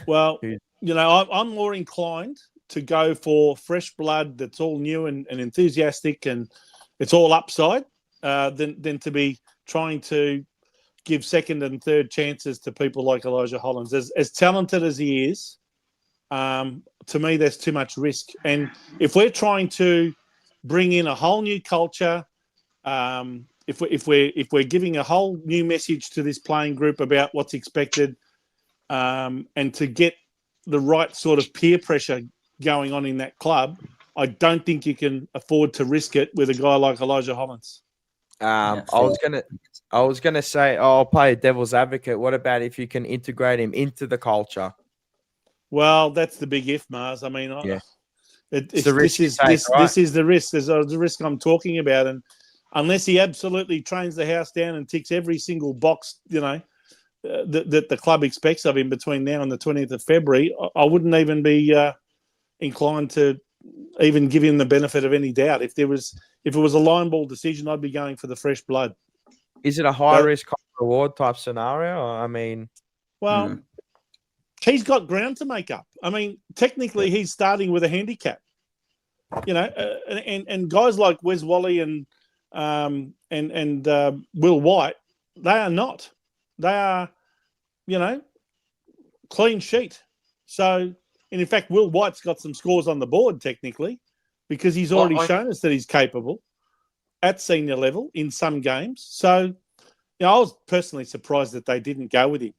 Well, I'm more inclined to go for fresh blood that's all new and enthusiastic and it's all upside than to be trying to give second and third chances to people like Elijah Hollands. As talented as he is, to me, there's too much risk. And if we're trying to bring in a whole new culture, if we're giving a whole new message to this playing group about what's expected, and to get the right sort of peer pressure going on in that club, I don't think you can afford to risk it with a guy like Elijah Hollands. I was gonna say, I'll play devil's advocate. What about if you can integrate him into the culture? Well, that's the big if, Mars. I mean, this is the risk. There's the risk I'm talking about, and unless he absolutely trains the house down and ticks every single box, that the club expects of him between now and the 20th of February, I wouldn't even be inclined to even give him the benefit of any doubt. If it was a line ball decision, I'd be going for the fresh blood. Is it a high risk, high reward type scenario? I mean, he's got ground to make up. I mean, technically, he's starting with a handicap. and guys like Wes Wally and Will White, they are not. They are, clean sheet. So, and in fact, Will White's got some scores on the board technically because he's already shown us that he's capable at senior level in some games. So, I was personally surprised that they didn't go with him.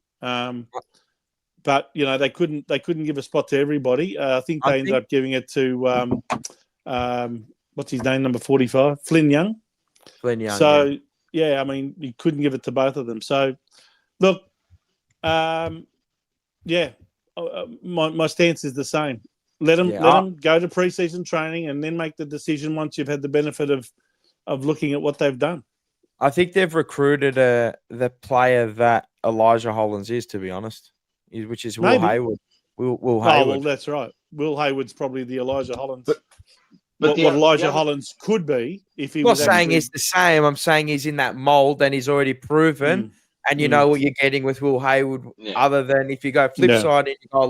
But they couldn't give a spot to everybody. I think they ended up giving it to what's his name, number 45, Flynn Young. So I mean, you couldn't give it to both of them. So look, my stance is the same. Let them go to preseason training and then make the decision once you've had the benefit of looking at what they've done. I think they've recruited the player that Elijah Hollands is, to be honest, which is Will Hayward. Will Hayward. Oh, well, that's right. Will Hayward's probably the Elijah Hollands. But what Elijah Hollands could be if he was. I'm not saying he's the same. I'm saying he's in that mold and he's already proven. And you know what you're getting with Will Hayward. Other than if you go flip side and you go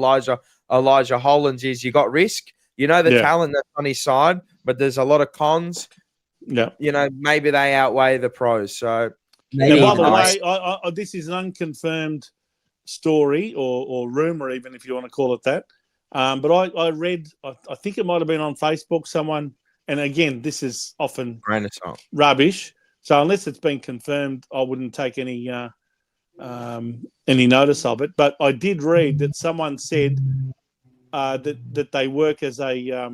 Elijah Hollands is you got risk. The talent that's on his side, but there's a lot of cons. Yeah. Maybe they outweigh the pros. So by the way, this is an unconfirmed story or rumor, even if you want to call it that. But I read, I think it might have been on Facebook, someone, and again, this is often rubbish. So unless it's been confirmed, I wouldn't take any notice of it. But I did read that someone said that they work as a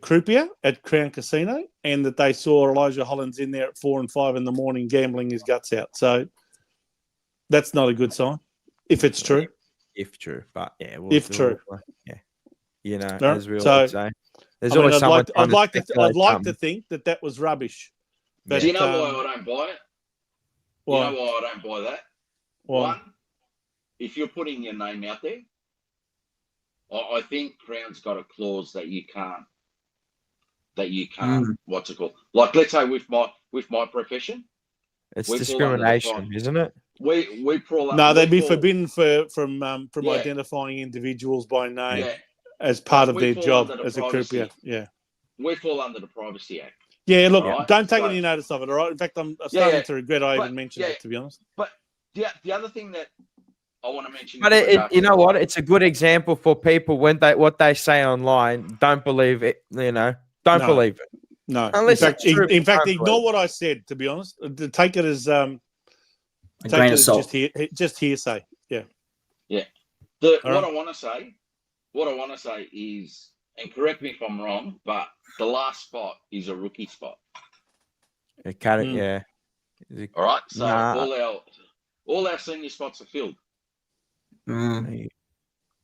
croupier at Crown Casino, and that they saw Elijah Hollands in there at 4 and 5 in the morning gambling his guts out. So that's not a good sign, if it's true. If true, but if true, as we always say, there's always someone. I'd like to think that was rubbish. But, do you know why I don't buy it? You know why I don't buy that? One, if you're putting your name out there, I think Crown's got a clause that you can't. What's it called? Like, let's say with my profession, it's discrimination, isn't it? We they'd be forbidden from identifying individuals by name as part of their job as a croupier. Yeah, we fall under the Privacy Act. Yeah, look, don't take any notice of it. All right. In fact, I'm starting to regret I even mentioned it, to be honest. But the other thing that I want to mention, but you know what? It's a good example for people when what they say online. Don't believe it. Don't believe it. No, unless in fact, ignore what I said. To be honest, take it as a grain of salt. Just hearsay. Yeah. What I want to say is, and correct me if I'm wrong, but the last spot is a rookie spot. It can't. Yeah. All right. So all our senior spots are filled. We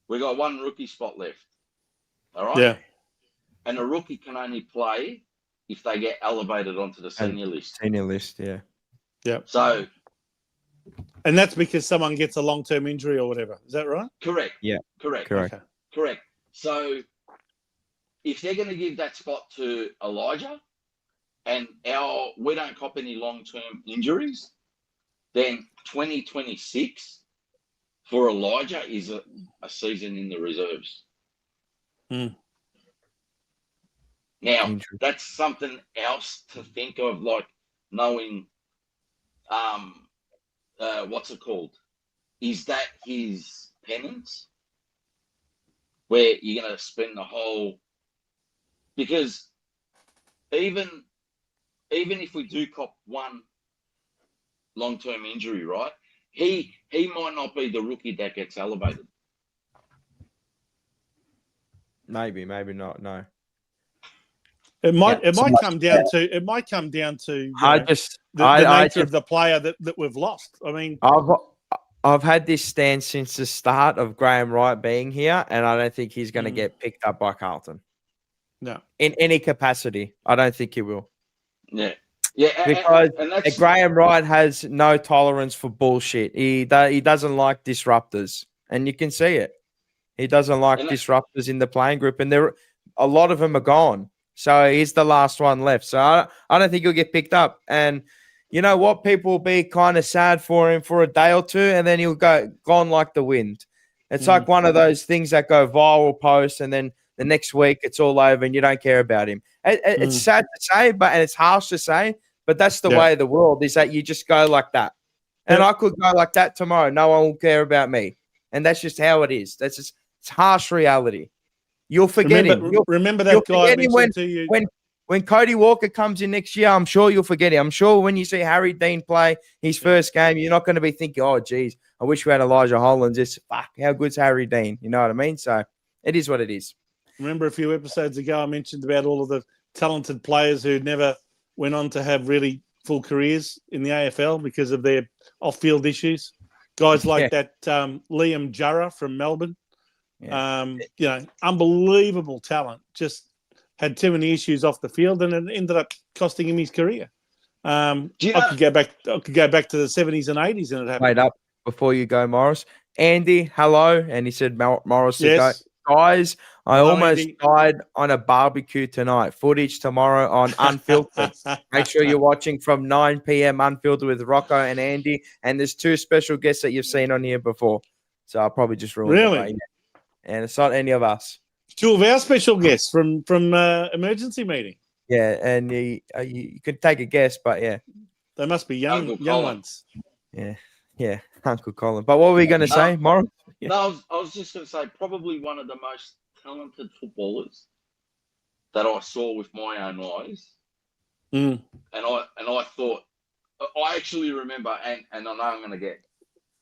got one rookie spot left. All right. Yeah. And a rookie can only play if they get elevated onto the senior list. Senior list, yeah. Yeah. So. And that's because someone gets a long-term injury or whatever. Is that right? Correct. Yeah. Correct. Okay. Correct. So if they're going to give that spot to Elijah and we don't cop any long-term injuries, then 2026 for Elijah is a season in the reserves. Now, that's something else to think of, like knowing what's it called? Is that his penance? Where you're going to spend the whole... Because even if we do cop one long-term injury, right, he might not be the rookie that gets elevated. Maybe not, no. It might come down to the nature of the player that we've lost. I mean, I've had this stance since the start of Graham Wright being here, and I don't think he's going to get picked up by Carlton. No, in any capacity, I don't think he will. Yeah, because Graham Wright has no tolerance for bullshit. He doesn't like disruptors, and you can see it. He doesn't like disruptors in the playing group, and a lot of them are gone. So he's the last one left. So I don't think he'll get picked up. And you know what? People will be kind of sad for him for a day or two, and then he'll gone like the wind. It's like one of those things that go viral posts, and then the next week it's all over and you don't care about him. It's sad to say, and it's harsh to say, but that's the way of the world, is that you just go like that. And I could go like that tomorrow. No one will care about me. And that's just how it is. It's harsh reality. You'll forget him. Remember that guy I mentioned to you. When Cody Walker comes in next year, I'm sure you'll forget him. I'm sure when you see Harry Dean play his first game, you're not going to be thinking, oh, geez, I wish we had Elijah Hollands. It's fuck, how good's Harry Dean? You know what I mean? So it is what it is. Remember a few episodes ago, I mentioned about all of the talented players who never went on to have really full careers in the AFL because of their off-field issues. Guys like that Liam Jurra from Melbourne. Unbelievable talent. Just had too many issues off the field, and it ended up costing him his career. I could go back to the 70s and 80s, and it happened. Wait up before you go, Morris. Andy, hello, and he said Morris to go. Guys, I almost died on a barbecue tonight. Footage tomorrow on Unfiltered. Make sure you're watching from 9 p.m. Unfiltered with Rocco and Andy. And there's 2 special guests that you've seen on here before. So I'll probably just ruin it. Right? And it's not any of us. 2 of our special guests from emergency meeting. Yeah, and you could take a guess, but yeah. They must be young ones. Yeah, Uncle Colin. But what were we going to say, Morris? Yeah. No, I was just going to say probably one of the most talented footballers that I saw with my own eyes. And I thought, I actually remember, and I know I'm going to get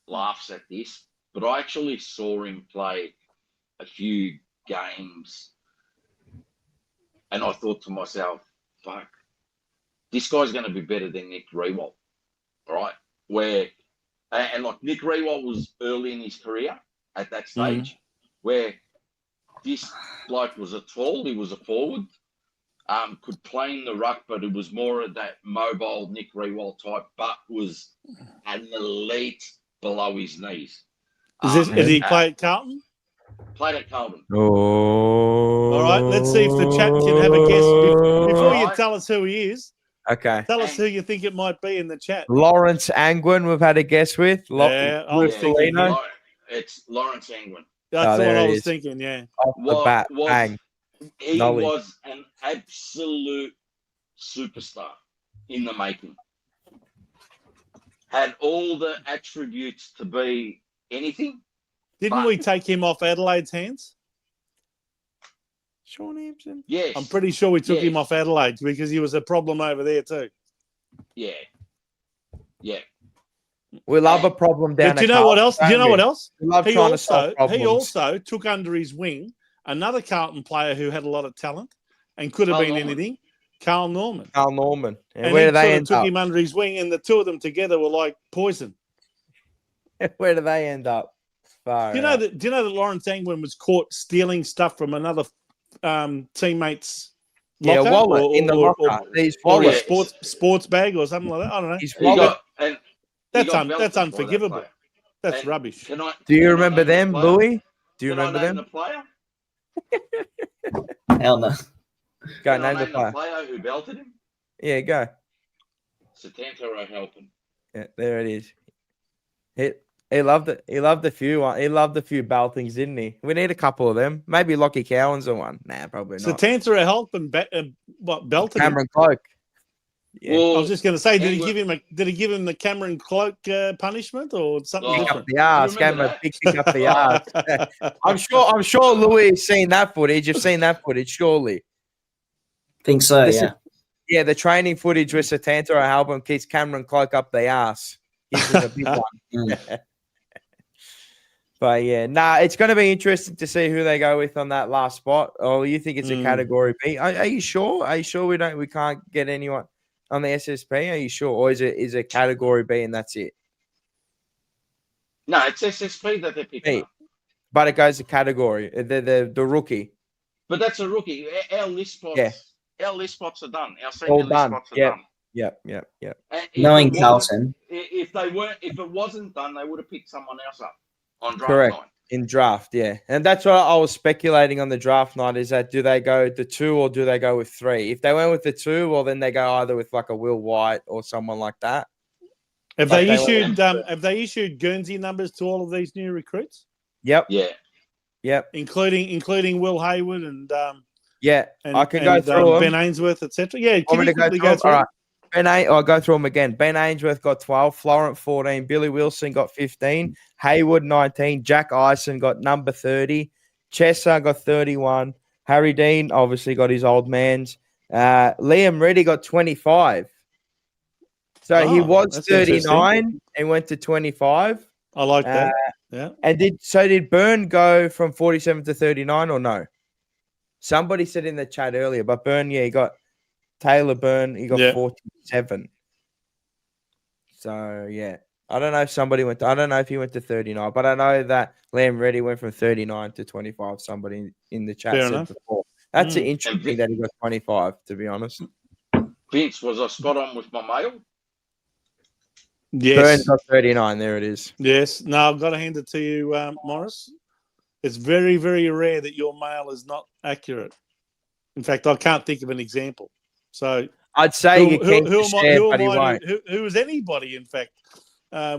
laughs at this, but I actually saw him play a few games, and I thought to myself, fuck, this guy's going to be better than Nick Rewalt, right? And like Nick Rewalt was early in his career at that stage, where this bloke was he was a forward, could play in the ruck, but it was more of that mobile Nick Rewalt type, but was an elite below his knees. Did he play at Carlton? Played at Carlton. Oh. All right, let's see if the chat can have a guess. Before you tell us who he is, tell us who you think it might be in the chat. Lawrence Angwin, we've had a guess with. I was thinking it's Lawrence Angwin. That's what I was thinking, Off the bat, bang. He was an absolute superstar in the making. Had all the attributes to be anything. Didn't we take him off Adelaide's hands? Sean Hampson? Yes. I'm pretty sure we took him off Adelaide because he was a problem over there too. Yeah. Yeah. We love a problem down but do you know what else? Do you know what else? We love trying to solve problems. He also took under his wing another Carlton player who had a lot of talent and could have been anything, Carl Norman. And where do they end up? Took him under his wing, and the 2 of them together were like poison. Where do they end up? Do you know that Lawrence Angwin was caught stealing stuff from another teammate's locker? Wallet in the locker. These wallets, sports bag or something like that. I don't know. His wallet. That's unforgivable. That's rubbish. Do you remember them, Louis? Do you remember them? The player? Hell no. Go name the player. Who belted him? Yeah, go. Satantaro Halpin. Yeah, there it is. He loved it. He loved a few. He loved a few beltings, didn't he? We need a couple of them. Maybe Lockie Cowan's the one. Nah, probably not. Satantaro Halpin belted Cameron Cloak. Yeah. Well, I was just going to say, did he give him the Cameron Cloak punishment or something pick different? Up the arse, Cameron pick up the arse. I'm sure Louis has seen that footage. You've seen that footage, surely. Think so, yeah. Yeah, the training footage with Satantaro Halpin keeps Cameron Cloak up the arse. Gives him a big one. But yeah, it's going to be interesting to see who they go with on that last spot. Oh, you think it's a category B? Are you sure? Are you sure we can't get anyone on the SSP? Are you sure, or is it category B and that's it? No, it's SSP that they're picking up. But it goes to category. The rookie. But that's a rookie. Our list spots. Yeah. Our list spots are done. Our senior list spots are done. Yep. Knowing Carlton, if it wasn't done, they would have picked someone else up on draft Correct. night. In draft, yeah. And that's what I was speculating on the draft night is that do they go the 2 or do they go with 3? If they went with the 2, well, then they go either with like a Will White or someone like that. Have they issued Guernsey numbers to all of these new recruits? Yep. Yeah. Yep. including Will Hayward and I can go through them. Ben Ainsworth, etc. Yeah, Want me to quickly go through through them? All right. I'll go through them again. Ben Ainsworth got 12, Florent 14, Billy Wilson got 15, Hayward 19, Jack Ison got number 30, Chesser got 31, Harry Dean obviously got his old man's, Liam Reddy got 25. So he was 39 and went to 25. I like that. Yeah. And did Byrne go from 47 to 39 or no? Somebody said in the chat earlier, but Byrne, he got Taylor Byrne, he got 47. So yeah, I don't know if I don't know if he went to 39, but I know that Liam Reddy went from 39 to 25. Somebody in the chat said before. That's interesting that he got 25, to be honest. Vince, was I spot on with my mail? Yes. Burns got 39. There it is. Yes. No, I've got to hand it to you, Morris. It's very, very rare that your mail is not accurate. In fact, I can't think of an example. So I'd say who is anybody, in fact,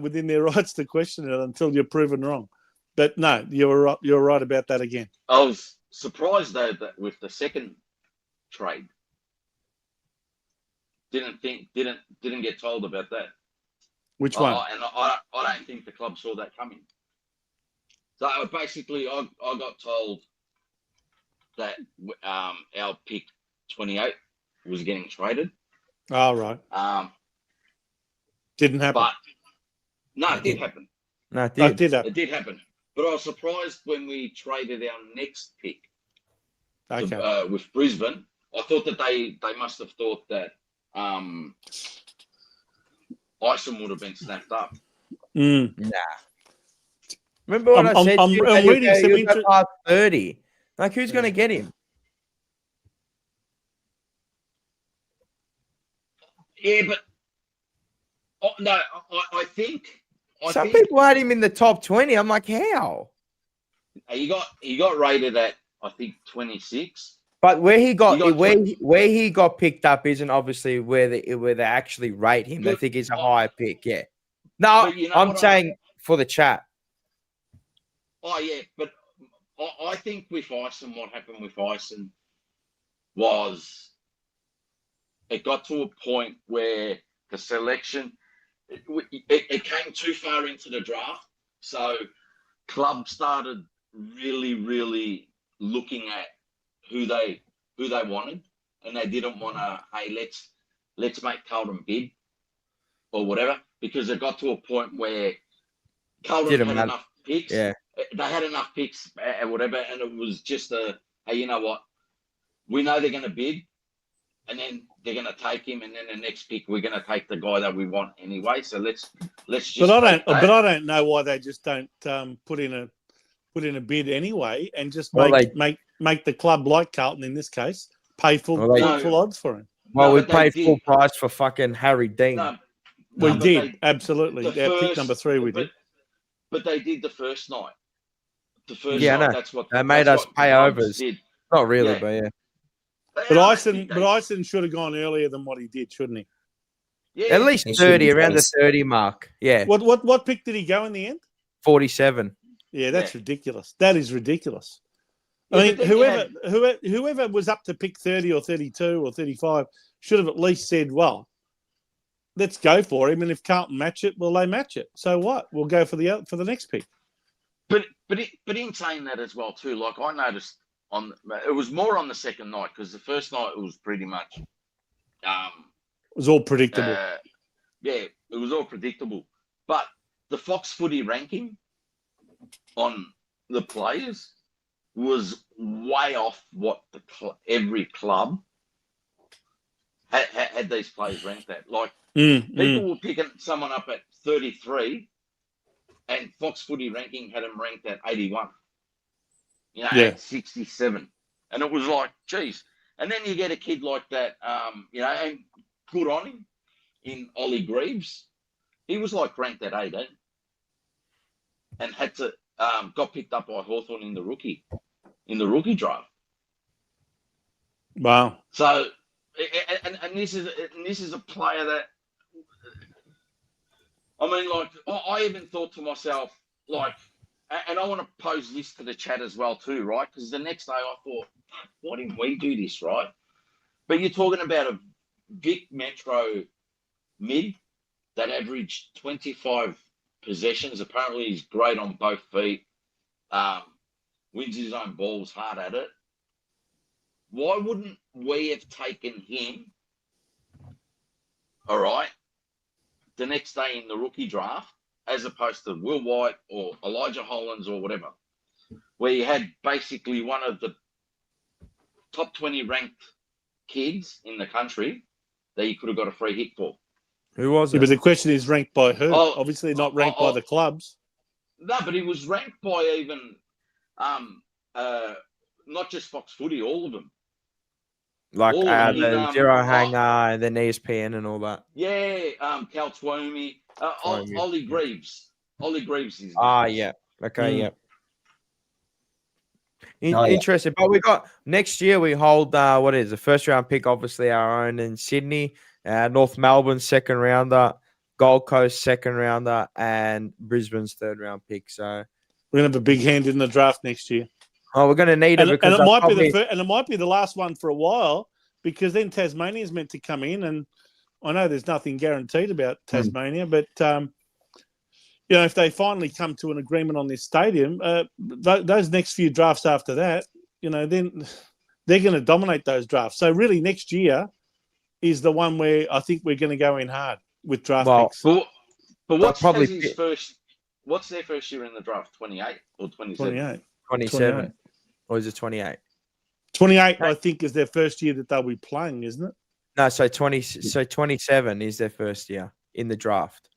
within their rights to question it until you're proven wrong. But no, you're right about that again. I was surprised though that with the second trade, didn't get told about that. Which one? I don't think the club saw that coming. So basically, I got told that our pick 28 was getting traded. Oh, right. Didn't happen. But no, it did happen. No, it did. Happen. It did happen. But I was surprised when we traded our next pick with Brisbane. I thought that they must have thought that Ison would have been snapped up. Nah. Remember what I said? I'm reading some interest. Past 30. Like, who's going to get him? Yeah, but I think some people had him in the top 20. I'm like, how? He got rated at, I think, 26. But where he got picked up isn't obviously where they actually rate him. They think he's a higher pick. Yeah. No, I'm saying for the chat. Oh yeah, but I think with Ison, what happened with Ison was it got to a point where the selection it came too far into the draft, so clubs started really, really looking at who they wanted, and they didn't want to. Hey, let's make Carlton bid or whatever, because it got to a point where Carlton had enough picks. Yeah. They had enough picks and whatever, and it was just hey, you know what? We know they're going to bid, and then they're going to take him, and then the next pick we're going to take the guy that we want anyway. So let's just. But I don't know why they just don't put in a bid anyway, and just make the club like Carlton in this case pay full odds for him. Well, we paid full price for fucking Harry Dean. We did absolutely. Our pick number 3, we did. But they did the first night. The first night, that's what they made us pay overs. Not really, but yeah. But Ison should have gone earlier than what he did, shouldn't he? Yeah, at least 30, around the 30 mark. Yeah. What pick did he go in the end? 47. Yeah, that's ridiculous. That is ridiculous. I mean, whoever was up to pick 30 or 32 or 35 should have at least said, well, let's go for him, and if Carlton match it, well, they match it. So what? We'll go for the next pick. But in saying that as well too, like I noticed it was more on the second night, because the first night it was pretty much it was all predictable. It was all predictable. But the Fox Footy ranking on the players was way off what every club had these players ranked at. Like people were picking someone up at 33. And Fox Footy ranking had him ranked at 81, at 67. And it was like, geez. And then you get a kid like that, and good on him in Ollie Greaves. He was like ranked at 18 and had to, got picked up by Hawthorn in the rookie draft. Wow. So, and this is a player that, I mean, like, I even thought to myself, like, and I want to pose this to the chat as well too, right? Because the next day I thought, why didn't we do this, right? But you're talking about a Vic Metro mid that averaged 25 possessions. Apparently he's great on both feet. Wins his own balls, hard at it. Why wouldn't we have taken him, all right, the next day in the rookie draft, as opposed to Will White or Elijah Hollands or whatever, where you had basically one of the top 20 ranked kids in the country that you could have got a free hit for. Who was Yeah, it? but the question is ranked by who? Oh, Obviously not ranked by the clubs. No, but he was ranked by even not just Fox Footy, all of them. Like all of them the in, Zero Hanger and then ESPN and all that. Yeah, Cal Twomey, Ollie Greaves. Ollie Greaves is. Yeah. Okay, Mm. yeah. Oh, yeah. Interesting. But we got next year we hold what is the first round pick, obviously our own in Sydney, North Melbourne second rounder, Gold Coast second rounder, and Brisbane's third round pick. So We're going to have a big hand in the draft next year. we're going to need it because it might be the first, and it might be the last one for a while, because then Tasmania's meant to come in, and I know there's nothing guaranteed about Tasmania, but if they finally come to an agreement on this stadium, those next few drafts after that, then they're going to dominate those drafts. So really, next year is the one where I think we're going to go in hard with draft picks. But what's probably Tassie's first? What's their first year in the draft? 28 or 27? 28. 27. Or is it 28? 28, I think, is their first year that they'll be playing, isn't it? No, so 27 is their first year in the draft.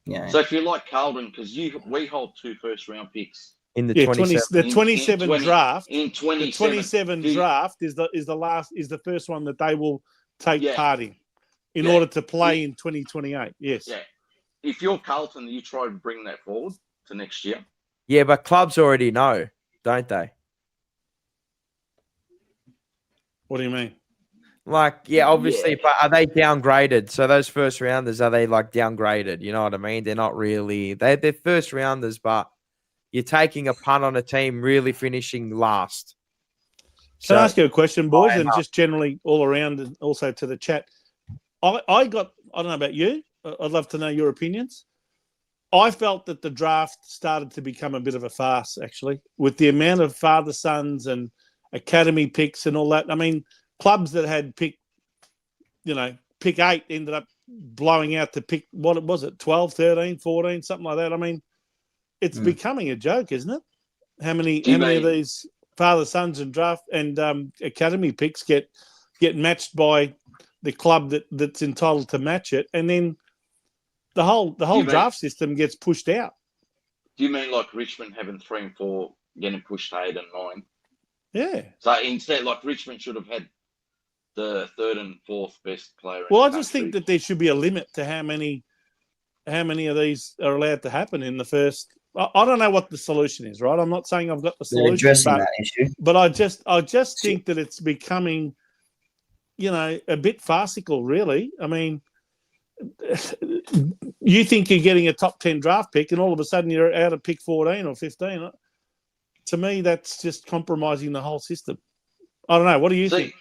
Yeah. So if you like Carlton, because we hold 2 first round picks In the 27. The 27 draft. in 27. The 27 draft is the first one that they will take part in order to play in 2028. Yes. Yeah. If you're Carlton, you try to bring that forward to next year. Yeah, but clubs already know, don't they? What do you mean? Like, obviously, but are they downgraded? So those first rounders, are they like downgraded? You know what I mean? They're not really. They're first rounders, but you're taking a punt on a team really finishing last. Can I ask you a question, boys, and just generally all around, and also to the chat? I don't know about you. I'd love to know your opinions. I felt that the draft started to become a bit of a farce, actually, with the amount of father-sons and academy picks and all that. I mean, clubs that had pick 8 ended up blowing out to pick, what was it, 12, 13, 14, something like that. I mean, it's becoming a joke, isn't it? How many of these father-sons and draft and academy picks get matched by the club that's entitled to match it, and then the whole draft system gets pushed out. Do you mean like Richmond having 3 and 4 getting pushed to 8 and 9? Yeah. So instead, like Richmond should have had the 3rd and 4th best player. Well, I just think that there should be a limit to how many of these are allowed to happen in the first. I don't know what the solution is, right? I'm not saying I've got the solution. They're addressing that issue. But I just think that it's becoming, a bit farcical, really. I mean, you think you're getting a top 10 draft pick and all of a sudden you're out of pick 14 or 15. To me, that's just compromising the whole system. I don't know. What do you think?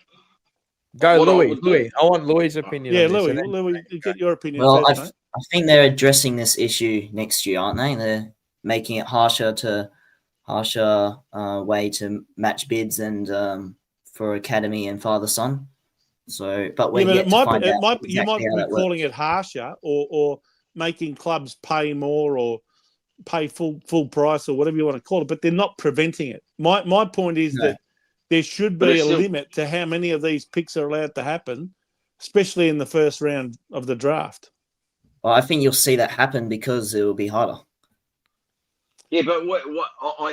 Go, Louis. I want Louis' opinion. Yeah, on this, Louis, get your opinion. Well, first, mate. I think they're addressing this issue next year, aren't they? They're making it harsher way to match bids and for academy and father-son. So, but we're yet to find out you might be calling it harsher or making clubs pay more or pay full price or whatever you want to call it, but they're not preventing it. My point is that there should be a limit to how many of these picks are allowed to happen, especially in the first round of the draft. Well, I think you'll see that happen because it will be harder. Yeah, but what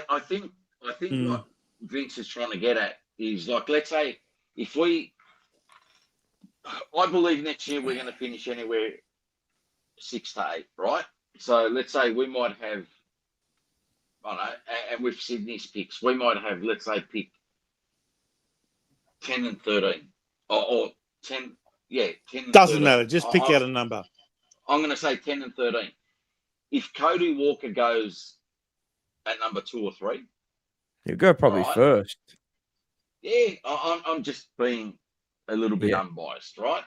I think what Vince is trying to get at is, like, let's say I believe next year we're going to finish anywhere 6 to 8, right? So let's say we might have, I don't know, and with Sydney's picks, we might have, let's say, pick 10 and 13, or 10. Yeah, 10. Doesn't matter. Just pick out a number. I'm going to say 10 and 13. If Cody Walker goes at number 2 or 3. You go probably Right. first. Yeah, I'm just being a little bit Yeah. unbiased, right?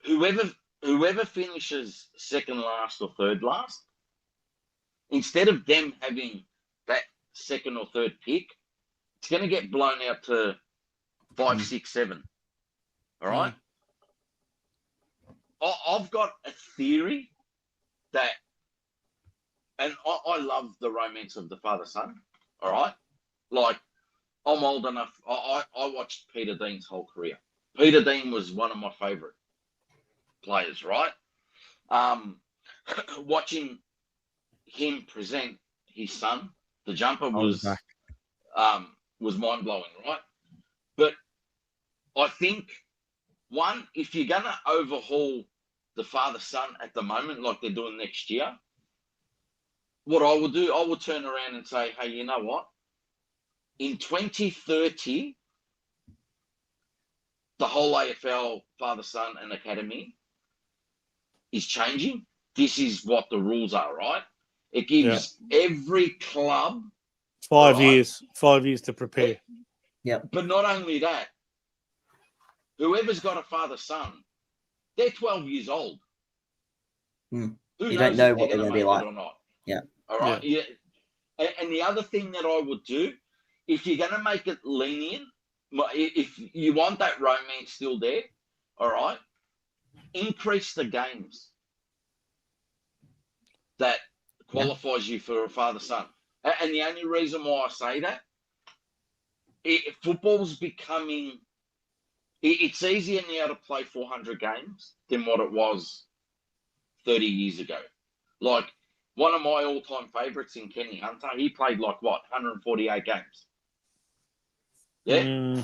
Whoever finishes second last or third last, instead of them having that second or third pick, it's going to get blown out to 5, 6, 7. All right. I've got a theory that, and I love the romance of the father-son. All right. Like, I'm old enough. I watched Peter Dean's whole career. Peter Dean was one of my favourite players, right? Watching him present his son, the jumper, was mind blowing, right? But I think, one, if you're gonna overhaul the father-son at the moment, like they're doing next year, what I will do, I will turn around and say, hey, you know what? In 2030, the whole AFL father-son and academy is changing. This is what the rules are, right? It gives every club 5 years to prepare. But not only that, whoever's got a father-son, they're 12 years old. You Who don't knows know if what they're they're going to going to be make like. it or not? Yeah. All right. Yeah. And the other thing that I would do, if you're going to make it lenient, if you want that romance still there, all right, increase the games that qualifies you for a father-son. And the only reason why I say that, football's becoming, it's easier now to play 400 games than what it was 30 years ago. Like, one of my all-time favourites in Kenny Hunter, he played 148 games. Yeah?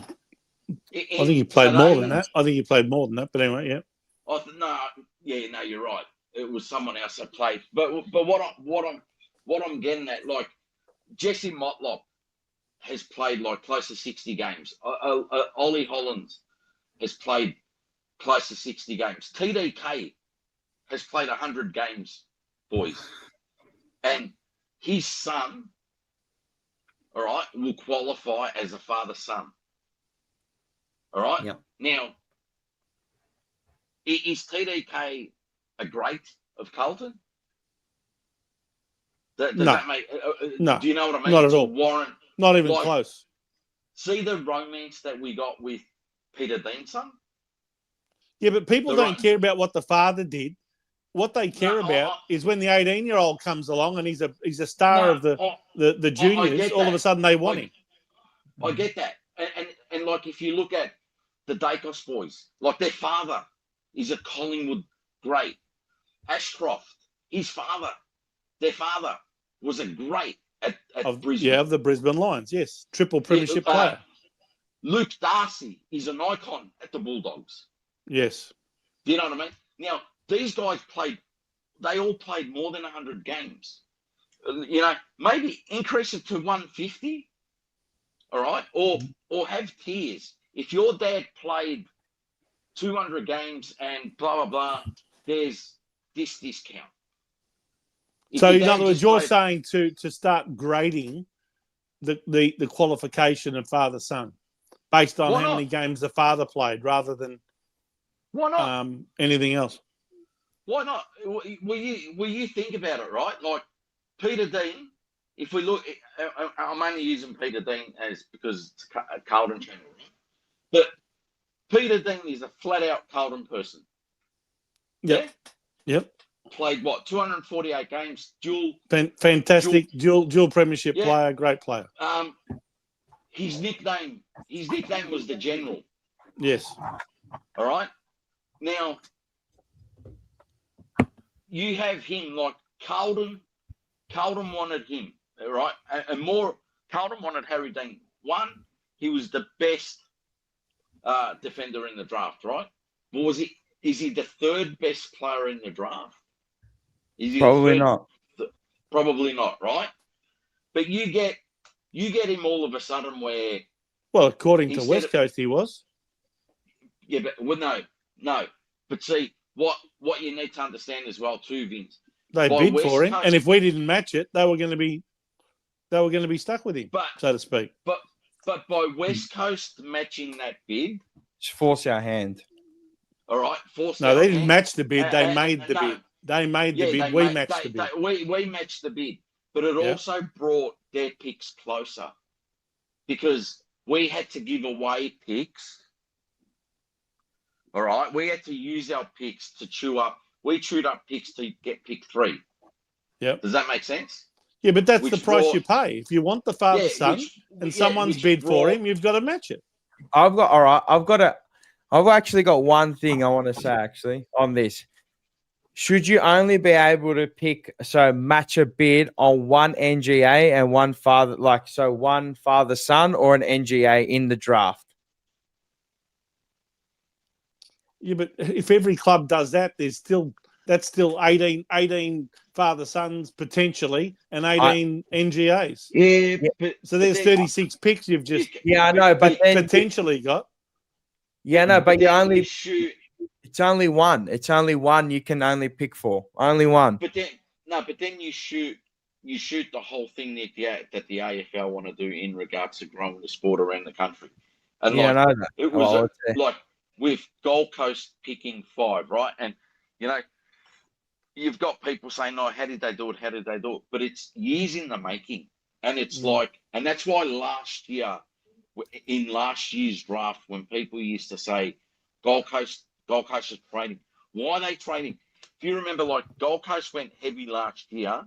I think he played more than that. But anyway, yeah. No, you're right. It was someone else that played. But what I'm getting at, like, Jesse Motlop has played close to 60 games. Ollie Hollands has played close to 60 games. TDK has played 100 games, boys. And his son, all right, will qualify as a father-son. All right? Yep. Now, is TDK a great of Carlton? Does that make... no. Do you know what I mean? Not at all. Warren, not even close. See the romance that we got with Peter Dean's son? Yeah, but people don't care about what the father did. What they care about is when the 18-year-old comes along and he's a star of the juniors, all of a sudden they want him. I get that. And like, if you look at the Dacos boys, like, their father is a Collingwood great. Ashcroft, their father was a great at Brisbane. Yeah, of the Brisbane Lions, yes. Triple premiership player. Luke Darcy is an icon at the Bulldogs. Yes. Do you know what I mean? Now, these guys they all played more than 100 games. You know, maybe increase it to 150, all right? Or have tiers. If your dad played 200 games and blah, blah, blah, there's this discount. So, in other words, you're saying to start grading the qualification of father-son based on how many games the father played rather than anything else. Why not? Will you think about it, right? Like, Peter Dean, if we look, I'm only using Peter Dean because it's a Carlton channel, right? But Peter Dean is a flat-out Carlton person. Yep. Yeah? Yep. Played 248 games, fantastic dual premiership player, great player. His nickname was the General. Yes. All right. Now, you have him, like, Carlton wanted him, right? And more, Carlton wanted Harry Dean. One, he was the best defender in the draft, right? But is he the third best player in the draft? Probably not. Probably not, right? But you get him all of a sudden where... Well, according to West Coast, he was. Yeah, but no. But see, what you need to understand as well too, Vince. They bid for him, and if we didn't match it, they were going to be they were going to be stuck with him, so to speak. But by West Coast matching that bid, Just force our hand. all right, No, they didn't match the bid. They made the bid. They made the bid. We matched the bid. We matched the bid, but it also brought their picks closer because we had to give away picks. All right, we had to use our picks to chew up. We chewed up picks to get pick 3. Yep. Does that make sense? Yeah, but that's the price you pay. If you want the father-son and someone's bid for him, you've got to match it. I've actually got one thing I want to say actually on this. Should you only be able to match a bid on one NGA and one one father-son or an NGA in the draft? Yeah, but if every club does that, that's still 18 father-sons potentially and 18 NGAs. Yeah. So there's 36 picks you've just I know, but then potentially got. Yeah, no, but you only shoot. It's only one. It's only one you can only pick for. Only one. But then you shoot the whole thing that the AFL want to do in regards to growing the sport around the country. And I know that. It was like with Gold Coast picking 5, right? And you've got people saying, "No, how did they do it? How did they do it?" But it's years in the making, and it's and that's why in last year's draft, when people used to say Gold Coast is trading. Why are they trading? If you remember, Gold Coast went heavy last year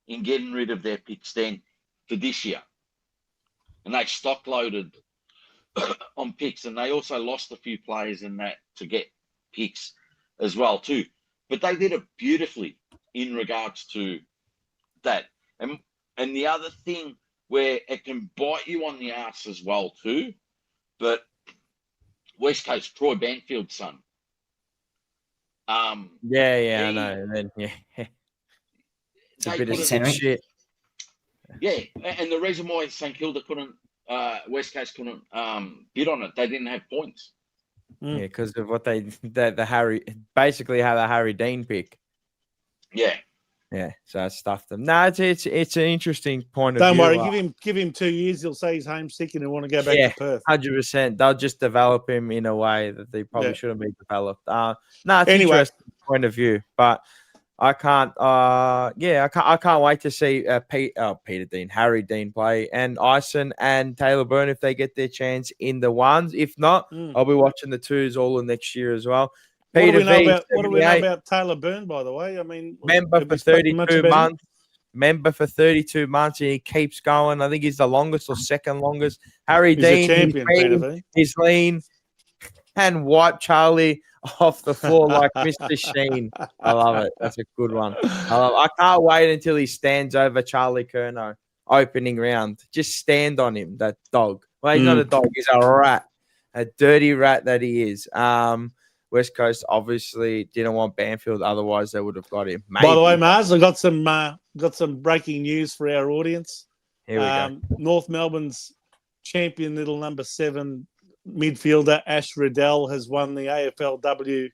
in getting rid of their picks then for this year. And they stock loaded on picks, and they also lost a few players in that to get picks as well too. But they did it beautifully in regards to that. And the other thing where it can bite you on the ass as well too, but West Coast, Troy Banfield's son. I know. And then, it's a bit of shit. Yeah, and the reason why St Kilda West Coast couldn't bid on it, they didn't have points. Yeah, because of what the Harry Dean pick. Yeah. Yeah, so I stuffed them. No, it's an interesting point of view. Don't worry, give him 2 years. He'll say he's homesick and he'll want to go back to Perth. 100%. They'll just develop him in a way that they probably shouldn't be developed. It's an interesting point of view, but I can't. I can't wait to see Harry Dean play, and Ison and Taylor Byrne if they get their chance in the ones. If not, I'll be watching the 2s all of next year as well. What do we know about Taylor Byrne, by the way? I mean, member for 32 months. Member for 32 months, and he keeps going. I think he's the longest or second longest. Harry Dean, a champion, he's lean and wipe Charlie off the floor like Mr. Sheen. I love it. That's a good one. I can't wait until he stands over Charlie Curnow opening round. Just stand on him, that dog. Well, he's not a dog. He's a rat, a dirty rat that he is. West Coast obviously didn't want Banfield, otherwise they would have got him. Maybe. By the way, Mars, I got some breaking news for our audience. Here we go. North Melbourne's champion, little number 7 midfielder Ash Riddell has won the AFLW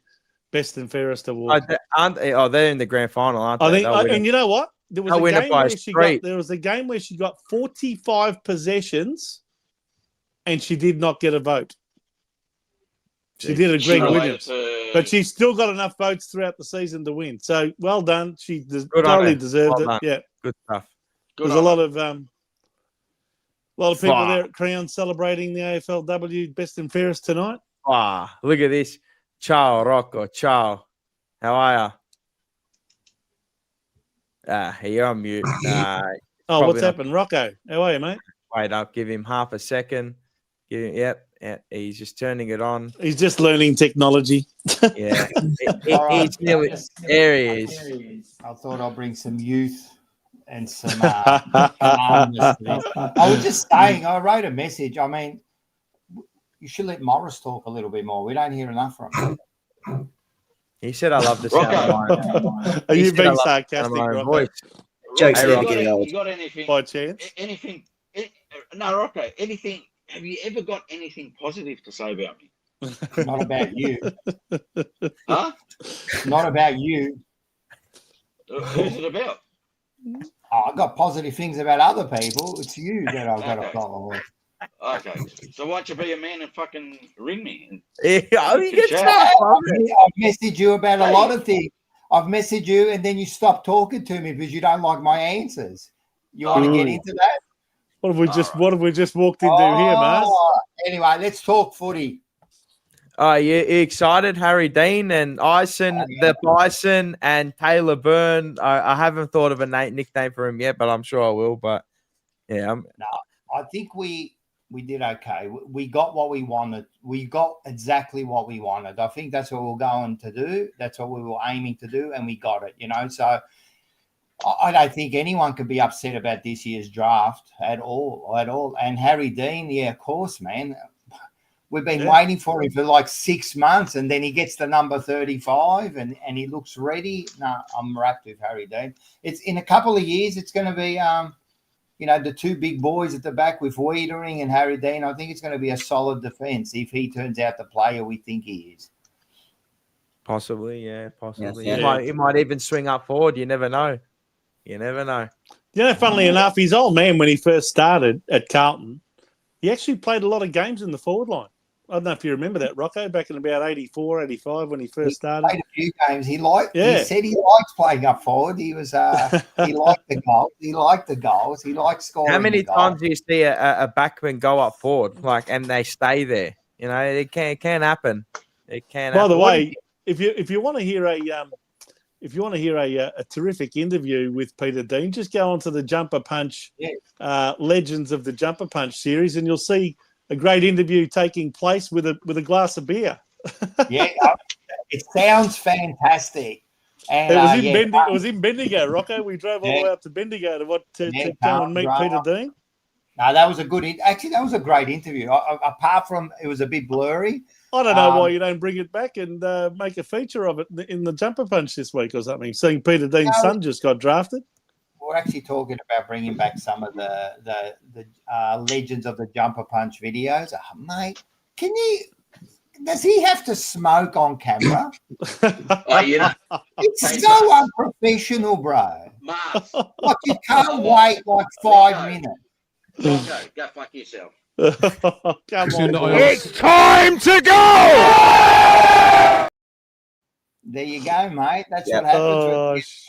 Best and Fairest Award. They're in the grand final, aren't they? And you know what? There was a game where she got 45 possessions, and she did not get a vote. She did a Greg Williams, but she still got enough votes throughout the season to win. So well done. She totally deserved it. Yeah, good stuff. There's a lot of people there at Crown celebrating the AFLW Best and Fairest tonight. Look at this. Ciao, Rocco. Ciao. How are you? You're on mute. What's happened? Rocco, how are you, mate? Wait up. Give him half a second. Yep. He's just turning it on. He's just learning technology. Yeah. There he is. I thought I'll bring some youth and some calmness. I was just saying, I wrote a message. I mean, you should let Morris talk a little bit more. We don't hear enough from him. He said, I love the sound of mine. Are you being sarcastic, Rocco? Jokes never get old. You got anything? By chance? Anything? No, Rocco, anything? Have you ever got anything positive to say about me? Not about you. Huh? Not about you. Who's it about? I got positive things about other people. It's you that I've got a problem with. Okay, so why don't you be a man and fucking ring me? Yeah, I mean, Good it's chat. tough, isn't it? I've messaged you about a lot of things. I've messaged you, and then you stop talking to me because you don't like my answers. You want to get into that? What have we just walked into here, Mars? Anyway, let's talk footy. You excited? Harry Dean and Ison, the Bison, and Taylor Byrne. I haven't thought of a nickname for him yet, but I'm sure I will. But yeah, I think we did okay. We got what we wanted. We got exactly what we wanted. I think that's what we were going to do. That's what we were aiming to do, and we got it. So I don't think anyone could be upset about this year's draft at all. And Harry Dean, yeah, of course, man. We've been waiting for him for like 6 months, and then he gets the number 35 and he looks ready. No, I'm wrapped with Harry Dean. It's in a couple of years, it's going to be, the two big boys at the back with Wiedering and Harry Dean. I think it's going to be a solid defense if he turns out the player we think he is. possibly, yeah, possibly. Yeah. He might even swing up forward. You never know. Funnily enough, his old man, when he first started at Carlton, he actually played a lot of games in the forward line. I don't know if you remember that, Rocco, back in about 84, 85 when he first started. Played a few games. He said he likes playing up forward. He was he liked the goals. He liked the goals. He liked scoring. How many times do you see a backman go up forward, and they stay there? It can happen. It can. By the way, if you want to hear a terrific interview with Peter Dean, just go onto the Jumper Punch Legends of the Jumper Punch series, and you'll see a great interview taking place with a glass of beer. Yeah, it sounds fantastic. And it was in Bendigo, Rocco. We drove all the way up to Bendigo to go and meet Peter Dean. No, that was a good. Actually, that was a great interview. Apart from it was a bit blurry. I don't know why you don't bring it back and make a feature of it in the Jumper Punch this week or something. Seeing Peter Dean's son just got drafted. We're actually talking about bringing back some of the Legends of the Jumper Punch videos. Mate, does he have to smoke on camera? It's so unprofessional, bro. Mars, Like you can't wait like 5 minutes. go fuck yourself. Come on, It's time to go! There you go, mate. That's what happens.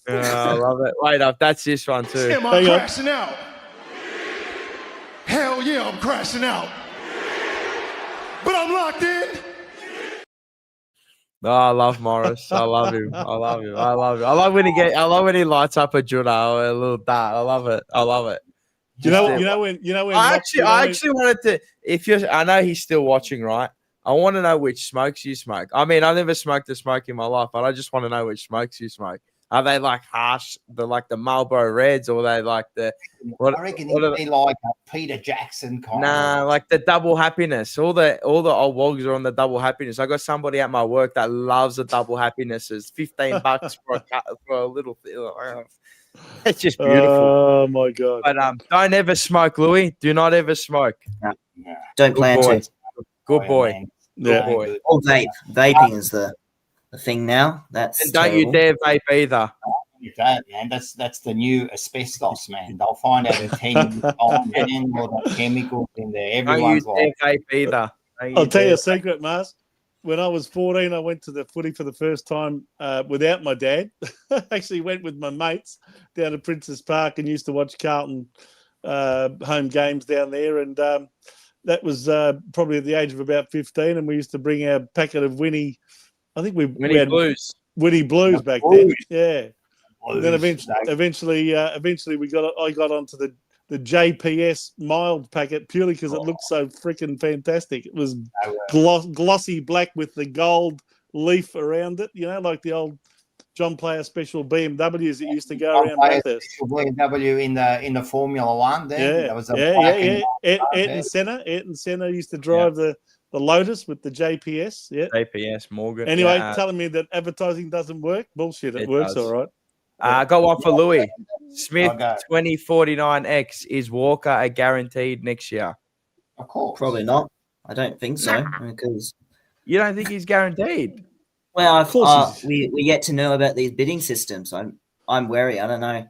I love it. Wait up, that's this one too. Am I crashing out? Hell yeah, I'm crashing out. But I'm locked in. Oh, I love Morris. I love him. I love when he lights up a Judah or a little dart. I love it. You know when I actually wanted to. I know he's still watching, right? I want to know which smokes you smoke. I mean, I've never smoked a smoke in my life, but I just want to know which smokes you smoke. Are they like harsh, the Marlboro Reds, or are they like the? I reckon he'd be like a Peter Jackson kind. Nah, like the Double Happiness. All the old wogs are on the Double Happiness. I got somebody at my work that loves the Double Happinesses. $15 for a little thing. It's just beautiful. Oh my god! But don't ever smoke, Louis. Do not ever smoke. No. Don't plan to. Good boy. Yeah. Good boy. Or vape. Vaping is the thing now. That's And don't you dare vape either. You don't, man. That's the new asbestos, man. They'll find out the 10 years on man, all the chemicals in there. Don't you Everyone's dare like, vape either. I'll tell you a secret, Mars. When I was 14, I went to the footy for the first time without my dad. Actually went with my mates down to Princes Park and used to watch Carlton home games down there. And that was probably at the age of about 15. And we used to bring our packet of Winnie. I think we had Blues. Winnie Blues back then. Yeah. Then eventually I got onto the JPS mild packet purely because it looked so freaking fantastic. It was glossy black with the gold leaf around it, like the old John Player special BMWs that used to go around Bathurst. BMW in the Formula One. Then Yeah, was a Ayrton Senna used to drive the Lotus with the JPS. Yeah, JPS Morgan. Anyway, telling me that advertising doesn't work. Bullshit. It works does. all right. I got one for Louis. Smith 2049X. Is Walker a guaranteed next year? Of course. Probably not. I don't think so. Because You don't think he's guaranteed? well, we yet to know about these bidding systems. I'm wary. I don't know.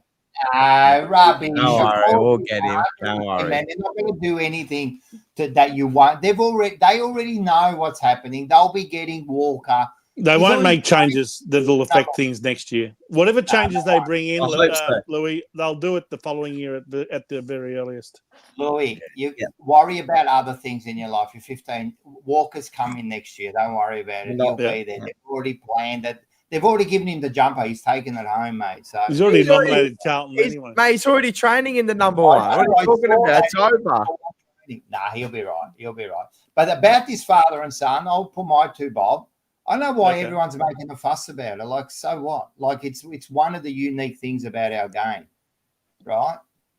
Rubbish. Don't Of worry, course we'll they get him. are. Don't worry. Man, they're not going to do anything that you want. They already know what's happening. They'll be getting Walker. They He's won't already make changes that will affect things next year. Whatever changes they bring in, I hope so. Louis, they'll do it the following year at the very earliest. Louis, you worry about other things in your life. You're 15. Walker's coming next year. Don't worry about it. He'll be there. They've already planned it. They've already given him the jumper. He's taken it home, mate. So He's already nominated Carlton anyway. Mate, he's already training in the number one. What are you talking about? It's over. Nah, he'll be right. He'll be right. But about this father and son, I'll put my two bob. I know why everyone's making a fuss about it. Like, so what? Like, it's one of the unique things about our game, right?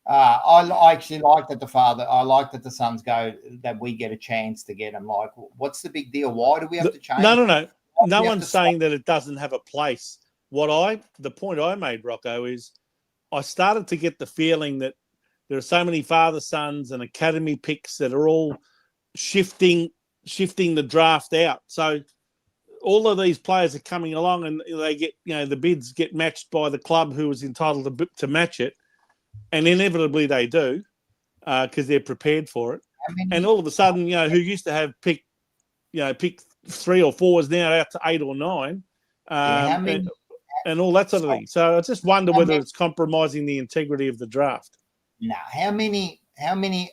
I actually like that I like that the Suns go, that we get a chance to get them. Like, what's the big deal? Why do we have to change? No. No one's saying that it doesn't have a place. The point I made, Rocco, is I started to get the feeling that there are so many father-sons and academy picks that are all shifting the draft out. So all of these players are coming along and they get, the bids get matched by the club who is entitled to match it. And inevitably they do because they're prepared for it. And all of a sudden, who used to have pick 3 or 4 is now out to 8 or 9 and all that sort of thing. So I just wonder whether it's compromising the integrity of the draft. No, how many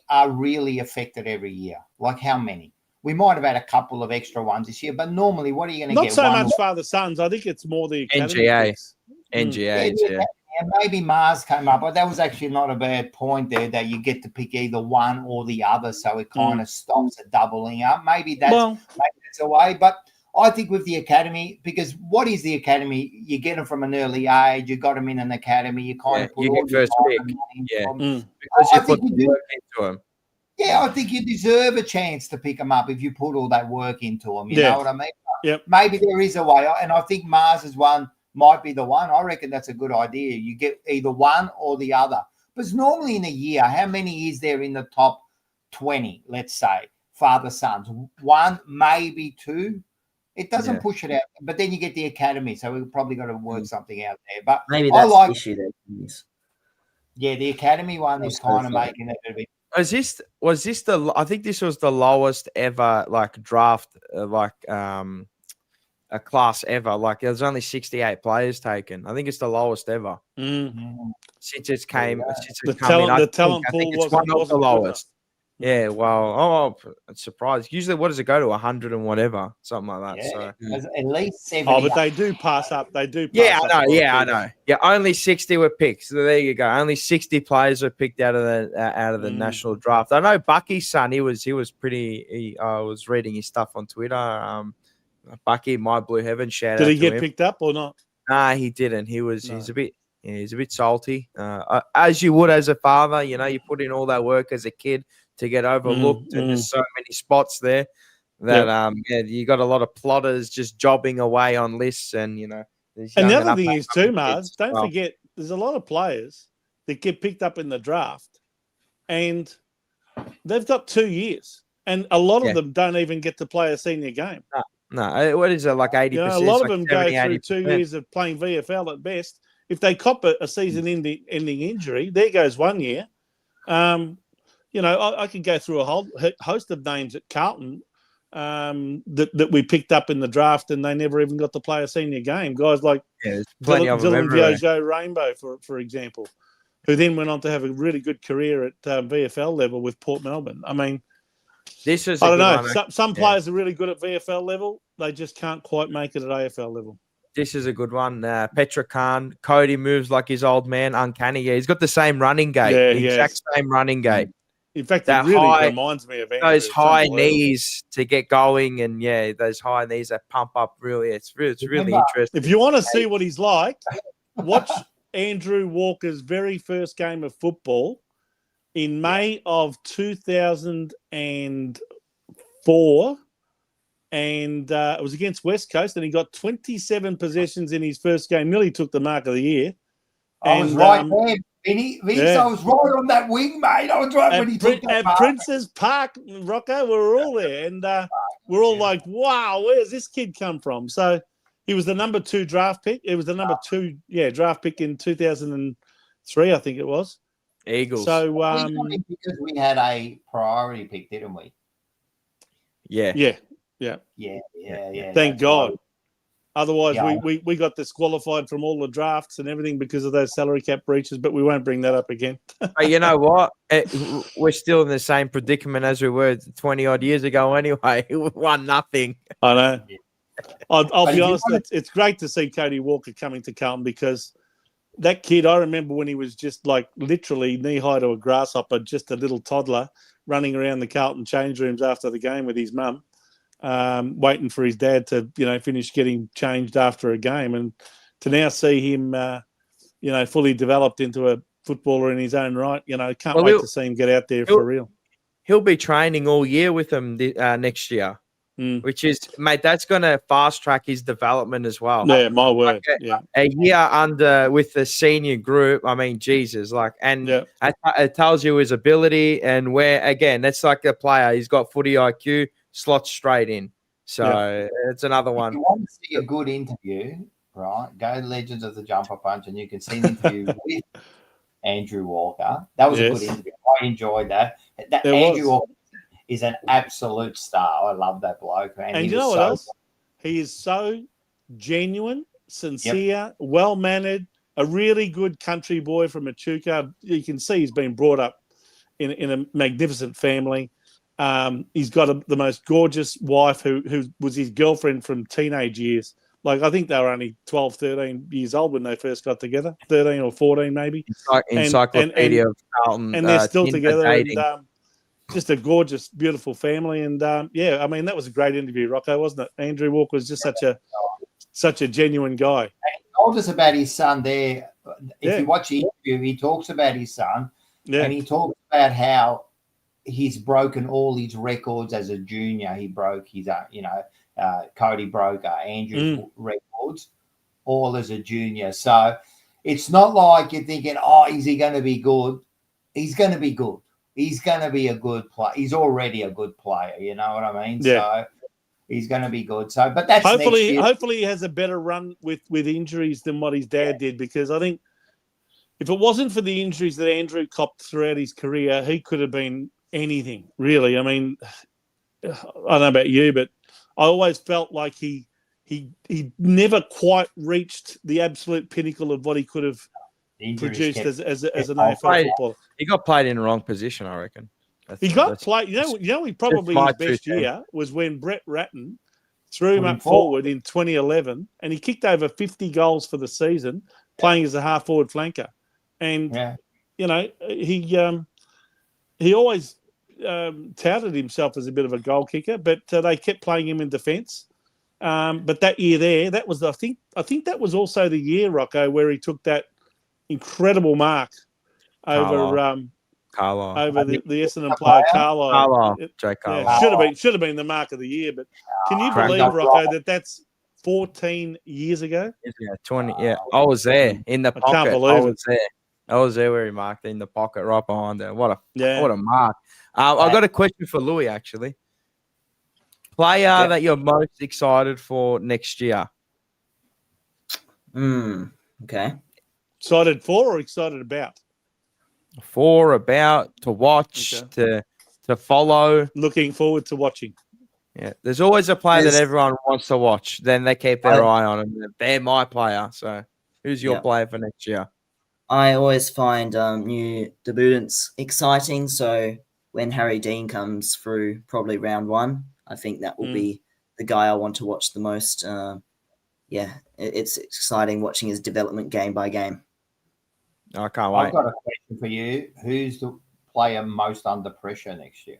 are really affected every year? Like how many? We might have had a couple of extra ones this year, but normally, what are you going to get? Not so much father-sons. I think it's more the academy picks. NGA. Yeah, maybe Mars came up, but that was actually not a bad point there, that you get to pick either one or the other, so it kind of stops it doubling up. Maybe that's a way, but I think with the academy, because what is the academy? You get them from an early age. You got them in an academy. You kind of put all your first pick. Because you put the work into them. Yeah, I think you deserve a chance to pick them up if you put all that work into them. You know what I mean? Yep. Maybe there is a way, and I think Mars's one might be the one. I reckon that's a good idea. You get either one or the other. But normally in a year, how many is there in the top 20, let's say, father-sons? 1, maybe 2. It doesn't push it out. But then you get the academy, so we've probably got to work something out there. But maybe that's the issue there. Yeah, the academy one is kind of making it a bit. Was this I think this was the lowest ever draft a class ever. Like there's only 68 players taken. I think it's the lowest ever since it came. The talent pool was one of the lowest. Yeah, well, I'm surprised. Usually, what does it go to? 100 and whatever, something like that. Yeah, so at least 70. Oh, but they do pass up. I know. Yeah, only 60 were picked. So there you go. Only 60 players were picked out of the national draft. I know Bucky's son. He was pretty. I was reading his stuff on Twitter. Bucky, my blue heaven. Shout out to him. Did he get picked up or not? Nah, he didn't. He's a bit. Yeah, he's a bit salty, as you would as a father. You put in all that work as a kid to get overlooked, and there's so many spots there that you got a lot of plotters just jobbing away on lists, and And the other thing is too, Mars, don't forget, there's a lot of players that get picked up in the draft, and they've got 2 years, and a lot of them don't even get to play a senior game. No, what is it, like 80%? A lot of them go through 2 years of playing VFL at best. If they cop a season-ending injury, there goes 1 year. I could go through a whole host of names at Carlton that we picked up in the draft, and they never even got to play a senior game. Guys like Dylan Diogo Rainbow, for example, who then went on to have a really good career at VFL level with Port Melbourne. I mean, I don't know. Some players are really good at VFL level. They just can't quite make it at AFL level. This is a good one. Petra Khan. Cody moves like his old man. Uncanny. Yeah, he's got the same running gait. The exact same running gait. In fact, it really reminds me of Andrew. Those high knees to get going, and those high knees that pump up. Really, it's really interesting. If you want to see what he's like, watch Andrew Walker's very first game of football in May of 2004. And it was against West Coast, and he got 27 possessions in his first game. Nearly took the mark of the year. I was right there, Vinny. I was right on that wing, mate. I was right when he took that mark. At Prince's Park, Rocco, we were all there, and we're all like, wow, where's this kid come from? So he was the number 2 draft pick. It was the number 2 draft pick in 2004. 3, I think it was. Eagles. So We got him because we had a priority pick, didn't we? yeah. Yeah. Yeah. Thank that's why God. Otherwise, Yeah. we got disqualified from all the drafts and everything because of those salary cap breaches, but we won't bring that up again. But you know what? We're still in the same predicament as we were 20 odd years ago anyway. We won nothing. I know. I'll But be if you honest, wanna- it's great to see Cody Walker coming to Carlton because that kid, I remember when he was just like literally knee high to a grasshopper, just a little toddler running around the Carlton change rooms after the game with his mum, waiting for his dad to, finish getting changed after a game. And to now see him, fully developed into a footballer in his own right, can't wait to see him get out there for real. He'll be training all year with them next year. Which is, mate, that's going to fast track his development as well. Yeah, my word. A year under with the senior group. I mean, Jesus, it tells you his ability and where, again, that's like a player. He's got footy IQ, slots straight in. So it's another one. If you want to see a good interview, right, go to Legends of the Jumper Punch and you can see an interview with Andrew Walker. That was a good interview. I enjoyed that. Andrew Walker is an absolute star. I love that bloke. And you know what else? He is so genuine, sincere, well-mannered, a really good country boy from Echuca. You can see he's been brought up in a magnificent family. He's got the most gorgeous wife who was his girlfriend from teenage years. Like, I think they were only 12, 13 years old when they first got together, 13 or 14 maybe. Encyclopedia of Carlton. And they're still together. Dating. And just a gorgeous, beautiful family. And, I mean, that was a great interview, Rocco, wasn't it? Andrew Walker was just such a genuine guy. He told us about his son there. If you watch the interview, he talks about his son. And he talks about how he's broken all his records as a junior. He broke his, Cody broke Andrew's records all as a junior. So it's not like you're thinking, is he going to be good? He's going to be good. He's going to be a good player. He's already a good player. You know what I mean? Yeah. So he's going to be good. So, but that's hopefully he has a better run with injuries than what his dad did, because I think if it wasn't for the injuries that Andrew copped throughout his career, he could have been anything, really. I mean, I don't know about you, but I always felt like he never quite reached the absolute pinnacle of what he could have produced as an AFL footballer. He got played in the wrong position, I reckon. He probably his best year was when Brett Ratton threw him up forward in 2011, and he kicked over 50 goals for the season playing as a half-forward flanker. And, he always touted himself as a bit of a goal kicker, but they kept playing him in defence. But that year there, that was, I think that was also the year, Rocco, where he took that incredible mark over the Essendon player Carlo. Jake Carlo. Should have been the mark of the year. But can you believe, Rocco, that's 14 years ago? Yeah, 20. Yeah, I was there in the pocket. I can't believe it. I was there where he marked in the pocket right behind there. What a mark! I got a question for Louis, actually. Player that you're most excited for next year? Okay. Excited for or excited about? For, about, to watch, to follow. Looking forward to watching. Yeah, there's always a player that everyone wants to watch. Then they keep their eye on him. They're my player. So, who's your player for next year? I always find new debutants exciting. So when Harry Dean comes through, probably round 1, I think that will be the guy I want to watch the most. It's exciting watching his development game by game. I can't wait. I've got a question for you. Who's the player most under pressure next year?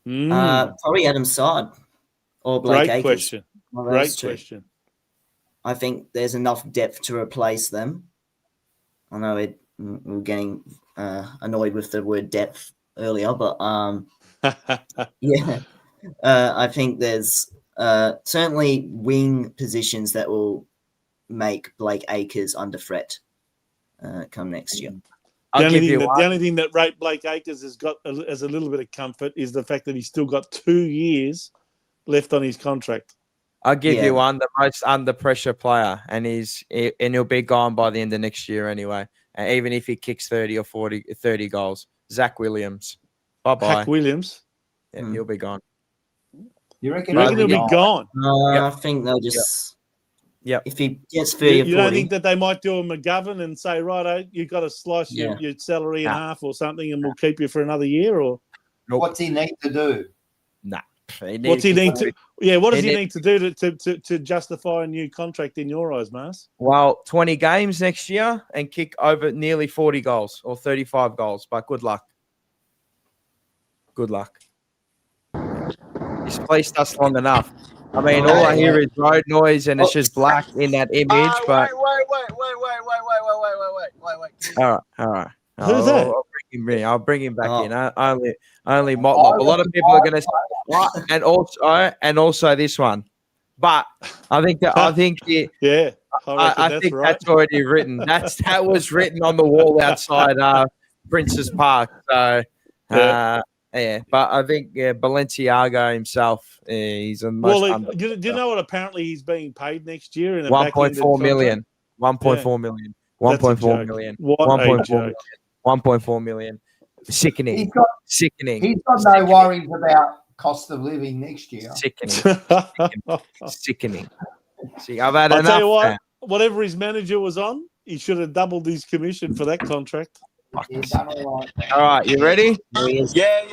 Probably Adam Saad or Blake Acres. Great question. I think there's enough depth to replace them. I know we're getting annoyed with the word depth earlier, but I think there's certainly wing positions that will make Blake Acres under threat come next year. The only thing that Blake Acres has got as a little bit of comfort is the fact that he's still got 2 years left on his contract. I'll give you one, the most under pressure player, and he'll be gone by the end of next year anyway. even if he kicks 30 or 30 goals. Zach Williams. Bye-bye. Hack Williams. Yeah, he'll be gone. You reckon, You reckon he'll be gone? I think they'll just. Yep. If he gets 30 or 40. You don't think that they might do a McGovern and say, righto, you've got to slice Yeah. your salary in half or something, and we'll keep you for another year? Or What's he need to do? Nah. what's he need to? Yeah, what does he need to do to justify a new contract in your eyes, Mars? Well, 20 games next year and kick over nearly 40 goals or 35 goals. But good luck. Good luck. He's played us long enough. I mean, all I hear is road noise and it's just black in that image. But Wait. all right. Who's that? I'll bring him back in. Only Motlop. A lot of people are going to say, and also this one. But I think Yeah, I think that's already written. That was written on the wall outside Prince's Park. So yeah, but I think Balenciaga himself, he's a most. Well, do you know what? Apparently, he's being paid next year in a 1.4 million. 1.4 million. 1.4 million. 1.4 million. Sickening. Sickening. He's got no worries about cost of living next year. Sickening. See, I've had I'll enough. tell you what, whatever his manager was on, he should have doubled his commission for that contract. He's done all right. All right, you ready? Yeah.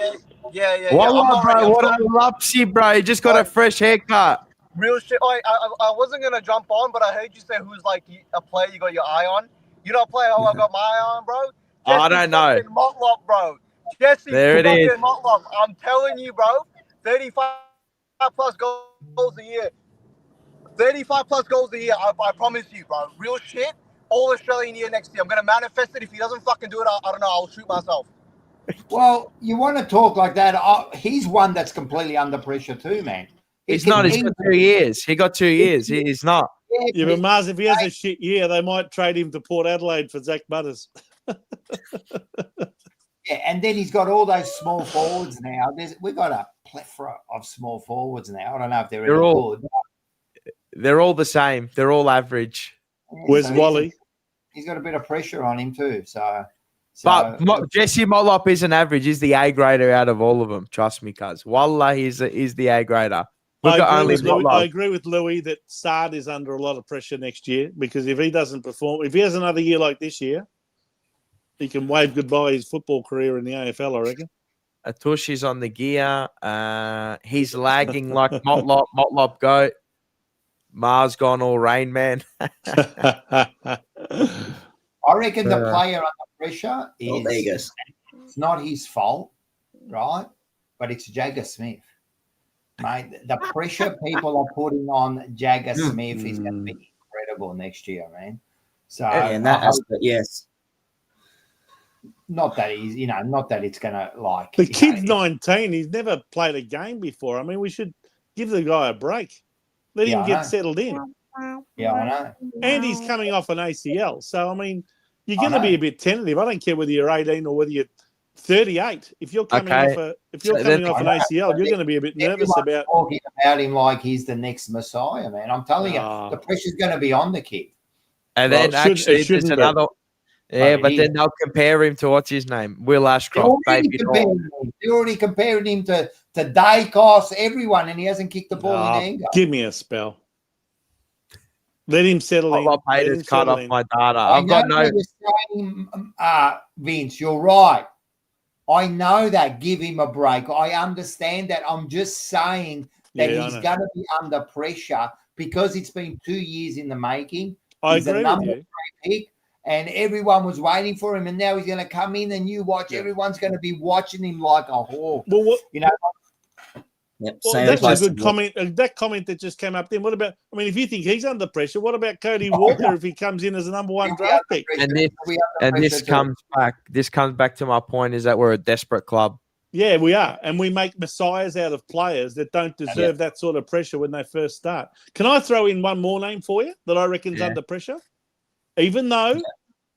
What, bro? What a lupsy, bro. You just got a fresh haircut. Real shit. I wasn't gonna jump on, but I heard you say who's like a player you got your eye on. You know a player who I got my eye on, bro? I don't know. Motlop, bro. Jesse There it is. Motlop. I'm telling you, bro. 35 plus goals a year. 35 plus goals a year. I promise you, bro. Real shit. All Australian year next year. I'm gonna manifest it. If he doesn't fucking do it, I don't know. I'll shoot myself. Well, you want to talk like that? He's one that's completely under pressure too, man. He's not. He's got 2 years. He got 2 years. He's not. Yeah, but Mars, if he has a shit year, they might trade him to Port Adelaide for Zach Butters. Yeah, and then he's got all those small forwards now. We've got a plethora of small forwards now. I don't know if they're all good. They're all the same. They're all average. Yeah, Where's so Wally? He's got a bit of pressure on him too. But Jesse Motlop isn't average. He's the A grader out of all of them. Trust me, cuz. Wallah, he's the A grader. I agree with Louis that Sard is under a lot of pressure next year because if he doesn't perform, if he has another year like this year, he can wave goodbye his football career in the AFL, I reckon. Atush is on the gear. He's lagging like Motlop goat. Mars gone all Rain Man. I reckon the player under pressure is it's not his fault, right? But it's Jagger Smith. Mate, the pressure people are putting on Jagger Smith is going to be incredible next year, man. So and that aspect, yes. Not that he's, not that it's going to like. The kid's 19. He's never played a game before. I mean, we should give the guy a break. Let him get settled in. Yeah, I know. And he's coming off an ACL. So, I mean, you're going to be a bit tentative. I don't care whether you're 18 or whether you're 38. If you're coming off an ACL, you're going to be a bit nervous about talking about him like he's the next Messiah, man. I'm telling you, the pressure's going to be on the kid. And then there's another. Yeah, but then they'll compare him to what's his name, Will Ashcroft. They're already comparing him to Dacos, everyone, and he hasn't kicked the ball in anger. Give me a spell. Let him settle in. Haters cut off my data. I've got no. Vince, you're right. I know that. Give him a break. I understand that. I'm just saying that he's going to be under pressure because it's been 2 years in the making. He's agree with you. Pick, and everyone was waiting for him, and now he's going to come in, and you watch. Everyone's going to be watching him like a hawk. Well, Yep, well, that's a good comment. That comment that just came up then. What about? I mean, if you think he's under pressure, what about Cody Walker if he comes in as a number one draft pick? And this comes back. This comes back to my point: is that we're a desperate club. Yeah, we are, and we make messiahs out of players that don't deserve that sort of pressure when they first start. Can I throw in one more name for you that I reckon's under pressure? Even though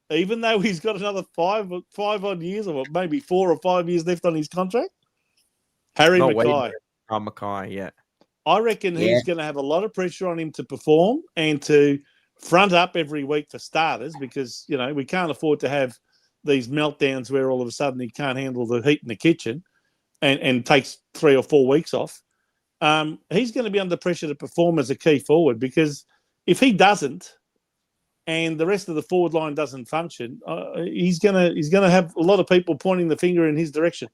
he's got another five odd years, or maybe 4 or 5 years left on his contract, Harry Mackay. Mackay, yeah. I reckon he's going to have a lot of pressure on him to perform and to front up every week for starters, because we can't afford to have these meltdowns where all of a sudden he can't handle the heat in the kitchen and takes 3 or 4 weeks off. He's going to be under pressure to perform as a key forward, because if he doesn't, and the rest of the forward line doesn't function, he's gonna have a lot of people pointing the finger in his direction.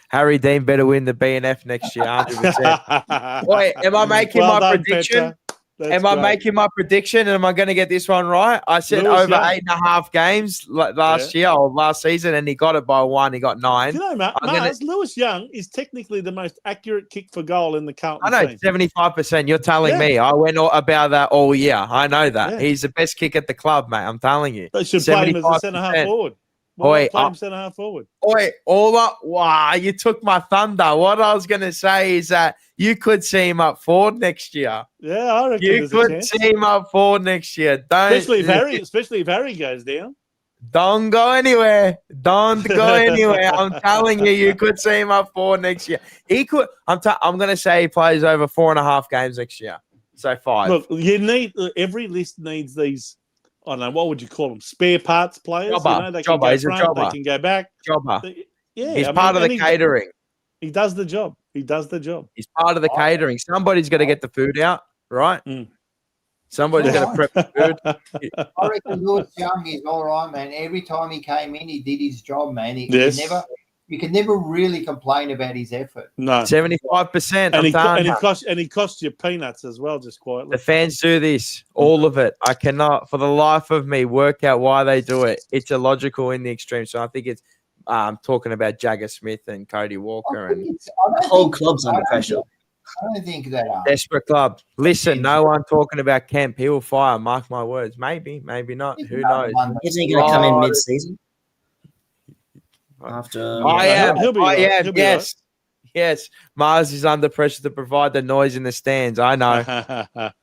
Harry Dean better win the BNF next year, 100%. Wait, am I making my prediction? I making my prediction, and am I going to get this one right? I said Lewis over Young. 8.5 games last year or last season, and he got it by 1. He got 9. You know, Mars, Lewis Young is technically the most accurate kick for goal in the Carlton team. 75%. You're telling me. I went about that all year. I know that. Yeah. He's the best kick at the club, mate. I'm telling you. They should play him as a centre-half forward. Play him centre-half forward. Wow, you took my thunder. What I was going to say is that you could see him up forward next year. Yeah, I reckon you could see him up forward next year. Especially if Harry goes down. Don't go anywhere. Don't go anywhere. I'm telling you, you could see him up forward next year. He could. I'm going to say he plays over 4.5 games next year. So 5. Look, every list needs these. I don't know, what would you call them? Spare parts players? Jobber. They can go front, they can go back. Jobber. He's part of the catering. He does the job. He's part of the catering. Somebody's got to get the food out, right? Somebody's got to prep the food. I reckon Lewis Young is all right, man. Every time he came in, he did his job, man. You can never really complain about his effort. No, 75%. And he costs you peanuts as well, just quietly. The fans do this, all of it. I cannot, for the life of me, work out why they do it. It's illogical in the extreme. So I think it's talking about Jagger Smith and Cody Walker and the whole club's under pressure. I don't think that desperate club. Listen, no one talking about Kemp. He will fire. Mark my words. Maybe not. Who knows? Isn't he going to come in mid-season? After I am. Yes. Mars is under pressure to provide the noise in the stands. I know.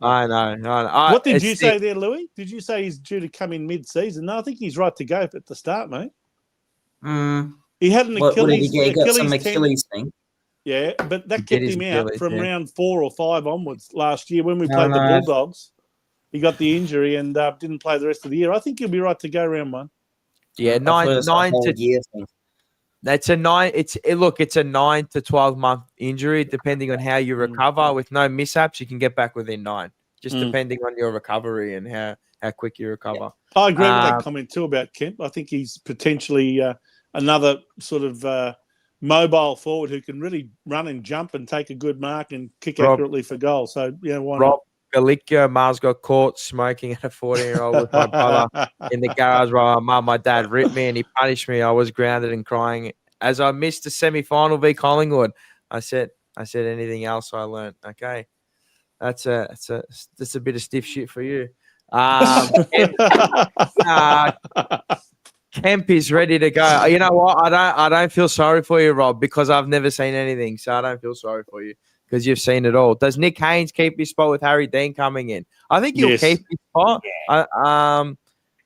I know. What did you say there, Louis? Did you say he's due to come in mid-season? No, I think he's right to go at the start, mate. He had an Achilles. He got some Achilles thing. Yeah, but that kept him out from round 4 or 5 onwards last year when we played the Bulldogs. He got the injury and didn't play the rest of the year. I think he'll be right to go round 1. Yeah, 9 to. That's a 9. It's a 9 to 12 month injury, depending on how you recover. With no mishaps, you can get back within 9, just depending on your recovery and how quick you recover. Yeah. I agree with that comment too about Kemp. I think he's potentially another sort of mobile forward who can really run and jump and take a good mark and kick accurately for goal. So why not? Galicchio, Mars got caught smoking at a 14-year-old with my brother in the garage while my dad ripped me and he punished me. I was grounded and crying. As I missed the semi-final v Collingwood, I said anything else I learned. Okay. That's a bit of stiff shit for you. Kemp is ready to go. You know what? I don't feel sorry for you, Rob, because I've never seen anything. So I don't feel sorry for you. Because you've seen it all. Does Nick Haynes keep his spot with Harry Dean coming in? I think he'll keep his spot. Yeah.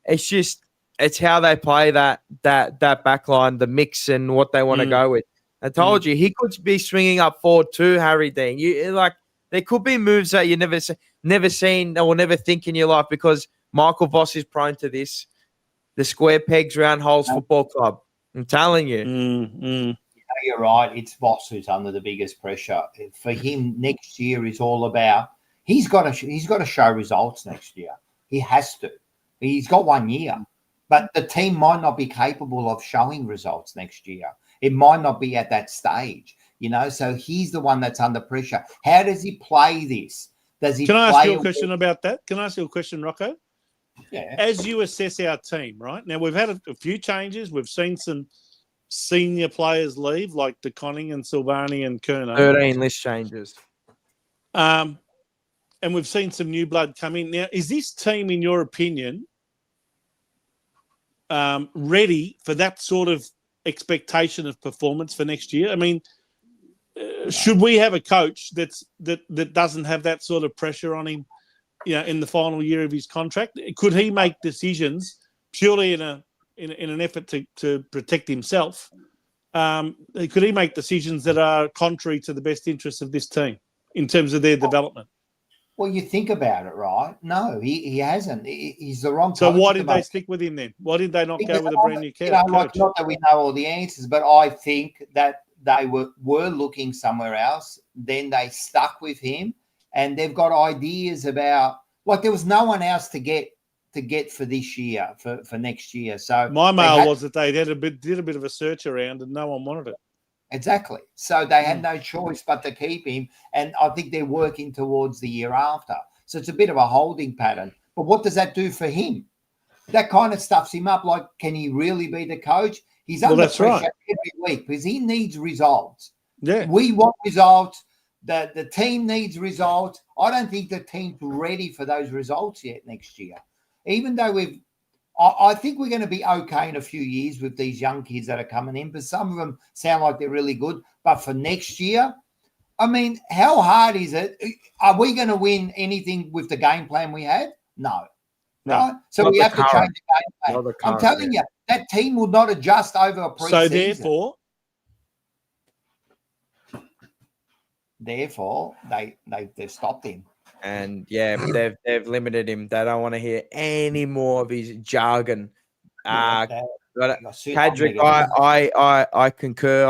It's how they play that back line, the mix, and what they want to go with. I told you he could be swinging up forward too, Harry Dean. There could be moves that you never seen or never think in your life, because Michael Voss is prone to this. The square pegs round holes football club. I'm telling you. You're right. It's Voss who's under the biggest pressure. For him, next year is all about. He's got to show results next year. He has to. He's got 1 year, but the team might not be capable of showing results next year. It might not be at that stage, So he's the one that's under pressure. How does he play this? Can I ask you a question about that? Can I ask you a question, Rocco? Yeah. As you assess our team, right now, we've had a few changes. We've seen some senior players leave, like DeConning and Silvani and Kerno. 13 list changes. And we've seen some new blood come in. Now, is this team, in your opinion, ready for that sort of expectation of performance for next year? I mean, should we have a coach that doesn't have that sort of pressure on him, in the final year of his contract? Could he make decisions purely in an effort to protect himself? Could he make decisions that are contrary to the best interests of this team in terms of their development? Well, you think about it, right? No, he hasn't. He's the wrong. So coach why at the did they moment. stick with him then? Why did they not Because go with a brand new you know, like, coach? not that we know all the answers, but I think that they were looking somewhere else. Then they stuck with him, and they've got ideas about, like, there was no one else to get for this year, for next year. So My mail was that they did a bit of a search around and no one wanted it. exactly. So they had no choice but to keep him, and I think they're working towards the year after. So it's a bit of a holding pattern. But what does that do for him? That kind of stuffs him up. Like, can he really be the coach? He's under that's pressure right. every week because he needs results. Yeah. We want results. The team needs results. I don't think the team's ready for those results yet next year. Even though I think we're going to be okay in a few years with these young kids that are coming in, but some of them sound like they're really good. But for next year, I mean, how hard is it? Are we going to win anything with the game plan we had? No. Right? So we have to change the game plan. I'm telling you, that team will not adjust over a preseason. So therefore, they've stopped him. And yeah, they've limited him. They don't want to hear any more of his jargon. Kadrick, I concur.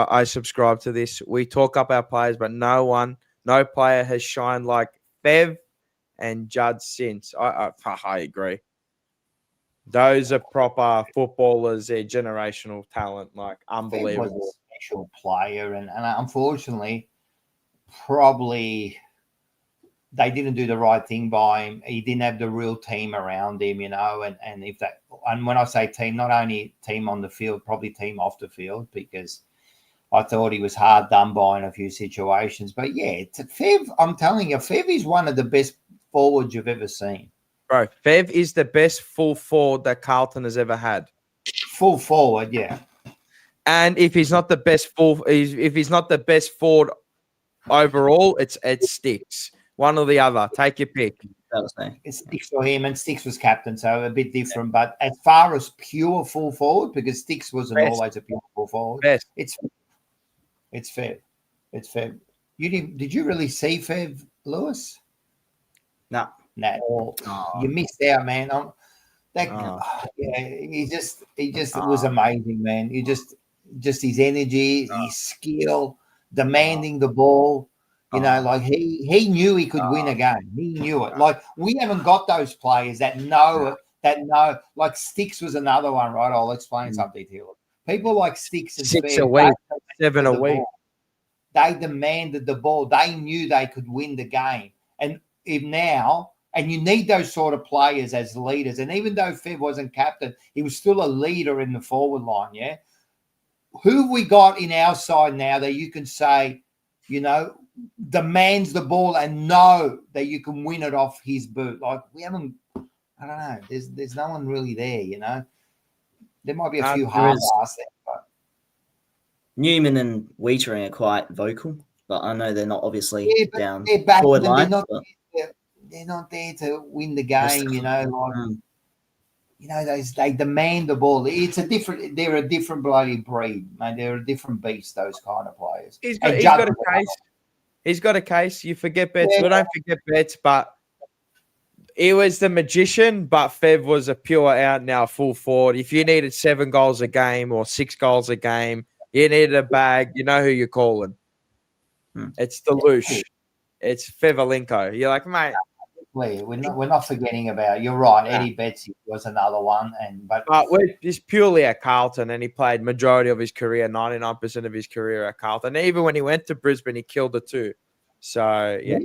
I subscribe to this. We talk up our players, but no player has shined like Fev and Judd since. I agree. Those are proper footballers. They're generational talent, like unbelievable. Fev was a special player, and unfortunately, probably they didn't do the right thing by him. He didn't have the real team around him, and when I say team, not only team on the field, probably team off the field, because I thought he was hard done by in a few situations. But yeah, Fev, I'm telling you, Fev is one of the best forwards you've ever seen. Bro, Fev is the best full forward that Carlton has ever had. Full forward, yeah. And if he's not the best if he's not the best forward overall, it's Sticks. One or the other. Take your pick. It Sticks for him, and Sticks was captain, so a bit different. But as far as pure full forward, because Sticks wasn't always a pure full forward, it's Fev. It's Fev. Did you really see Fev, Lewis? No. You missed out, man. He just was amazing, man. He just his energy, his skill, demanding the ball. You know, like he knew he could win a game. He knew it. Like, we haven't got those players that know it, that know. Like, Sticks was another one, right? I'll explain something to you. People like Sticks and 6 a week, 7 a week. They demanded the ball. They knew they could win the game. And you need those sort of players as leaders. And even though Fev wasn't captain, he was still a leader in the forward line, yeah? Who have we got in our side now that you can say, you know, demands the ball and know that you can win it off his boot? Like, we haven't, I don't know. There's no one really there, you know. There might be a few half-assed there, but Newman and Wiedering are quite vocal, but I know they're not obviously down they're back forward them. line. They're not there to win the game, you know. Like, you know, they demand the ball. They're a different bloody breed, mate. They're a different beast, those kind of players. He's got a case. He's got a case. You forget Betts. Yeah. We don't forget Betts, but he was the magician, but Fev was a pure out now full forward. If you needed 7 goals a game or 6 goals a game, you needed a bag, you know who you're calling. It's the Loosh. It's Fevalenko. You're like, mate. We're not forgetting about. You're right. Eddie Betts was another one, but he's purely at Carlton, and he played majority of his career, 99% of his career at Carlton. And even when he went to Brisbane, he killed it too. So yeah,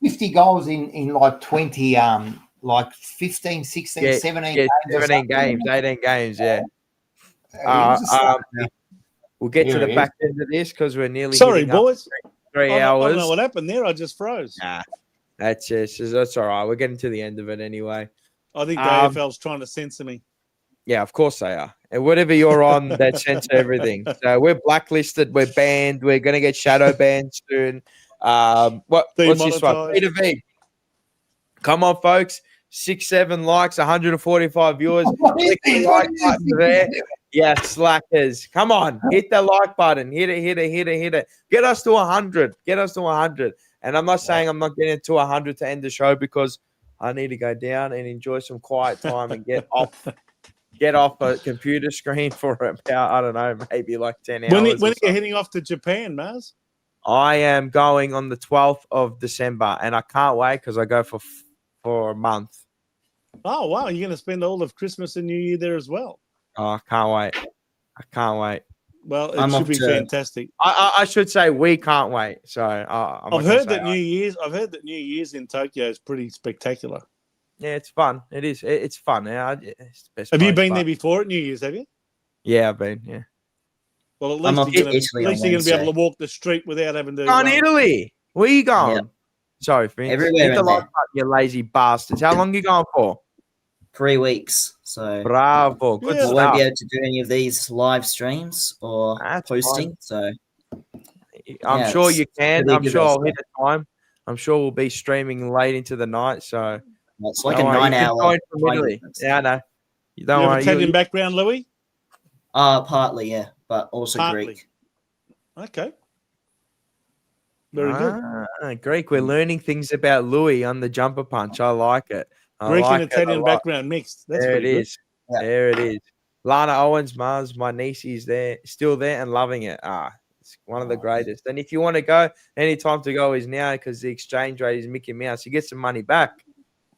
50 goals in like 20, like 15, 16, 17 games. 17 games, 18 games. Yeah. We'll get to the back end of this because we're nearly. Sorry, boys. 3 hours. I don't know what happened there. I just froze. Nah. That's all right. We're getting to the end of it anyway. I think the AFL's trying to censor me. Yeah, of course they are. And whatever you're on, they censor everything. So we're blacklisted. We're banned. We're going to get shadow banned soon. What's this one? Peter V. Come on, folks. 6-7 likes, 145 viewers. Click the like button there. Yeah, slackers. Come on. Hit the like button. Hit it. Get us to 100. And I'm not saying I'm not getting to 100 to end the show because I need to go down and enjoy some quiet time and get off a computer screen for about, I don't know, maybe like 10 hours. When are you heading off to Japan, Maz? I am going on the 12th of December, and I can't wait because I go for a month. Oh, wow. You're going to spend all of Christmas and New Year there as well. Oh, I can't wait. I can't wait. Well, it should be fantastic. I should say we can't wait. So I've heard that New Year's in Tokyo is pretty spectacular. Yeah, it's fun. It is. It's fun. Yeah, it's the best have you place, been there before at New Year's? Have you? Yeah, I've been. Yeah. Well, at least you're going to be able to walk the street without having to. Go in Italy. Where are you going? Yep. Sorry, Vince. Everywhere. Hit the like button, you lazy bastards. How long are you going for? 3 weeks. So bravo. Good stuff. I won't be able to do any of these live streams or posting. Fine. So I'm sure you can. I'm sure I'll hit a time. I'm sure we'll be streaming late into the night. So it's like a 9-hour. Yeah, I know. You have Italian background, Louis? Partly, yeah, but also Greek. Okay. Very good. Greek. We're learning things about Louis on the jumper punch. I like it. Greek and Italian background mixed. That's there it good. is. Yeah. There it is. Lana Owens, Mars, my niece is there, still there and loving it. It's one of the greatest. And if you want to go, any time to go is now because the exchange rate is Mickey Mouse. You get some money back.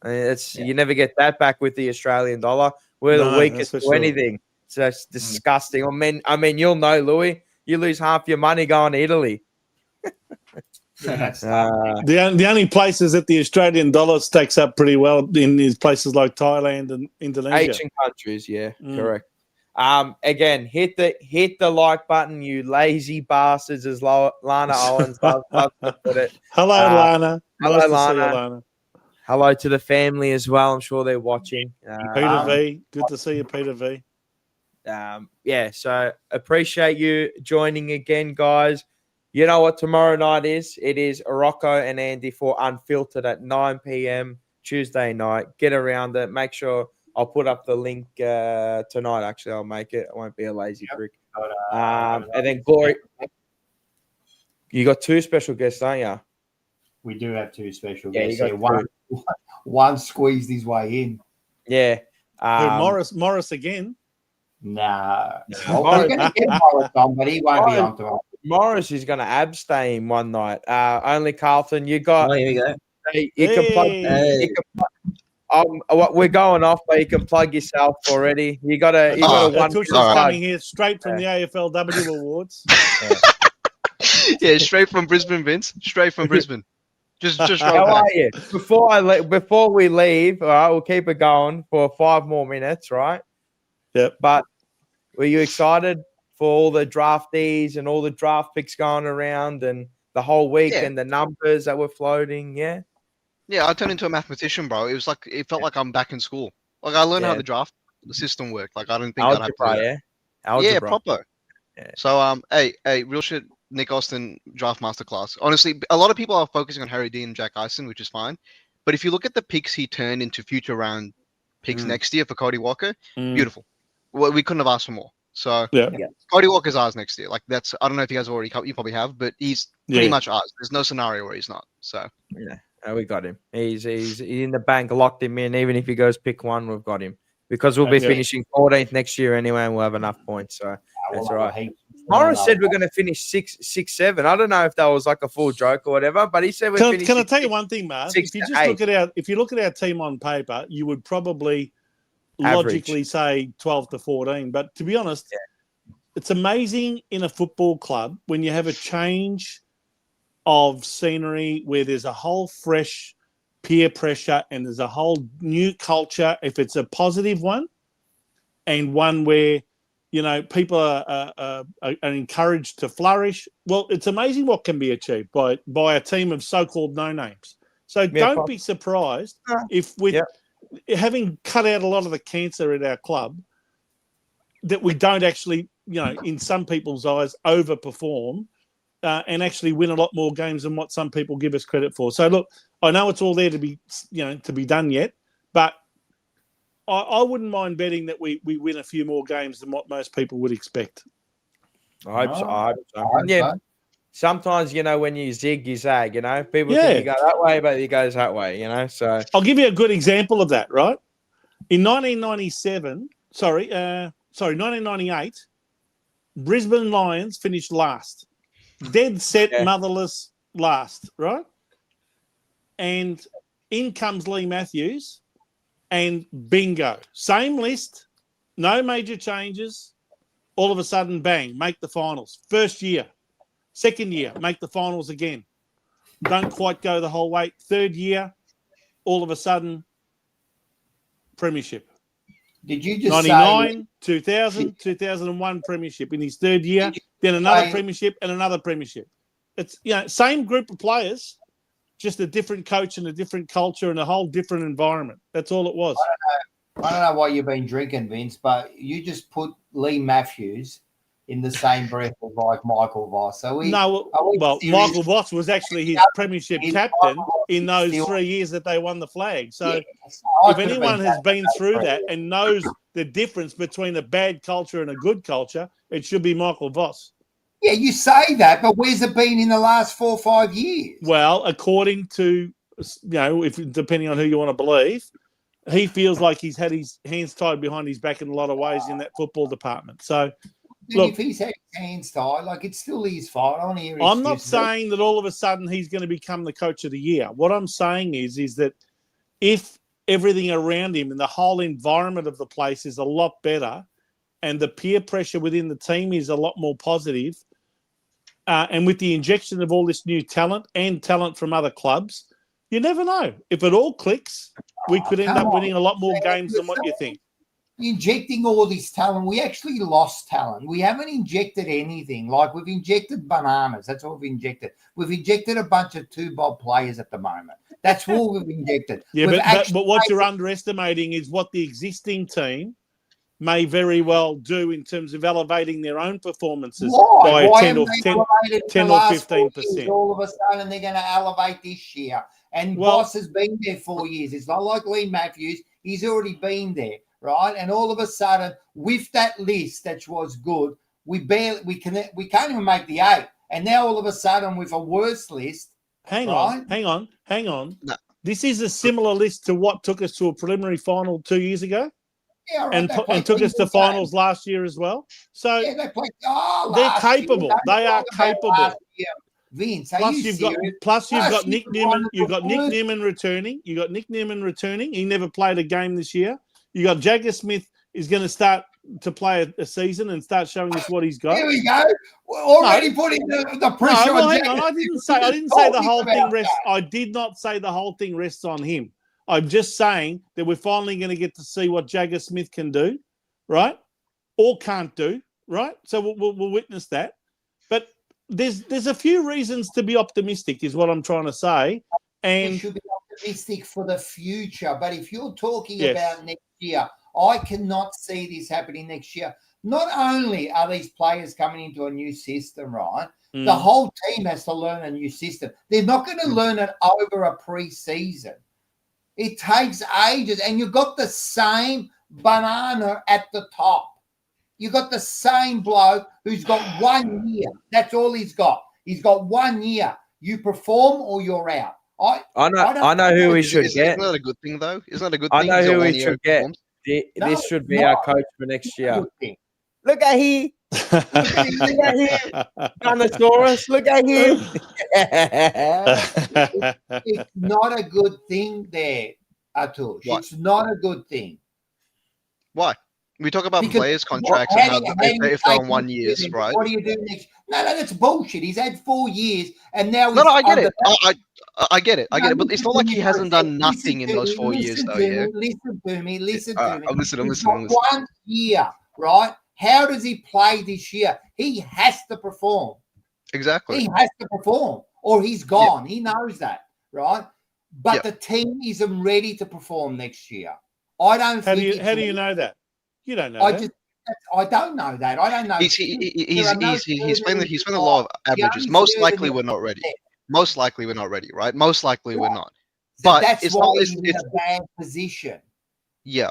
You never get that back with the Australian dollar. We're the weakest to anything. So it's disgusting. I mean, you'll know, Louis. You lose half your money going to Italy. The only places that the Australian dollar stacks up pretty well in is places like Thailand and Indonesia. Asian countries, correct. Again, hit the like button, you lazy bastards, as Lana Owens loves to put it. Hello, Lana. Hello, nice Lana. To see you, Lana. Hello to the family as well. I'm sure they're watching. Peter V. Good to see you, Peter V. So appreciate you joining again, guys. You know what tomorrow night is? It is Rocco and Andy for Unfiltered at 9 p.m. Tuesday night. Get around it. Make sure I'll put up the link tonight. Actually, I'll make it. I won't be a lazy prick. And then Glory. You got 2 special guests, don't you? We do have 2 special guests. One squeezed his way in. Yeah. Morris again. Nah. We're going to get Morris on, but he won't be on tomorrow. Morris is going to abstain one night. Only Carlton. You got. Oh, here we go. You can plug. We're going off, but you can plug yourself already. You got a one. Coming here straight from the AFLW Awards. Yeah, straight from Brisbane, Vince. Straight from Brisbane. Just how are you? Before we leave, all right, we'll keep it going for 5 more minutes, right? Yep. But were you excited for all the draftees and all the draft picks going around and the whole week and the numbers that were floating? Yeah. Yeah, I turned into a mathematician, bro. It felt like I'm back in school. Like I learned how the system worked. Like I didn't think I'd have to. Algebra. Yeah, proper. Yeah. So hey, real shit. Nick Austin draft masterclass. Honestly, a lot of people are focusing on Harry Dean and Jack Eisen, which is fine. But if you look at the picks he turned into future round picks next year for Cody Walker, beautiful. Well, we couldn't have asked for more. So Cody Walker's ours next year. Like that's, I don't know if you guys already, you probably have, but he's pretty much ours. There's no scenario where he's not. So we got him. He's in the bank, locked him in. Even if he goes pick 1, we've got him because we'll be finishing 14th next year anyway, and we'll have enough points. So that's all right. Morris said we're going to finish 6, 7. I don't know if that was like a full joke or whatever, but he said we're finishing. Can I tell you one thing, Mark? If you look at our team on paper, you would probably logically say 12 to 14. But to be honest, it's amazing in a football club when you have a change of scenery where there's a whole fresh peer pressure and there's a whole new culture. If it's a positive one and one where people are encouraged to flourish. Well, it's amazing what can be achieved by a team of so-called no-names. So don't be surprised if with having cut out a lot of the cancer at our club that we don't actually, in some people's eyes, overperform and actually win a lot more games than what some people give us credit for. So look, I know it's all there to be, to be done yet, but I wouldn't mind betting that we win a few more games than what most people would expect. I hope so. Yeah. sometimes, when you zig, you zag, people think you go that way, but it goes that way, so. I'll give you a good example of that, right? In 1998, Brisbane Lions finished last. Dead set, motherless last, right? And in comes Lee Matthews, and bingo. Same list, no major changes. All of a sudden, bang, make the finals. First year. Second year, make the finals again. Don't quite go the whole way. Third year, all of a sudden, premiership. Did you just 99, 2000, 2001 premiership in his third year, then another premiership and another premiership. It's same group of players, just a different coach and a different culture and a whole different environment. That's all it was. I don't know what you've been drinking, Vince, but you just put Lee Matthews in the same breath as like Michael Voss. Michael Voss was actually his premiership captain in those 3 years that they won the flag. So if anyone has been through that and knows the difference between a bad culture and a good culture, it should be Michael Voss. Yeah, you say that, but where's it been in the last 4 or 5 years? Well, according to, depending on who you want to believe, he feels like he's had his hands tied behind his back in a lot of ways in that football department. So, look, if he's had his hands tied, it's still his fault. I'm not saying that all of a sudden he's going to become the coach of the year. What I'm saying is that if everything around him and the whole environment of the place is a lot better and the peer pressure within the team is a lot more positive, and with the injection of all this new talent and talent from other clubs, you never know. If it all clicks, we could end up winning a lot more games than what you think. Injecting all this talent, we actually lost talent. We haven't injected anything. We've injected bananas. That's all we've injected. We've injected a bunch of 2-bob players at the moment. That's all we've injected. Yeah, but what you're underestimating is what the existing team may very well do in terms of elevating their own performances by 10 or 15%. All of a sudden, they're going to elevate this year. And Boss has been there 4 years. It's not like Lee Matthews. He's already been there, right? And all of a sudden, with that list that was good, we can't even make the 8. And now all of a sudden, with a worse list, hang on. No. This is a similar list to what took us to a preliminary final 2 years ago. Yeah, right. And took us to finals last year as well. So they're capable. They are capable. Vince, you've got Nick Newman. You've got Nick Newman returning. He never played a game this year. You got Jagger Smith is going to start to play a season and start showing us what he's got. Here we go. We're already putting the pressure on Jagger. I didn't say the whole thing rests. I did not say the whole thing rests on him. I'm just saying that we're finally going to get to see what Jagger Smith can do, right? Or can't do, right? So we'll witness that. But there's a few reasons to be optimistic, is what I'm trying to say. And you should be optimistic for the future. But if you're talking about next year, I cannot see this happening next year. Not only are these players coming into a new system, right? The whole team has to learn a new system. They're not going to learn it over a pre-season. It takes ages, and you've got the same banana at the top. You've got the same bloke who's got 1 year. That's all he's got. He's got 1 year. You perform or you're out. I know who we should get. Isn't that a good thing, though? Isn't that a good thing? I know who we should get. This should be our coach for next year. Look at him. Look at him. Dinosaurus, look at him. It's not a good thing there, Atush. It's not a good thing. Why? We talk about players' contracts and how if they're on 1 year, right? What do you do next? No, that's bullshit. He's had 4 years, and now he's I get it. I get it. But it's not like he hasn't done nothing in those 4 years, though. Yeah. Listen to me. I'm listening. 1 year, right? How does he play this year? He has to perform. Exactly. He has to perform, or he's gone. He knows that, right? But the team isn't ready to perform next year. I don't. How do you know that? You don't know. I don't know that. I don't know. He's playing a lot of averages. Most likely we're not ready. Right? Most likely we're not. But that's why he's in a bad position. Yeah.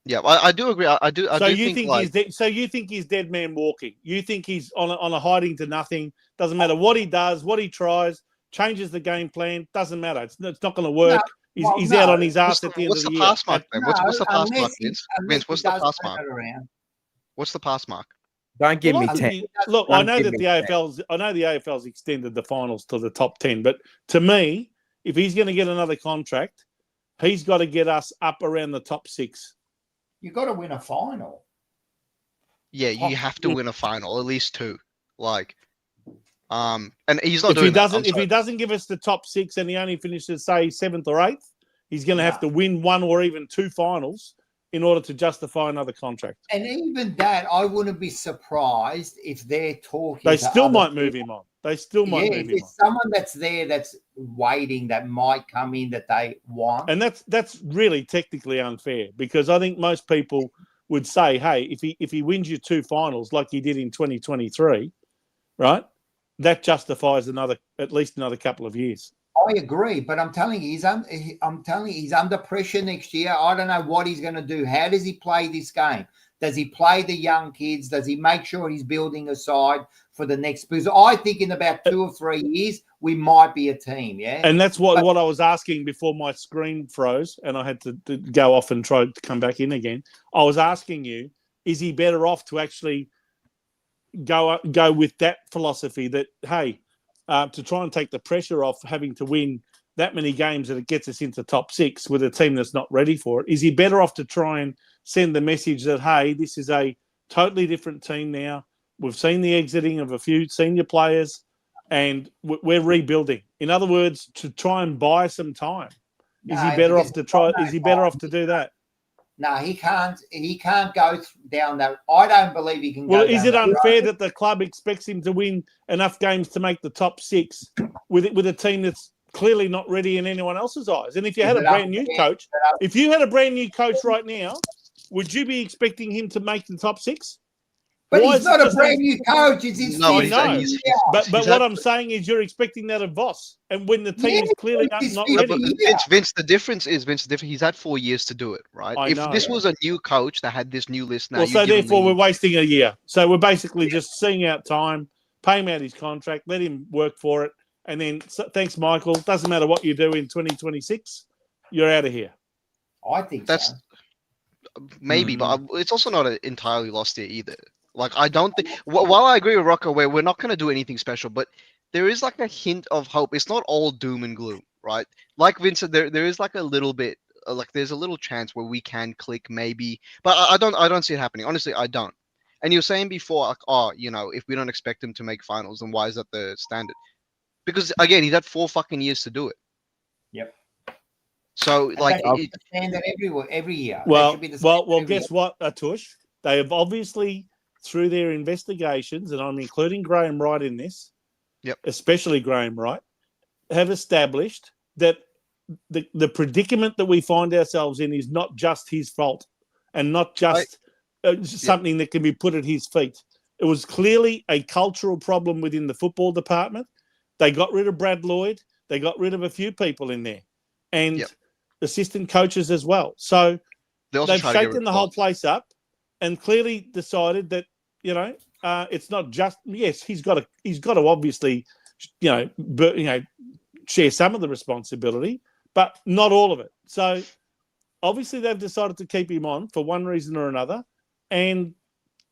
Yeah, I do agree. I do think like, he's dead? So you think he's dead man walking? You think he's on a hiding to nothing? Doesn't matter what he does, what he tries, changes the game plan. Doesn't matter. It's not going to work. He's out on his ass at the end of the year. Pass mark, then? What's the pass mark, Vince? Vince, what's the pass mark? Around. What's the pass mark? Don't give me 10. Look, I know that the AFL's extended the finals to the top 10, but to me, if he's going to get another contract, he's got to get us up around the top 6. You got to win a final. Yeah, you have to win a final, at least 2. Like, and he's not doing that. If he doesn't give us the top 6 and he only finishes, say, 7th or 8th, he's going to have to win 1 or even 2 finals in order to justify another contract. And even that, I wouldn't be surprised if they're talking. They still might move him on. They still might move him on. Someone that's there that's waiting that might come in that they want. And that's really technically unfair, because I think most people would say, hey, if he wins you 2 finals like he did in 2023, right, that justifies at least another couple of years. I agree, but I'm telling you, he's under pressure next year. I don't know what he's going to do. How does he play this game? Does he play the young kids? Does he make sure he's building a side for the next? Because I think in about 2 or 3 years, we might be a team, yeah? And that's what I was asking before my screen froze and I had to go off and try to come back in again. I was asking you, is he better off to actually go with that philosophy that, hey, to try and take the pressure off having to win that many games that it gets us into top 6 with a team that's not ready for it? Is he better off to try and send the message that, hey, this is a totally different team now. We've seen the exiting of a few senior players and we're rebuilding. In other words, to try and buy some time. Is he better off to do that? No, he can't. He can't go down that. I don't believe he can. Well, is it unfair that the club expects him to win enough games to make the top 6 with a team that's clearly not ready in anyone else's eyes? And if you had a brand new coach, right now, would you be expecting him to make the top 6? But he's not a brand new coach. It's his But what I'm saying is you're expecting that of Voss. And when the team is clearly not ready. Vince, the difference is, he's had 4 years to do it, right? If this was a new coach that had this new list now. Well, so therefore we're wasting a year. So we're basically just seeing out time, pay him out his contract, let him work for it. And then, thanks, Michael. Doesn't matter what you do in 2026, you're out of here. I think that's maybe, but it's also not entirely lost here either. Like, I don't think, while I agree with Rocco, where we're not going to do anything special, but there is like a hint of hope. It's not all doom and gloom, right? Like Vincent, there is like a little bit, like there's a little chance where we can click maybe, but I don't see it happening. Honestly, I don't. And you were saying before, like, oh, you know, if we don't expect him to make finals, then why is that the standard? Because again, he's had 4 fucking years to do it. Yep. So like, it's the standard every year. Well, guess what, Atush? They have obviously, through their investigations, and I'm including Graham Wright in this, especially Graham Wright, have established that the predicament that we find ourselves in is not just his fault and not just something that can be put at his feet. It was clearly a cultural problem within the football department. They got rid of Brad Lloyd. They got rid of a few people in there and assistant coaches as well. So they've shaken the whole place up and clearly decided that, you know, it's not just, yes, he's got to obviously, share some of the responsibility, but not all of it. So obviously they've decided to keep him on for one reason or another. And,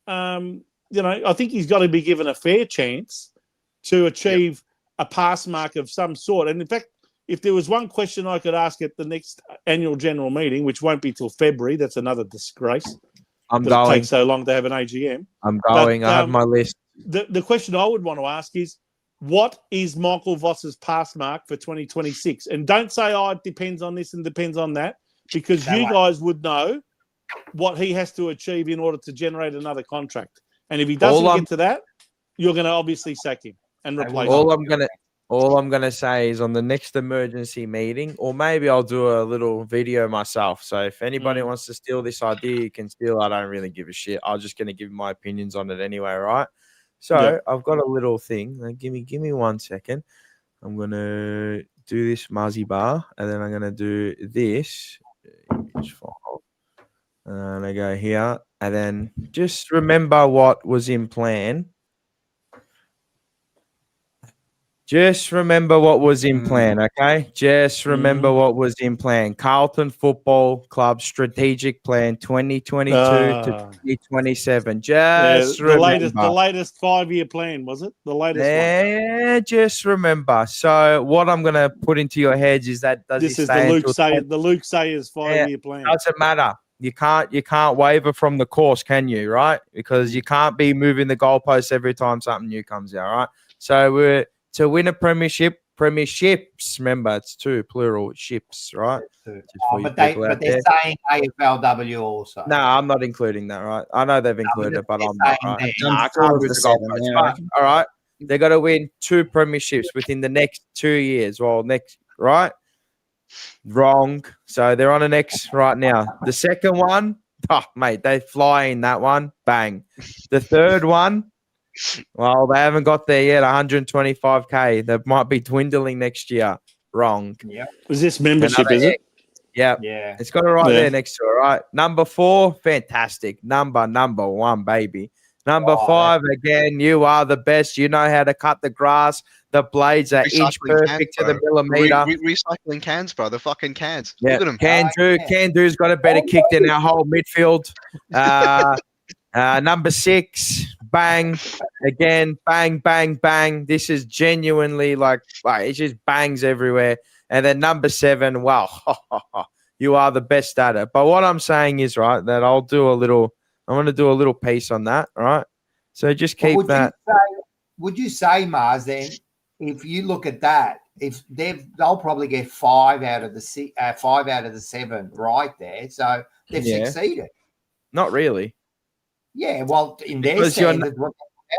I think he's got to be given a fair chance to achieve a pass mark of some sort. And in fact, if there was one question I could ask at the next annual general meeting, which won't be till February, that's another disgrace. I'm going. It takes so long to have an AGM. I'm going. I have my list. The question I would want to ask is, what is Michael Voss's pass mark for 2026? And don't say, it depends on this and depends on that, because you guys would know what he has to achieve in order to generate another contract. And if he doesn't get to that, you're going to obviously sack him and replace him. All I'm gonna say is on the next emergency meeting, or maybe I'll do a little video myself. So if anybody wants to steal this idea, you can steal. I don't really give a shit. I'm just gonna give my opinions on it anyway, right? So I've got a little thing. Give me 1 second. I'm gonna do this Muzzy bar, and then I'm gonna do this image file. And I go here. And then just remember what was in plan. Just remember what was in plan, okay? Just remember what was in plan. Carlton Football Club strategic plan 2022 to 2027. Just the remember. latest 5-year plan, was it? The latest one. Yeah, just remember. So what I'm gonna put into your heads is that This is the Luke Sayers 5-year plan. Doesn't matter. You can't waver from the course, can you? Right? Because you can't be moving the goalposts every time something new comes out. Right? So we're to win a premierships. Remember, it's 2 plural ships, right? But they're saying AFLW also. No, I'm not including that, right? I know they've included it, but I'm not. Right? I can't move the goalposts. All right, they got to win 2 premierships within the next 2 years. Well, next, right? Wrong. So they're on an X right now. The second one, mate, they fly in that one. Bang. The third one, well, they haven't got there yet. 125K. They might be dwindling next year. Wrong. Yeah. Is this membership? Is it? Yeah. Yeah. It's got it right there next to it. Right. Number 4, fantastic. Number 1, baby. Number 5, again, you are the best. You know how to cut the grass. The blades are inch perfect to the millimeter. Recycling cans, bro. The fucking cans. Yeah. Look at them. Can do's got a better kick than our whole midfield. Number 6, bang. Again, bang, bang, bang. This is genuinely like it just bangs everywhere. And then number 7, wow, you are the best at it. But what I'm saying is, right, that I'm going to do a little piece on that, all right? So just keep that. Would you say, Mars, then, if you look at that, if they'll probably get 5 out of the 7 right there. So they've succeeded. Not really. Yeah, well, in their standards,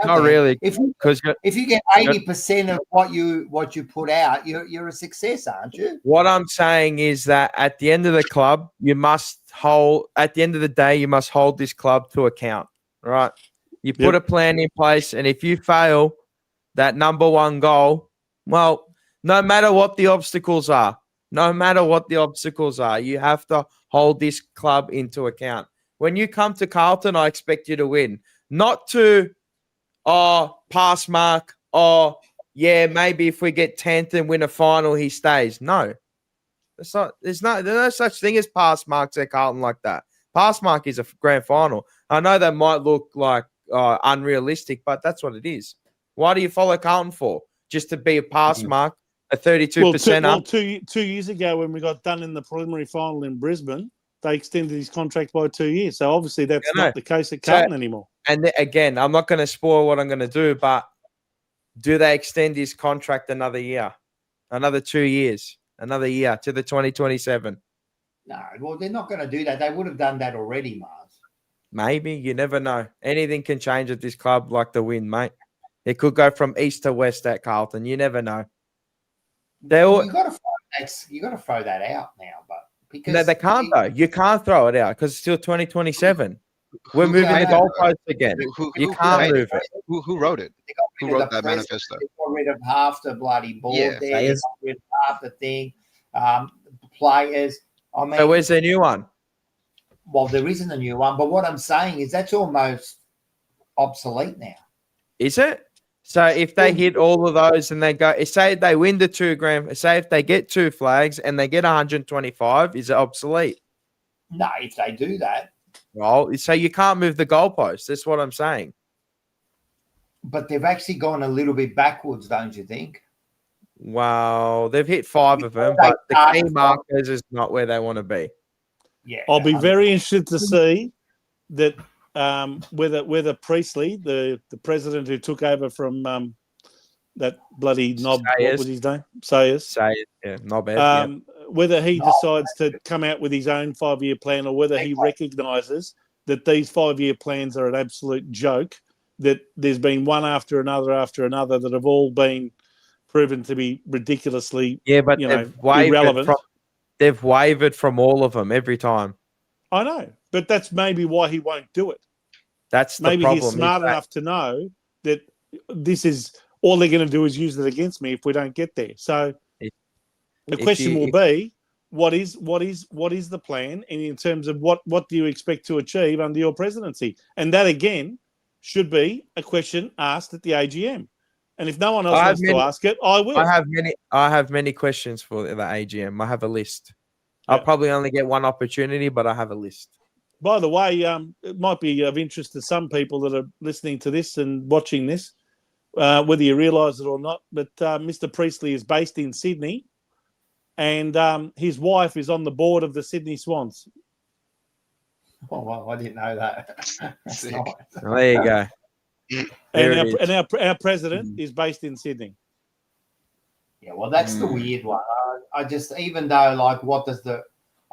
not really. If you get 80% of what you put out, you're a success, aren't you? What I'm saying is that at the end of the club, you must hold. At the end of the day, you must hold this club to account. Right? You put a plan in place, and if you fail that number 1 goal, well, no matter what the obstacles are, you have to hold this club into account. When you come to Carlton, I expect you to win, not to pass mark, maybe if we get 10th and win a final, he stays. No. There's no such thing as pass marks at Carlton like that. Pass mark is a grand final. I know that might look like unrealistic, but that's what it is. Why do you follow Carlton for? Just to be a pass mark, a 32% up? 2 years ago when we got done in the preliminary final in Brisbane, they extended his contract by 2 years. So obviously that's not the case at Carlton anymore. And again, I'm not going to spoil what I'm going to do, but do they extend his contract another year, another 2 years, another year to the 2027? No, well, they're not going to do that. They would have done that already, Mars. Maybe. You never know. Anything can change at this club like the wind, mate. It could go from east to west at Carlton. You never know. You got to throw that out now, but because no, they can't though. You can't throw it out because it's still 2027. We're moving the goalposts again. You can't move it. Who wrote it? Who wrote that manifesto? They got rid of half the bloody board there. They got rid of half the thing. Players. I mean, so where's the new one? Well, there isn't a new one, but what I'm saying is that's almost obsolete now. Is it? So if they hit all of those and they go, say they win the 2 grand, say if they get 2 flags and they get 125, is it obsolete? No, if they do that. Well, so you can't move the goalposts. That's what I'm saying. But they've actually gone a little bit backwards, don't you think? Well, they've hit 5 of them, but the key markers is not where they want to be. Yeah, I'll be very interested to see that whether Priestley, the president who took over from that bloody knob, what was his name? Sayers, yeah, knobhead. Whether he decides to come out with his own 5-year plan or whether he recognises that these 5-year plans are an absolute joke, that there's been one after another that have all been proven to be ridiculously irrelevant. They've wavered from all of them every time. I know, but that's maybe why he won't do it. That's the maybe problem. He's smart enough to know that this is all they're going to do is use it against me if we don't get there. So the question will be, what is the plan, and in terms of what do you expect to achieve under your presidency? And that again should be a question asked at the AGM. And if no one else wants to ask it, I will. I have many questions for the AGM. I have a list. I'll probably only get one opportunity, but I have a list. By the way, it might be of interest to some people that are listening to this and watching this, whether you realise it or not, but Mr. Priestley is based in Sydney, and his wife is on the board of the Sydney Swans. Oh, well, I didn't know that. That's nice. Well, there you go. And our president is based in Sydney. Yeah, well, that's the weird one. I just, even though, like, what does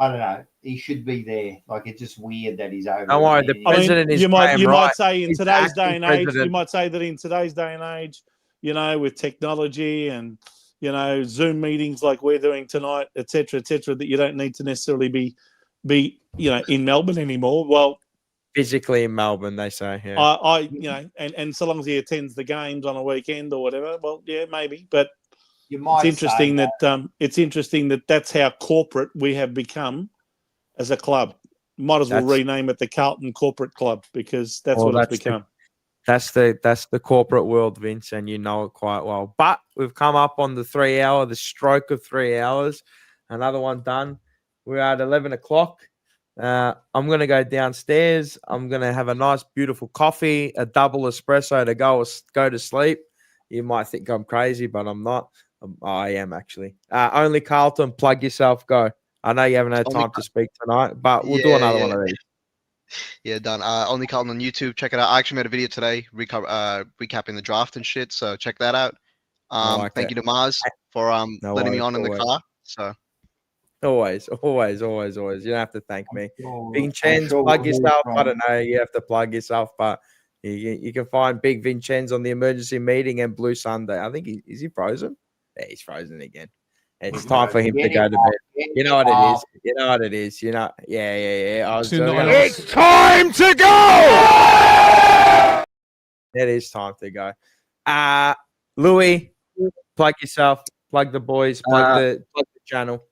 I don't know, he should be there. Like, it's just weird that he's over. Don't worry, the president is you right. might say in He's today's day and age, president. you might say that in today's day and age, you know, with technology and, you know, Zoom meetings like we're doing tonight, et cetera, that you don't need to necessarily be, you know, in Melbourne anymore. Well, physically in Melbourne, they say. Yeah. I you know, and so long as he attends the games on a weekend or whatever, well, yeah, maybe. But it's interesting that that's how corporate we have become as a club. Might as well rename it the Carlton Corporate Club, because that's what it's become. That's the corporate world, Vince, and you know it quite well. But we've come up on the stroke of 3 hours. Another one done. We're at 11 o'clock. I'm going to go downstairs. I'm going to have a nice, beautiful coffee, a double espresso to go to sleep. You might think I'm crazy, but I'm not. I am actually. Only Carlton, plug yourself, go. I know you haven't had time to speak tonight, but we'll do another one of these. Yeah, done. Only Carlton on YouTube. Check it out. I actually made a video today recapping the draft and shit, so check that out. Thank you to Mars for letting me on in the car. So always. You don't have to thank me. Vincenzo, plug yourself. I don't know. You have to plug yourself, but you can find Big Vincenzo on the emergency meeting and Blue Sunday. I think is he frozen? Yeah, he's frozen again. It's time for him to go to bed. You know what it is. You know what it is. You know, yeah. It's time to go. It is time to go. Louis, plug yourself. Plug the boys. Plug the channel.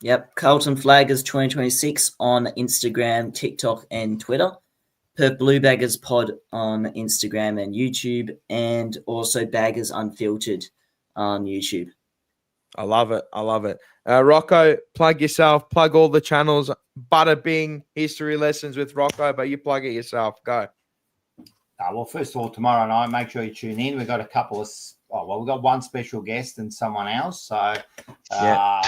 Yep, Carlton Flaggers 2026 on Instagram, TikTok, and Twitter. Per Blue Baggers Pod on Instagram and YouTube, and also Baggers Unfiltered on YouTube. I love it. Rocco, plug yourself. Plug all the channels. Bada Bing, history lessons with Rocco, but you plug it yourself. Go. Well, first of all, tomorrow night, make sure you tune in. We've got a couple of we've got one special guest and someone else. So, all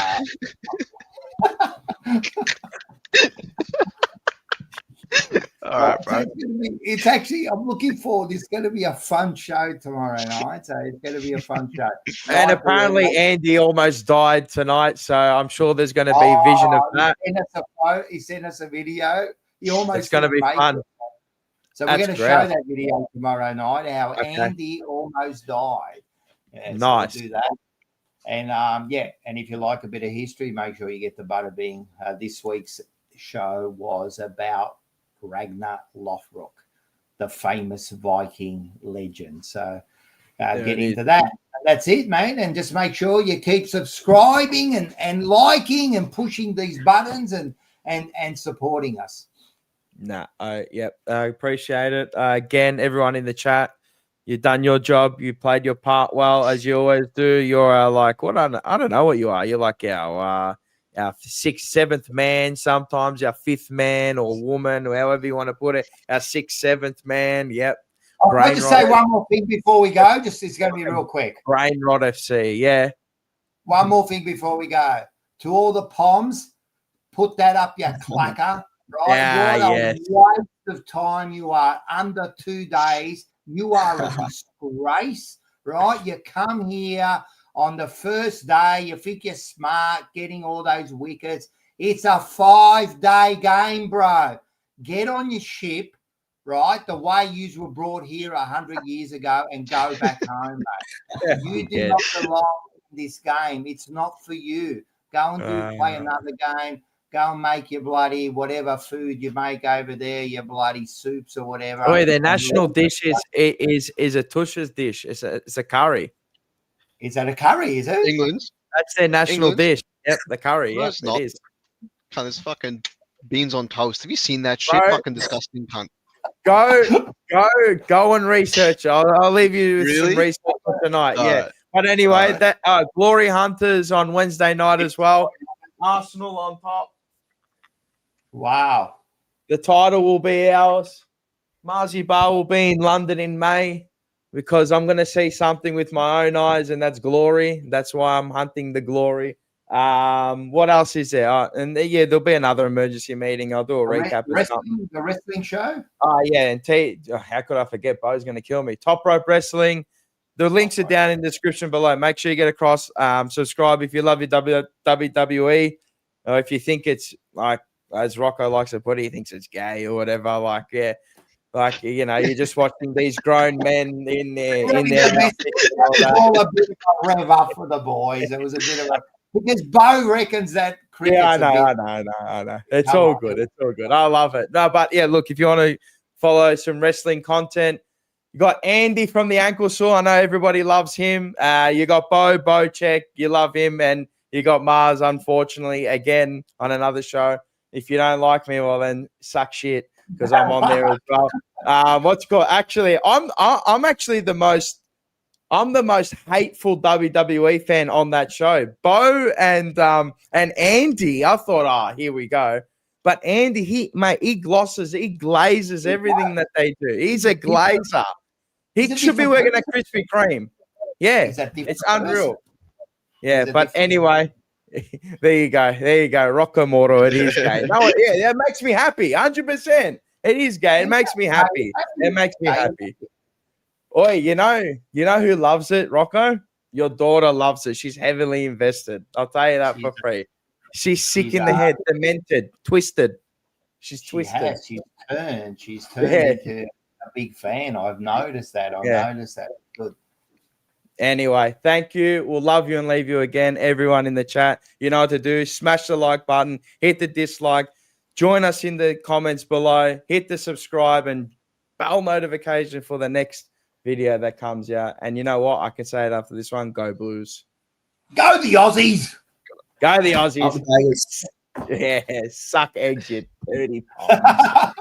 right, bro. It's actually, I'm looking forward. It's going to be a fun show tomorrow night. So it's going to be a fun show. And apparently Andy almost died tonight, so I'm sure there's going to be a vision of that. He sent us a video. It's going to be fun. So we're going to show that video tomorrow night, how Andy almost died. Yeah, nice. So we'll do that. And, and if you like a bit of history, make sure you get the Bada Bing. This week's show was about Ragnar Lothbrok, the famous Viking legend. So get into that. That's it, mate. And just make sure you keep subscribing and liking and pushing these buttons and supporting us. I appreciate it. Again, everyone in the chat, you've done your job. You played your part well, as you always do. You're like, what? I don't know what you are. You're like our 6th, 7th man, sometimes our 5th man or woman, or however you want to put it. Our 6th, 7th man. Yep. Can I just say one more thing before we go? It's going to be real quick. Brain Rot FC, yeah. One more thing before we go. To all the Poms, put that up, you clacker. Right? What a waste of time you are. Under 2 days, you are a disgrace, right? You come here on the first day, you think you're smart, getting all those wickets. It's a 5-day game, bro. Get on your ship, right? The way you were brought here 100 years ago and go back home, mate. You do not belong in this game. It's not for you. Go and play another game. Go and make your bloody whatever food you make over there, your bloody soups or whatever. Oh, their national dish is a Tush's dish. It's a curry. Is that a curry, is it? England's. That's their national dish. Yep, the curry. No, Yeah, it's it not. is. Cunt, there's fucking beans on toast. Have you seen that shit? Bro. Fucking disgusting, cunt. Go and research. I'll leave you with some Really? research for tonight. All Yeah. right. But anyway, All right. that Glory Hunters on Wednesday night as well. Arsenal on top. Wow. The title will be ours. Marzi Bar will be in London in May because I'm going to see something with my own eyes, and that's glory. That's why I'm hunting the glory. What else is there? And yeah, there'll be another emergency meeting. I'll do a recap. The wrestling show? Yeah, and how could I forget? Bo's going to kill me. Top Rope Wrestling. The links are down in the description below. Make sure you get across. Subscribe if you love your WWE. Or if you think it's like, as Rocco likes to put it, he thinks it's gay or whatever. Like, yeah. Like, you know, you're just watching these grown men in there. It was all a bit of a rev up for the boys. It was a bit of a because Bo reckons that cricket's I know. It's Come all on. good. It's all good. I love it. No, but yeah, look, if you want to follow some wrestling content, you got Andy from the Ankle Saw. I know everybody loves him. You got Bo check. You love him. And you got Mars, unfortunately, again on another show. If you don't like me, well, then suck shit because I'm on there as well. What's called? Actually, I'm actually the most hateful WWE fan on that show. Bo and Andy, I thought, here we go. But Andy, he glazes everything that they do. He's a glazer. He should be working at Krispy Kreme. Yeah, it's unreal. Yeah, but anyway, there you go. Rocco Moro, it is gay. No, yeah, that makes me happy. 100%. It is gay. It makes me happy. Oi, you know who loves it, Rocco? Your daughter loves it. She's heavily invested. I'll tell you that for free. She's sick in the head, demented, twisted. She's twisted. She's turned into a big fan. I've noticed that. Good. Anyway, thank you. We'll love you and leave you again. Everyone in the chat, you know what to do. Smash the like button, hit the dislike, join us in the comments below, hit the subscribe and bell notification for the next video that comes out. And you know what? I can say it after this one. Go Blues. Go the Aussies. Go the Aussies. Yeah, suck eggs, you dirty palms.